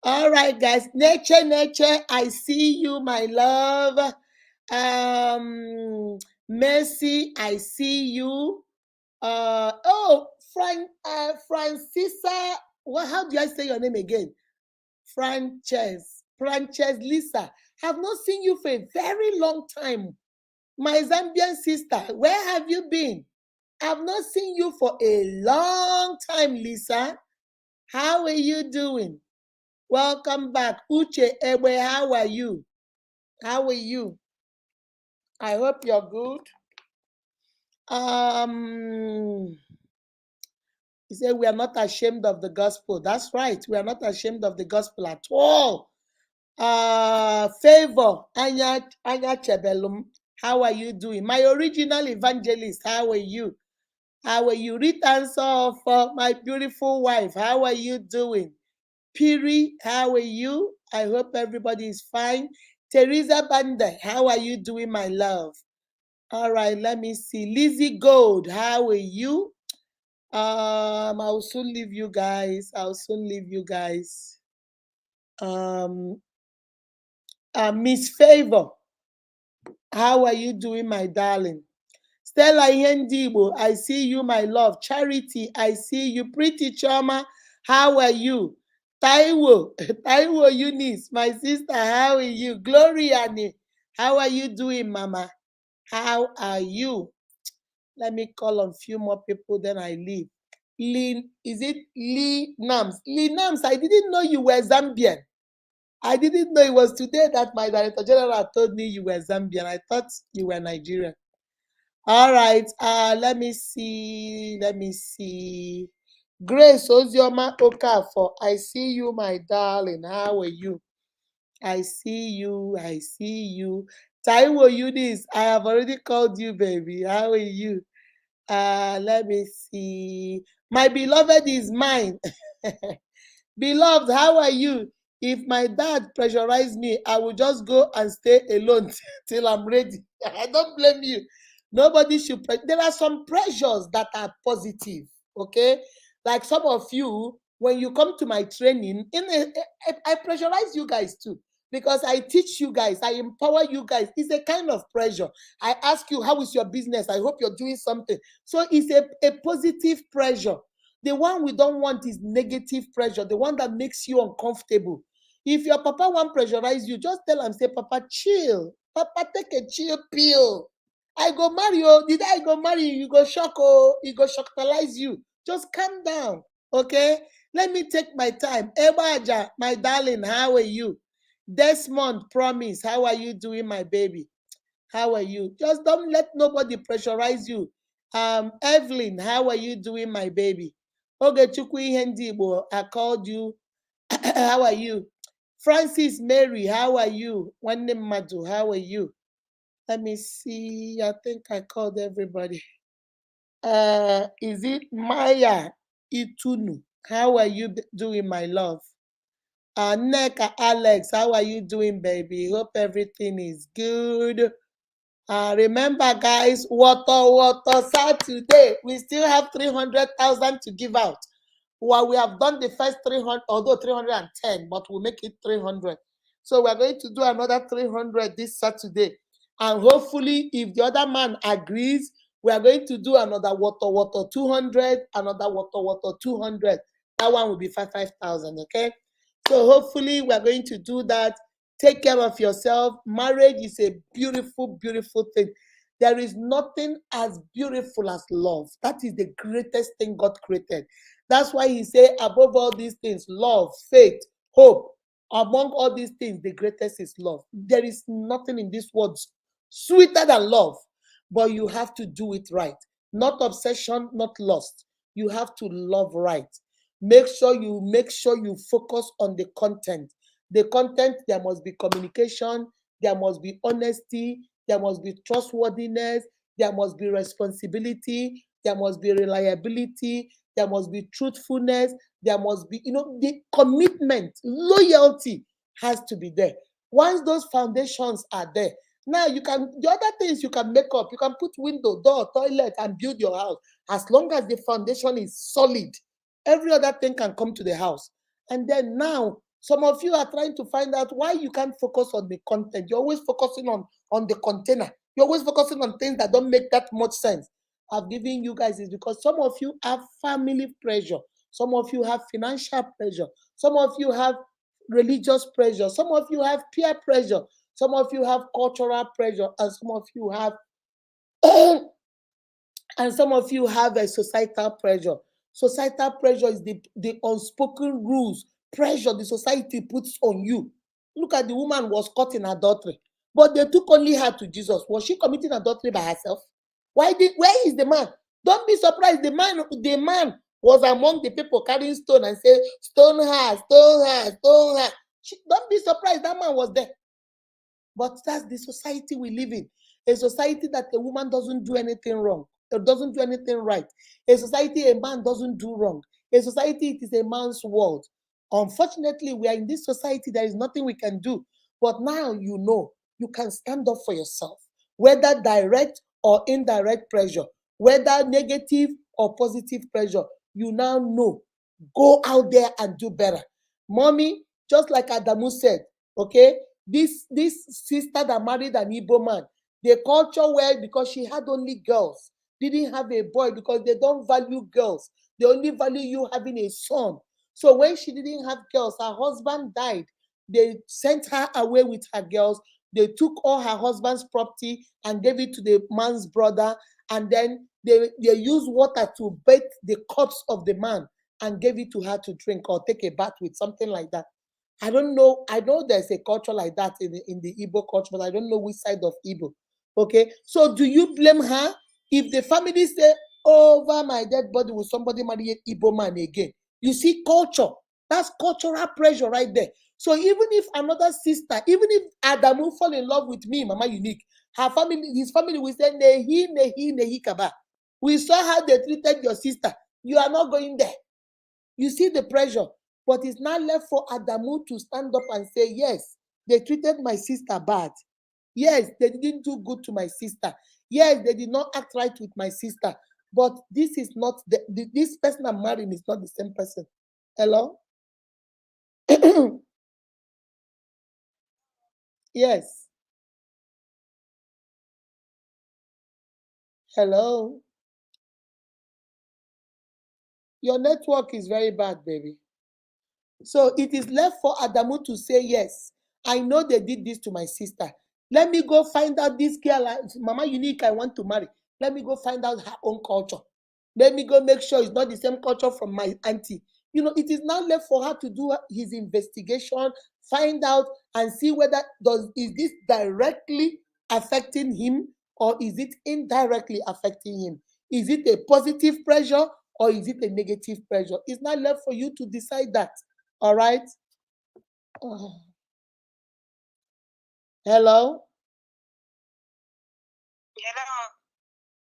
All right, guys. Nature, I see you, my love. Mercy, I see you. Francisa. What? How do I say your name again? Frances Lisa. Have not seen you for a very long time. My Zambian sister, where have you been? I've not seen you for a long time, Lisa. How are you doing? Welcome back. Uche Ewe, how are you? How are you? I hope you're good. He said, we are not ashamed of the gospel. That's right. We are not ashamed of the gospel at all. Favor, Anya Chebelum. How are you doing? My original evangelist, how are you? How are you? Read answer for my beautiful wife. How are you doing? Piri, how are you? I hope everybody is fine. Teresa Banda, how are you doing, my love? All right, let me see. Lizzie Gold, how are you? I'll soon leave you guys. Miss Favor, how are you doing, my darling? Stella Yendibo, I see you, my love. Charity, I see you. Pretty Choma, how are you? Taiwo, Taiwo Eunice, my sister, how are you? Gloria, how are you doing, Mama? How are you? Let me call on a few more people, then I leave. Is it Lee Nams? Lee Nams, I didn't know you were Zambian. I didn't know it was today that my director general told me you were Zambian. I thought you were Nigerian. All right. Let me see. Grace Ozioma Okafor. I see you, my darling. How are you? I see you. Taiwo Eunice, I have already called you, baby. How are you? Let me see. My beloved is mine. Beloved, how are you? If my dad pressurized me, I will just go and stay alone till I'm ready. I don't blame you. Nobody should. There are some pressures that are positive. Okay, like some of you, when you come to my training, I pressurize you guys too because I teach you guys, I empower you guys. It's a kind of pressure. I ask you, how is your business? I hope you're doing something. So it's a positive pressure. The one we don't want is negative pressure, the one that makes you uncomfortable. If your papa want pressurize you, just tell him, say, Papa, chill. Papa, take a chill pill. I go marry you. Did I go marry you? You go shock, oh, you go shockalize you. Just calm down, okay? Let me take my time. Ebaja, my darling, how are you? Desmond, promise, how are you doing, my baby? How are you? Just don't let nobody pressurize you. Evelyn, how are you doing, my baby? Ogechukwu ihe ndị Igbo, I called you. How are you? Francis Mary, how are you? Nwanne Madu, how are you? Let me see. I think I called everybody. Is it Maya Itunu? How are you doing, my love? Neka Alex, how are you doing, baby? Hope everything is good. Remember, guys, water Saturday. We still have 300,000 to give out. Well, we have done the first 300, although 310, but we'll make it 300. So we're going to do another 300 this Saturday. And hopefully, if the other man agrees, we are going to do another water 200, another water 200. That one will be 5,000, okay? So hopefully, we're going to do that. Take care of yourself. Marriage is a beautiful, beautiful thing. There is nothing as beautiful as love. That is the greatest thing God created. That's why he said, above all these things, love, faith, hope. Among all these things, the greatest is love. There is nothing in this world sweeter than love, but you have to do it right. Not obsession, not lust. You have to love right. Make sure you focus on the content. The content, there must be communication, there must be honesty, there must be trustworthiness, there must be responsibility, there must be reliability, there must be truthfulness, there must be, the commitment, loyalty has to be there. Once those foundations are there, now the other things you can make up, you can put window, door, toilet, and build your house. As long as the foundation is solid, every other thing can come to the house. And then now, some of you are trying to find out why you can't focus on the content. You're always focusing on the container. You're always focusing on things that don't make that much sense. I've given you guys is because some of you have family pressure. Some of you have financial pressure. Some of you have religious pressure. Some of you have peer pressure. Some of you have cultural pressure. And some of you have a societal pressure. Societal pressure is the unspoken rules, pressure the society puts on you. Look at the woman was caught in adultery, but they took only her to Jesus. Was she committing adultery by herself? Where is the man? Don't be surprised. The man was among the people carrying stone and say, stone her, stone her, stone her. Don't be surprised. That man was there. But that's the society we live in. A society that a woman doesn't do anything wrong, or doesn't do anything right. A society a man doesn't do wrong. A society, it is a man's world. Unfortunately, we are in this society, there is nothing we can do. But now you can stand up for yourself, whether direct or indirect pressure, whether negative or positive pressure. You now know. Go out there and do better. Mommy, just like Adamu said, okay, this sister that married an Igbo man, the culture where because she had only girls, didn't have a boy because they don't value girls. They only value you having a son. So when she didn't have girls, her husband died. They sent her away with her girls. They took all her husband's property and gave it to the man's brother. And then they used water to bathe the corpse of the man and gave it to her to drink or take a bath with, something like that. I don't know. I know there's a culture like that in the Igbo culture, but I don't know which side of Igbo. Okay. So do you blame her if the family say, over my dead body will somebody marry an Igbo man again? You see, culture. That's cultural pressure right there. So even if another sister, even if Adamu fall in love with me, Mama Unique, his family will say, nehi kaba. We saw how they treated your sister. You are not going there. You see the pressure. But it's not left for Adamu to stand up and say, yes, they treated my sister bad. Yes, they didn't do good to my sister. Yes, they did not act right with my sister. But this is not, this person I'm marrying is not the same person. Hello? Yes. Hello? Your network is very bad, baby. So it is left for Adamu to say, yes, I know they did this to my sister. Let me go find out this girl, Mama Unique, I want to marry. Let me go find out her own culture. Let me go make sure it's not the same culture from my auntie. It is now left for her to do his investigation, find out and see whether is this directly affecting him or is it indirectly affecting him. Is it a positive pressure or is it a negative pressure? It's not left for you to decide that. All right. Hello. Hello.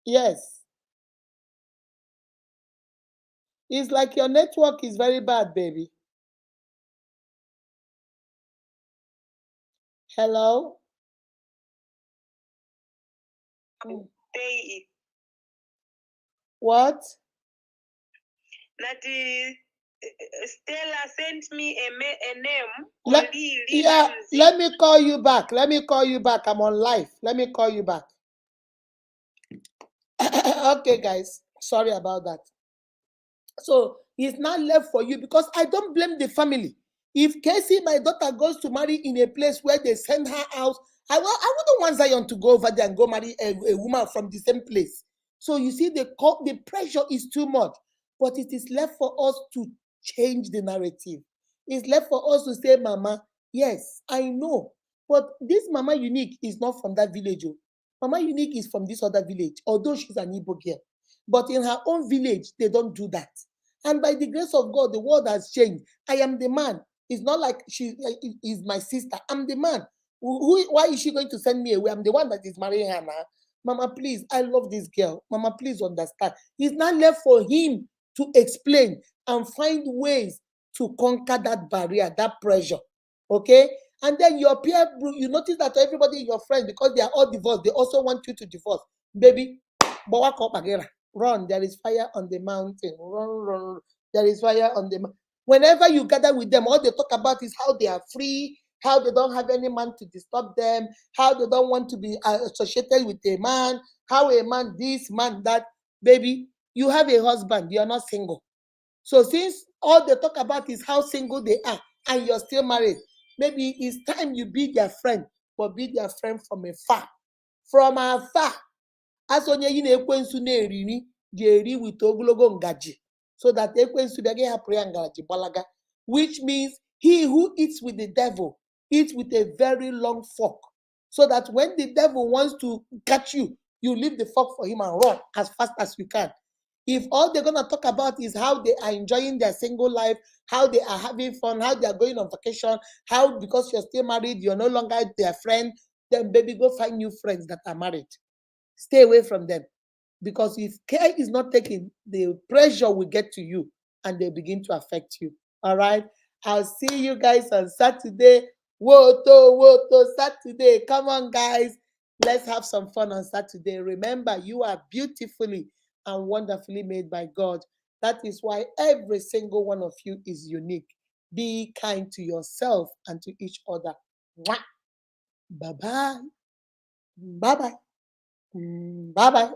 Yes. It's like your network is very bad, baby. Hello. Say What? that Stella sent me a name. Yeah, let me call you back. Let me call you back. I'm on live. Let me call you back. Okay, guys. Sorry about that. So it's not left for you because I don't blame the family. If Casey, my daughter, goes to marry in a place where they send her out, I wouldn't want Zion to go over there and go marry a woman from the same place. So you see, the pressure is too much. But it is left for us to change the narrative. It's left for us to say, Mama, yes, I know. But this Mama Unique is not from that village. Mama Unique is from this other village, although she's an Igbo girl. But in her own village, they don't do that. And by the grace of God, the world has changed. I am the man. It's not like she is my sister. I'm the man. Why is she going to send me away? I'm the one that is marrying her now. Mama, please, I love this girl. Mama, please understand. It's not left for him to explain and find ways to conquer that barrier, that pressure. Okay? And then your peer group, you notice that everybody, your friends, because they are all divorced, they also want you to divorce. Baby, run, there is fire on the mountain. Run, run, there is fire on the mountain. Whenever you gather with them, all they talk about is how they are free, how they don't have any man to disturb them, how they don't want to be associated with a man, how a man this, man that. Baby, you have a husband, you are not single. So since all they talk about is how single they are and you're still married, maybe it's time you be their friend, but be their friend from afar. From afar. As onye yi na-ekwensu na-eriri ga-eri with ogologo ngaji so that ekwensu bịa gị hapụrụ ya ngaji gbalaga, which means he who eats with the devil eats with a very long fork, so that when the devil wants to catch you, you leave the fork for him and run as fast as you can. If all they're going to talk about is how they are enjoying their single life, how they are having fun, how they are going on vacation, how because you're still married, you're no longer their friend, then baby, go find new friends that are married. Stay away from them. Because if care is not taken, the pressure will get to you and they begin to affect you. All right. I'll see you guys on Saturday. Woto, Saturday. Come on, guys. Let's have some fun on Saturday. Remember, you are beautifully and wonderfully made by God. That is why every single one of you is unique. Be kind to yourself and to each other. Bye-bye. Bye-bye. Bye-bye.